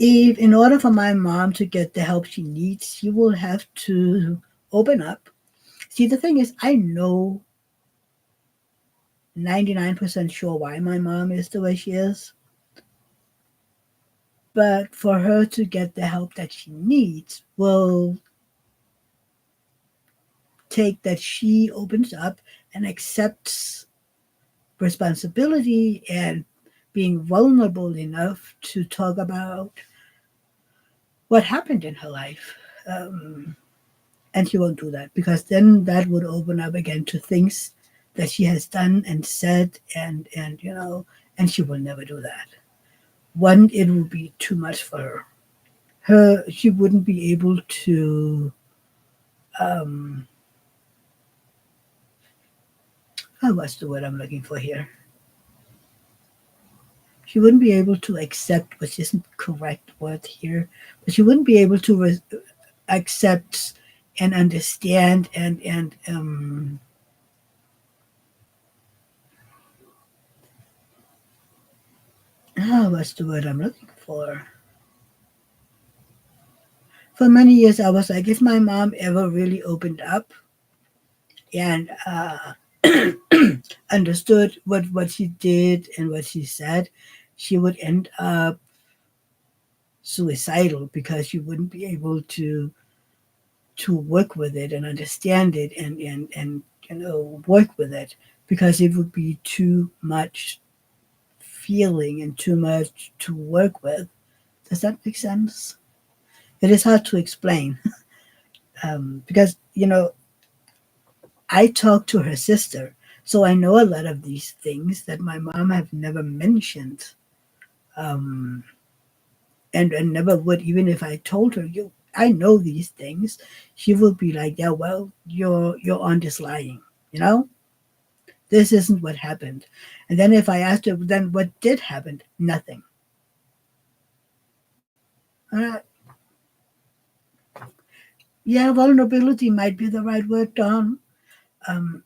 Eve, in order for my mom to get the help she needs, she will have to open up. See, the thing is, I know 99% sure why my mom is the way she is, but for her to get the help that she needs will take that she opens up and accepts responsibility and being vulnerable enough to talk about what happened in her life. And she won't do that because then that would open up again to things that she has done and said, and she will never do that. One, it would be too much for her. She wouldn't be able to. Um, what's the word I'm looking for here? She wouldn't be able to accept, which isn't correct word here, but she wouldn't be able to accept and understand and what's the word I'm looking for? For many years, I was like, if my mom ever really opened up and understood what she did and what she said, she would end up suicidal because she wouldn't be able to work with it and understand it and work with it because it would be too much feeling and too much to work with. Does that make sense? It is hard to explain because I talked to her sister, so I know a lot of these things that my mom have never mentioned, um, and never would. Even if I told her, I know these things, she would be like, "Yeah, well, your aunt is lying," you know. This isn't what happened. And then if I asked her, then what did happen? Nothing. Uh, yeah, vulnerability might be the right word, Don. Um,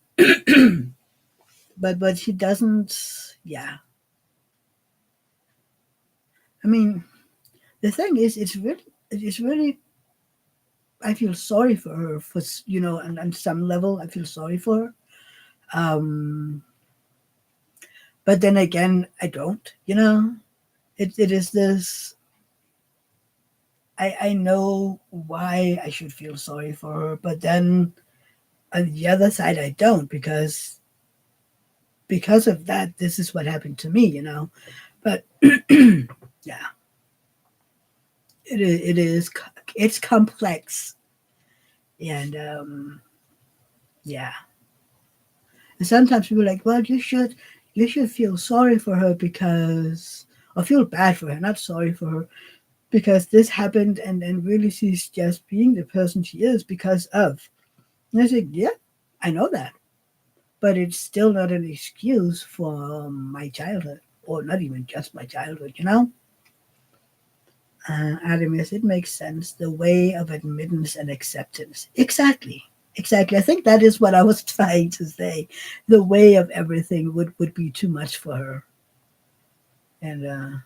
but she doesn't. Yeah, I mean, the thing is, it's really. I feel sorry for her for on some level. I feel sorry for her. Um, but then again, I don't. It is this. I know why I should feel sorry for her, but then on the other side, I don't because of that. This is what happened to me. But yeah, it's complex, and yeah. And sometimes people are like, well, you should feel sorry for her because or feel bad for her, not sorry for her because this happened and really she's just being the person she is because of. And I said, yeah, I know that. But it's still not an excuse for my childhood, or not even just my childhood, you know? Artemis, it makes sense. The way of admittance and acceptance. Exactly. Exactly. I think that is what I was trying to say. The way of everything would be too much for her. And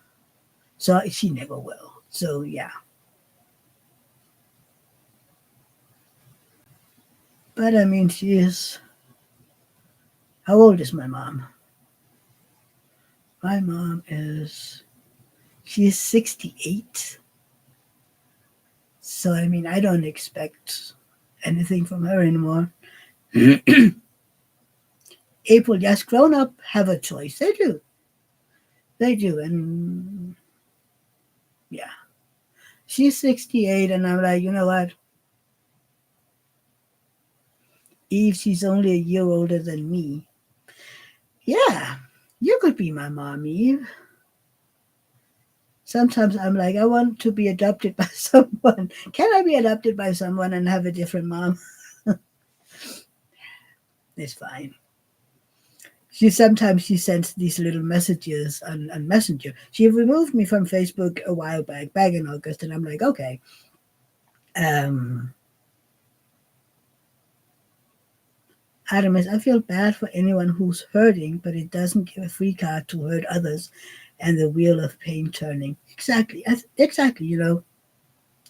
so she never will. So, yeah. But I mean, she is. How old is my mom? My mom is. She's 68. So, I mean, I don't expect anything from her anymore. April, yes, grown up have a choice. They do. They do. And yeah, she's 68. And I'm like, you know what? Eve, she's only a year older than me. Yeah, you could be my mom, Eve. Sometimes I'm like, I want to be adopted by someone. Can I be adopted by someone and have a different mom? It's fine. She sends these little messages on Messenger. She removed me from Facebook a while back in August, and I'm like, okay. Um, Adamus, I feel bad for anyone who's hurting, but it doesn't give a free card to hurt others, and the wheel of pain turning. Exactly, exactly. You know,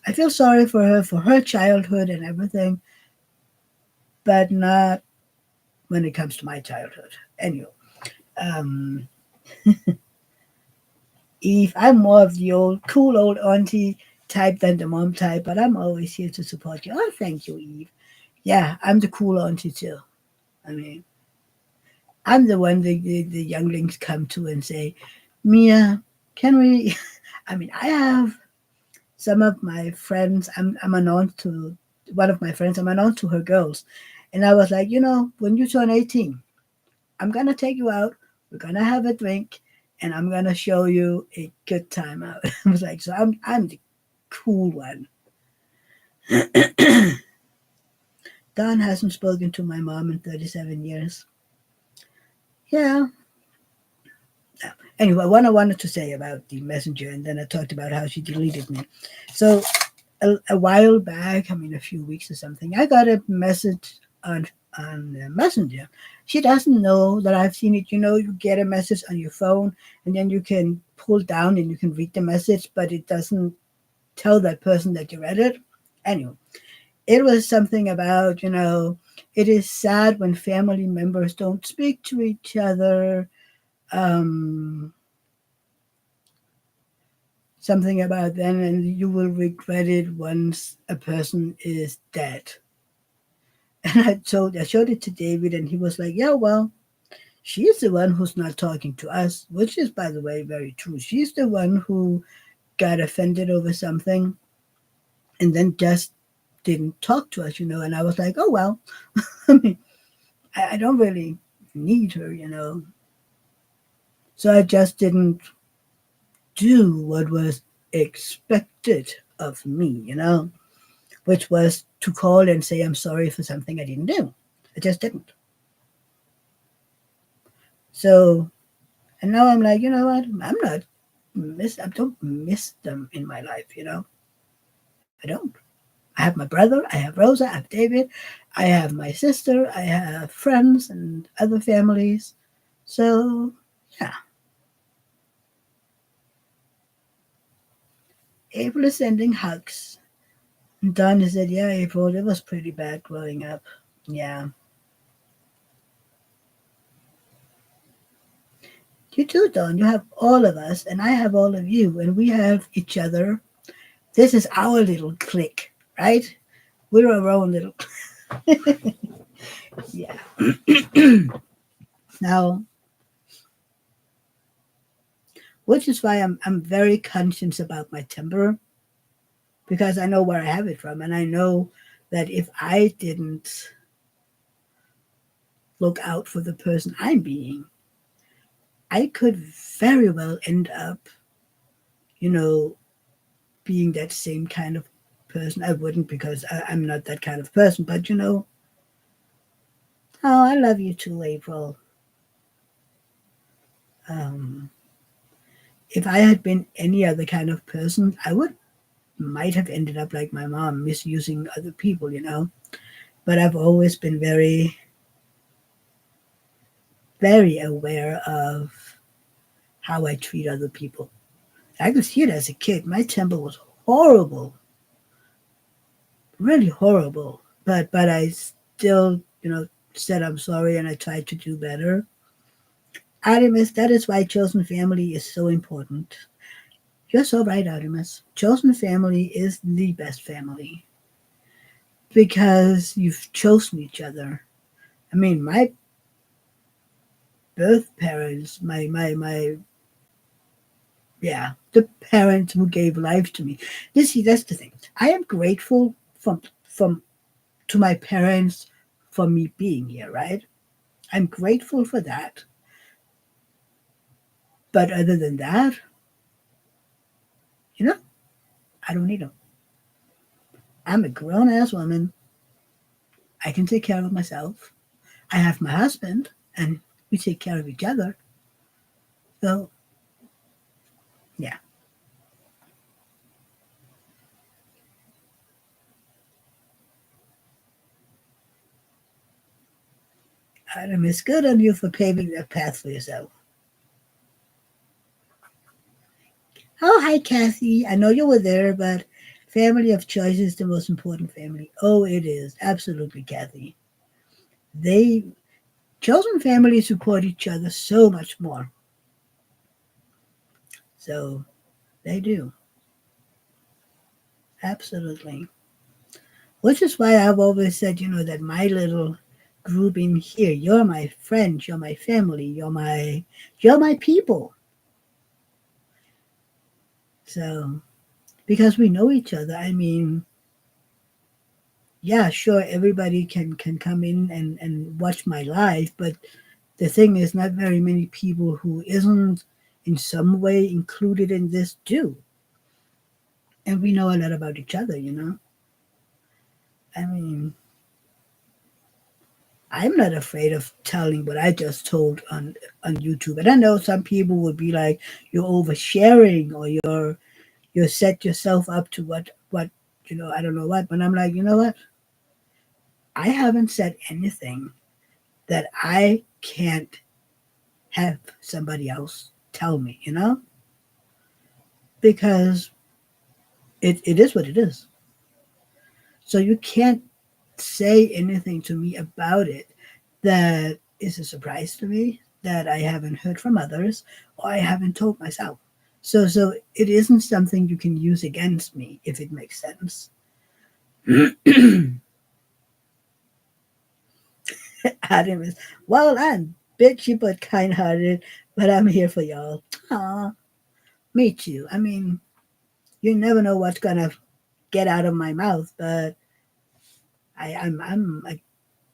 I feel sorry for her childhood and everything, but not when it comes to my childhood. Anyway, um, Eve, I'm more of the cool old auntie type than the mom type, but I'm always here to support you. Oh, thank you, Eve. Yeah, I'm the cool auntie too. I mean, I'm the one the younglings come to and say, Mia, can we? I mean, I have some of my friends. I'm an aunt to one of my friends. I'm an aunt to her girls, and I was like, when you turn 18, I'm gonna take you out. We're gonna have a drink, and I'm gonna show you a good time out. I was like, so I'm the cool one. Don hasn't spoken to my mom in 37 years. Yeah. Anyway, what I wanted to say about the messenger, and then I talked about how she deleted me. So a while back, I mean a few weeks or something, I got a message on Messenger. She doesn't know that I've seen it. You get a message on your phone, and then you can pull down and you can read the message, but it doesn't tell that person that you read it. Anyway, it was something about it is sad when family members don't speak to each other. Um, Something about then, and you will regret it once a person is dead. And I showed it to David, and he was like, yeah, well, she's the one who's not talking to us, which is, by the way, very true. She's the one who got offended over something and then just didn't talk to us. And I was like, oh, well, I mean, I don't really need her. So I just didn't do what was expected of me, which was to call and say I'm sorry for something I didn't do. I just didn't. So, and now I'm like, you know what? I don't miss them in my life. I don't. I have my brother, I have Rosa, I have David, I have my sister, I have friends and other families. So, yeah. April is sending hugs. And Don said, yeah, April, it was pretty bad growing up. Yeah. You too, Don. You have all of us, and I have all of you, and we have each other. This is our little clique, right? We're our own little. Yeah. Now, which is why I'm very conscious about my temper, because I know where I have it from, and I know that if I didn't look out for the person I'm being, I could very well end up, you know, being that same kind of person. I wouldn't, because I'm not that kind of person, but Oh, I love you too, April. Um, if I had been any other kind of person, I would might have ended up like my mom, misusing other people, you know. But I've always been very, very aware of how I treat other people. I could see it as a kid. My temper was horrible, really horrible. But I still, said I'm sorry and I tried to do better. Artemis, that is why chosen family is so important. You're so right, Artemis. Chosen family is the best family because you've chosen each other. I mean, my birth parents, my yeah, the parents who gave life to me. You see, that's the thing. I am grateful from to my parents for me being here, right? I'm grateful for that. But other than that, you know, I don't need them. I'm a grown ass woman. I can take care of myself. I have my husband, and we take care of each other. So yeah, Adam, it's good on you for paving that path for yourself. Oh, hi, Kathy. I know you were there, but family of choice is the most important family. Oh, it is. Absolutely, Kathy. They, chosen families support each other so much more. So they do. Absolutely. Which is why I've always said, that my little group in here, you're my friends, you're my family, you're my people. So because we know each other, I mean, yeah, sure, everybody can come in and watch my live, but the thing is, not very many people who isn't in some way included in this do. And we know a lot about each other. I mean, I'm not afraid of telling what I just told on YouTube. And I know some people would be like, "You're oversharing, or you set yourself up to what I don't know what." But I'm like, you know what? I haven't said anything that I can't have somebody else tell me, because it is what it is. So you can't say anything to me about it that is a surprise to me that I haven't heard from others or I haven't told myself. So it isn't something you can use against me if it makes sense. Adam is, well, I'm bitchy but kind hearted, but I'm here for y'all. Aw, me too. I mean, you never know what's gonna get out of my mouth, but I'm a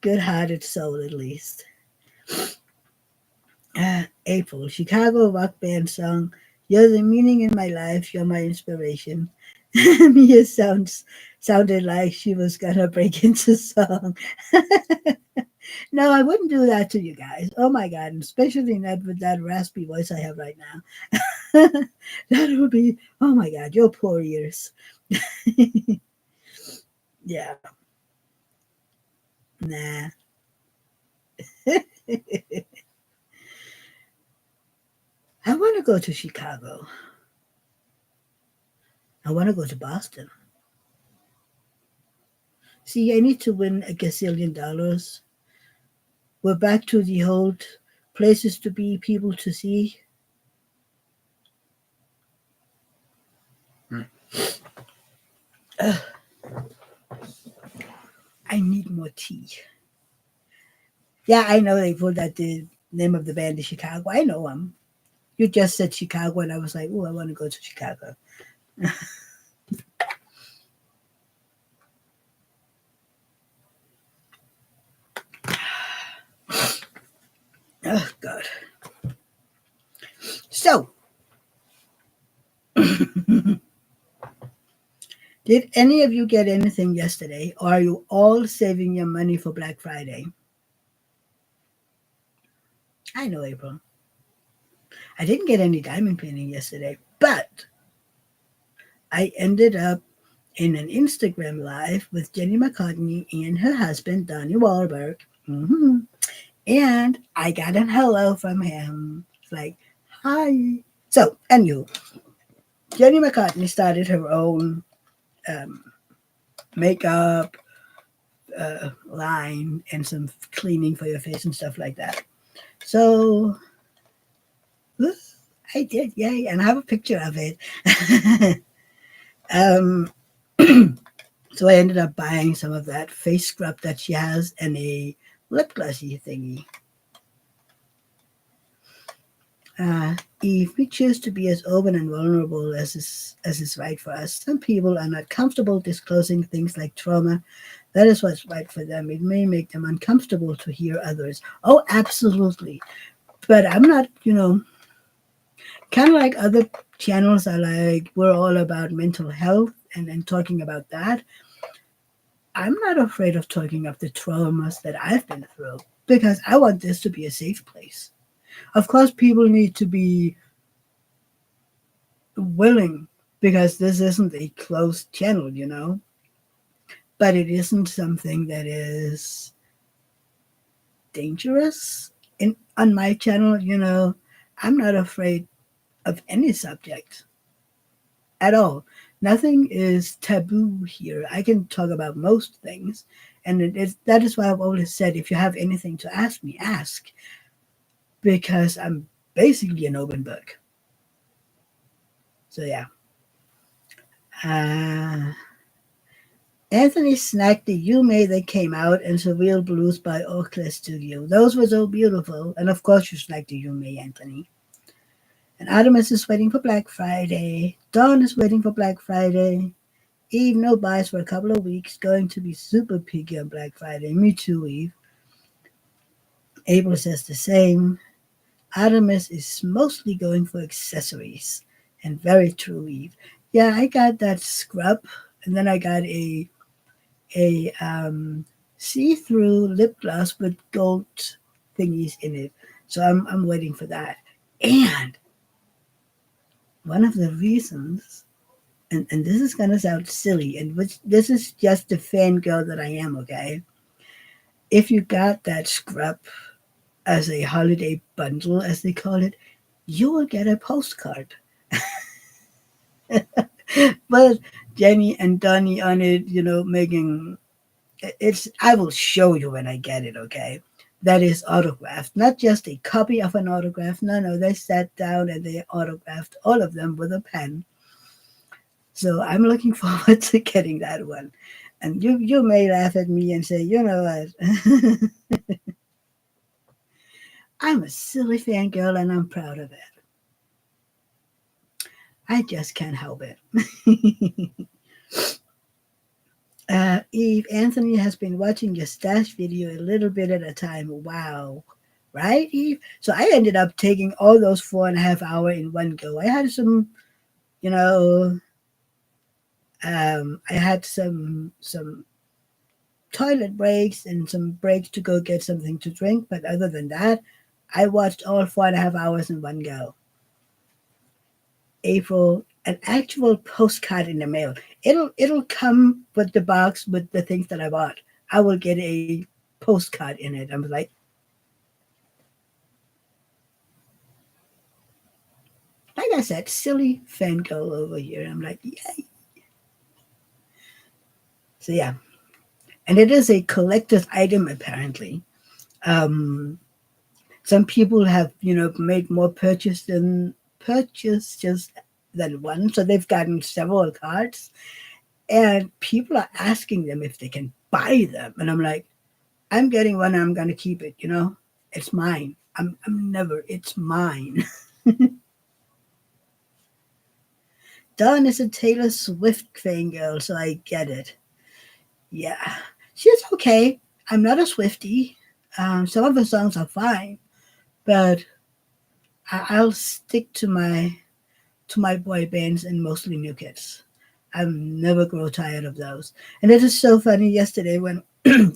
good hearted soul at least. April, Chicago rock band song. You're the meaning in my life. You're my inspiration. Mia sounded like she was gonna break into song. No, I wouldn't do that to you guys. Oh my god, and especially not with that raspy voice I have right now. That would be, oh my god, your poor ears. Yeah, nah. I want to go to Chicago. I want to go to Boston. See, I need to win a gazillion dollars. We're back to the old places to be, people to see. Ugh, I need more tea. Yeah, I know they pulled out the name of the band in Chicago. I know them. You just said Chicago, and I was like, oh, I want to go to Chicago. Oh, God. So, did any of you get anything yesterday, or are you all saving your money for Black Friday? I know, April. I didn't get any diamond painting yesterday, but I ended up in an Instagram live with Jenny McCartney and her husband, Donnie Wahlberg. hmm And I got an hello from him. It's like, hi. So, and you, Jenny McCartney started her own um, makeup line and some cleaning for your face and stuff like that. So, I did, yay. And I have a picture of it. um, so I ended up buying some of that face scrub that she has and a lip glossy thingy. If we choose to be as open and vulnerable as is right for us, some people are not comfortable disclosing things like trauma. That is what's right for them. It may make them uncomfortable to hear others. Oh, absolutely. But I'm not, kind of like other channels are like, we're all about mental health and talking about that. I'm not afraid of talking of the traumas that I've been through because I want this to be a safe place. Of course, people need to be willing because this isn't a closed channel, but it isn't something that is dangerous. In on my channel, I'm not afraid of any subject at all. Nothing is taboo here. I can talk about most things, and that is why I've always said, if you have anything to ask me, ask, because I'm basically an open book. So yeah. Uh, Anthony snagged the Yume that came out and Surreal Blues by Orchestra Studio. Those were so beautiful. And of course, you snagged the Yume, Anthony. And Artemis is waiting for Black Friday. Dawn is waiting for Black Friday. Eve, no buys for a couple of weeks. Going to be super picky on Black Friday. Me too, Eve. April says the same. Artemis is mostly going for accessories. And very true, Eve. Yeah, I got that scrub. And then I got a see-through lip gloss with gold thingies in it. So I'm waiting for that. And one of the reasons, and this is gonna sound silly, and this is just the fangirl that I am, okay? If you got that scrub as a holiday bundle, as they call it, you will get a postcard. But Jenny and Donnie on it, making it's I will show you when I get it, okay? That is autographed, not just a copy of an autograph. No, no, they sat down and they autographed all of them with a pen. So I'm looking forward to getting that one. And you may laugh at me and say, you know what? I'm a silly fangirl and I'm proud of it. I just can't help it. Eve, Anthony has been watching your stash video a little bit at a time. Wow. Right, Eve? So I ended up taking all those 4.5 hour in one go. I had you know, I had some toilet breaks and some breaks to go get something to drink. But other than that, I watched all 4.5 hours in one go. April, an actual postcard in the mail. It'll come with the box with the things that I bought. I will get a postcard in it. I'm like, I said, silly fangirl over here. I'm like, yay. So yeah, and it is a collector's item apparently. Um, some people have made more purchases than one, so they've gotten several cards, and people are asking them if they can buy them, and I'm like, I'm getting one. I'm gonna keep it. It's mine. I'm never. It's mine. Dawn is a Taylor Swift fangirl, so I get it. Yeah, she's okay. I'm not a Swiftie. Some of her songs are fine, but I'll stick to my boy bands and mostly new kids. I'll never grow tired of those. And it is so funny. Yesterday when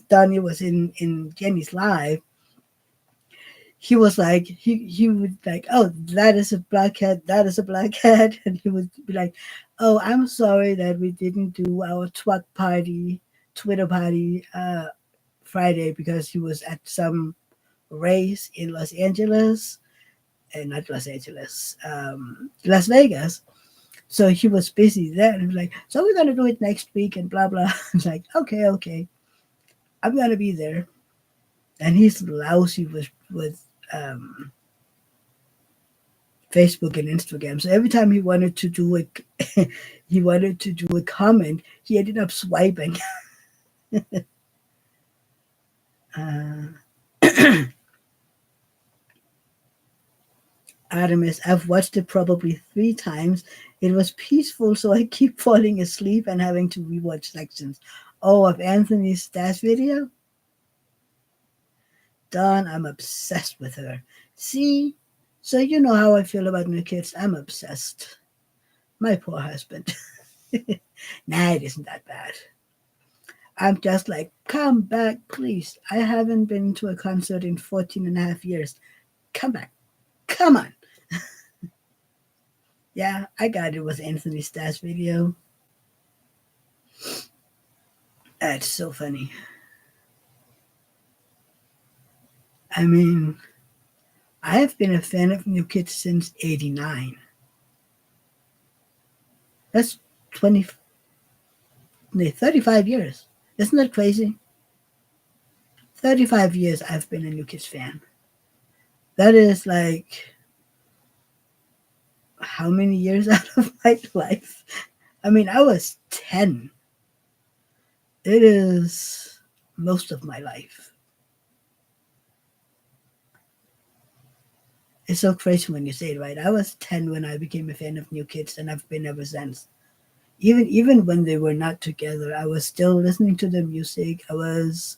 Donnie was in Jenny's live, he was like he would like, oh, that is a black cat, that is a black cat, and he would be like, oh, I'm sorry that we didn't do our Twitter party Friday because he was at some race in Los Angeles, and not Los Angeles, Las Vegas. So he was busy there, and he was like, so we're gonna do it next week, and blah blah. It's like, okay, okay, I'm gonna be there. And he's lousy with Facebook and Instagram. So every time he wanted to do a he wanted to do a comment, he ended up swiping. Uh, Artemis, I've watched it probably 3 times. It was peaceful, so I keep falling asleep and having to rewatch sections. Oh, of Anthony's Stash video? Dawn, I'm obsessed with her. See? So you know how I feel about new kids. I'm obsessed. My poor husband. Nah, it isn't that bad. I'm just like, come back, please. I haven't been to a concert in 14 and a half years. Come back. Come on. Yeah, I got it with Anthony Stash video. That's so funny. I mean, I have been a fan of New Kids since '89. That's 20, 35 years. Isn't that crazy? 35 years I've been a New Kids fan. That is like how many years out of my life? I mean, I was 10. It is most of my life. It's so crazy when you say it, right? I was 10 when I became a fan of New Kids, and I've been ever since. Even when they were not together, I was still listening to their music. I was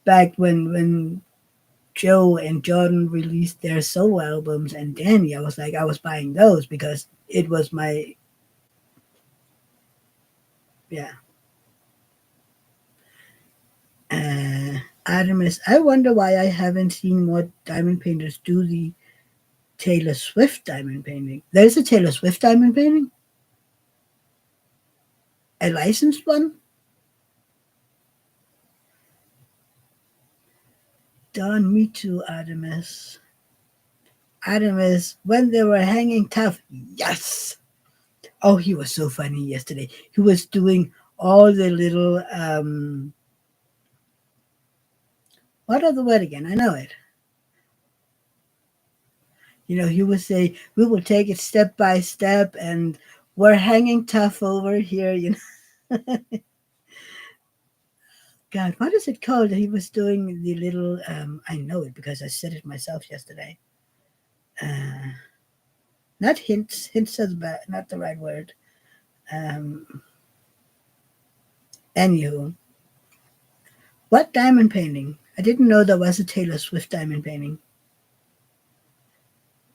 back when Joe and Jordan released their solo albums, and Danny, I was like, I was buying those because it was my, yeah. Artemis, I wonder why I haven't seen more diamond painters do the Taylor Swift diamond painting. There's a Taylor Swift diamond painting, a licensed one. Done, me too, Artemis. Artemis, when they were hanging tough, yes. Oh, he was so funny yesterday. He was doing all the little what are the word again? I know it. He would say, we will take it step by step, and we're hanging tough over here. God, what is it called? He was doing the little, I know it because I said it myself yesterday. Uh, Not hints. Hints is bad, not the right word. Um, Anywho, what diamond painting? I didn't know there was a Taylor Swift diamond painting.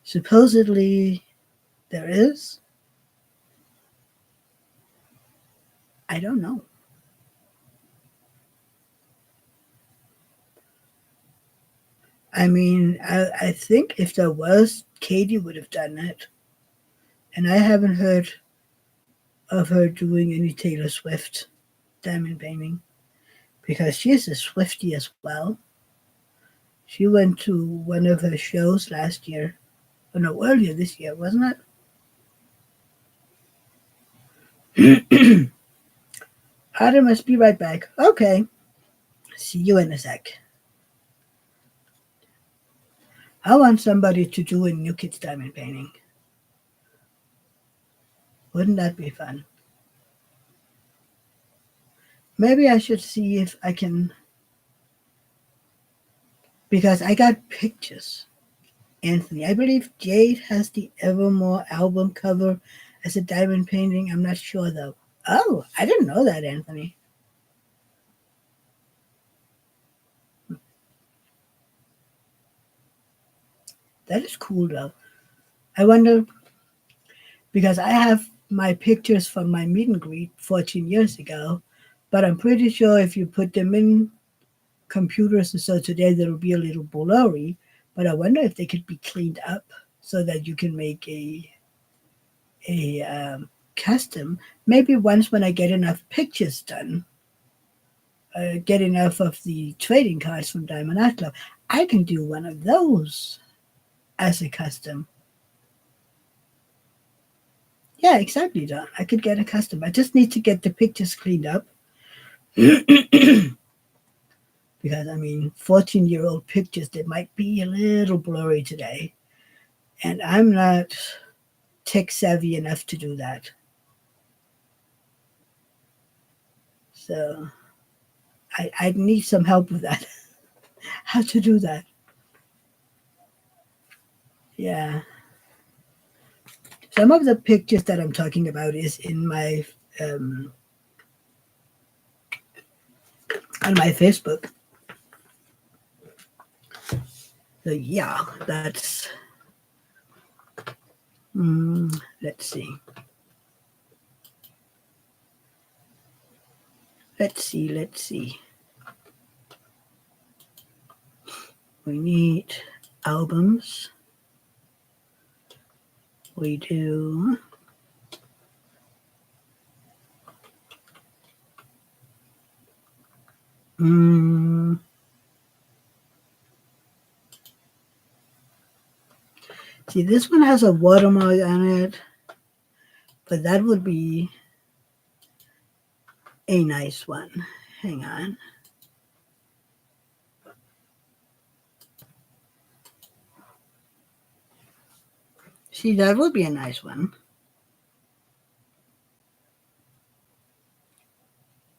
Supposedly there is. I don't know. I mean, I think if there was, Katie would have done it. And I haven't heard of her doing any Taylor Swift diamond painting because she's a Swiftie as well. She went to one of her shows last year. Oh no, earlier this year, wasn't it? I must be right back. Okay. See you in a sec. I want somebody to do a New Kids diamond painting. Wouldn't that be fun? Maybe I should see if I can, because I got pictures. Anthony, I believe Jade has the Evermore album cover as a diamond painting. I'm not sure though. Oh, I didn't know that, Anthony. That is cool though. I wonder, because I have my pictures from my meet and greet 14 years ago, but I'm pretty sure if you put them in computers, and so today they'll be a little blurry. But I wonder if they could be cleaned up so that you can make a custom. Maybe once when I get enough pictures done, get enough of the trading cards from Diamond Art Club, I can do one of those as a custom. Yeah, exactly, Don. I could get a custom. I just need to get the pictures cleaned up. Because, I mean, 14-year-old pictures, they might be a little blurry today. And I'm not tech savvy enough to do that. So I need some help with that. How to do that. Yeah. Some of the pictures that I'm talking about is in my um, on my Facebook. So yeah, that's. Let's see. Let's see. We need albums. We do. See, this one has a watermark on it, but that would be a nice one. Hang on. See, that would be a nice one.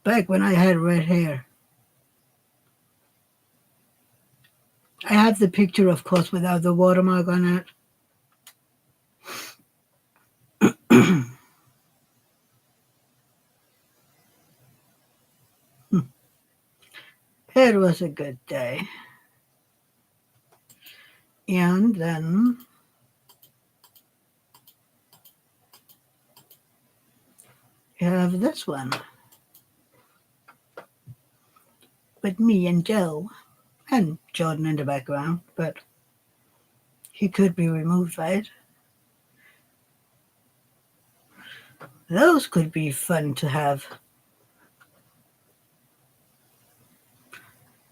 Back when I had red hair. I have the picture, of course, without the watermark on it. It was a good day. And then you have this one with me and Joe and Jordan in the background, but he could be removed, right? Those could be fun to have.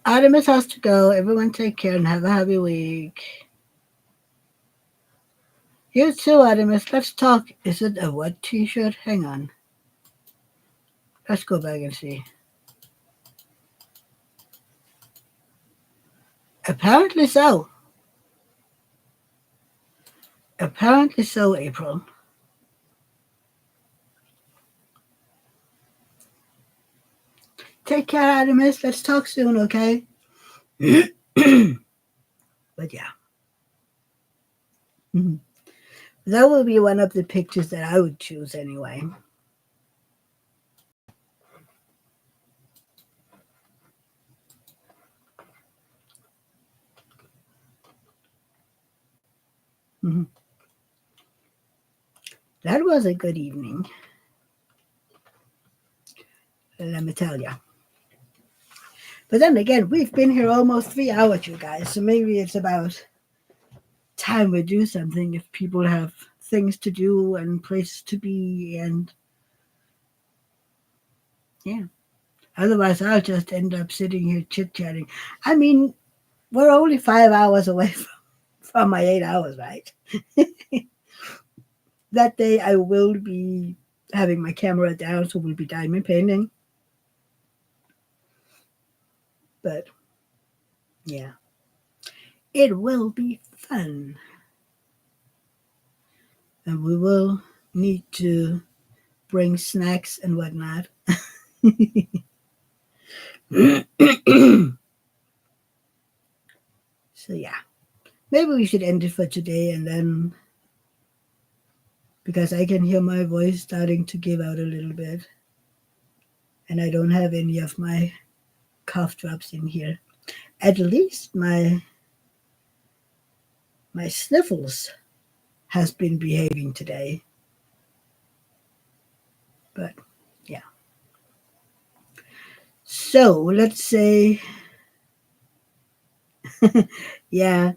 Artemis has to go. Everyone take care and have a happy week. You too, Artemis. Let's talk. Is it a what t-shirt? Hang on. Let's go back and see. Apparently so. Apparently so, April. Take care, Artemis. Let's talk soon, okay? But yeah. Mhm. That will be one of the pictures that I would choose anyway. Mhm. That was a good evening. Let me tell you. But then again, we've been here almost 3 hours, you guys. So maybe it's about time we do something if people have things to do and places to be. And yeah. Otherwise, I'll just end up sitting here chit chatting. I mean, we're only 5 hours away from my 8 hours, right? That day, I will be having my camera down, so we'll be diamond painting. But yeah, it will be fun. And we will need to bring snacks and whatnot. So yeah, maybe we should end it for today, and then because I can hear my voice starting to give out a little bit, and I don't have any of my cough drops in here. At least my sniffles has been behaving today. But yeah. So let's say Yeah,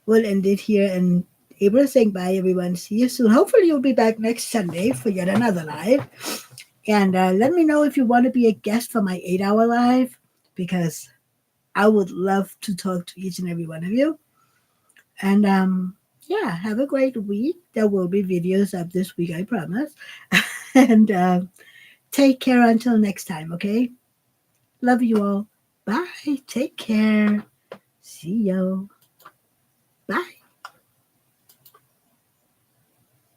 we'll end it here. And April saying bye, everyone. See you soon. Hopefully, you'll be back next Sunday for yet another live. And let me know if you want to be a guest for my 8 hour live, because I would love to talk to each and every one of you. And yeah, have a great week. There will be videos up this week, I promise. And take care until next time, okay? Love you all. Bye. Take care. See you. Bye.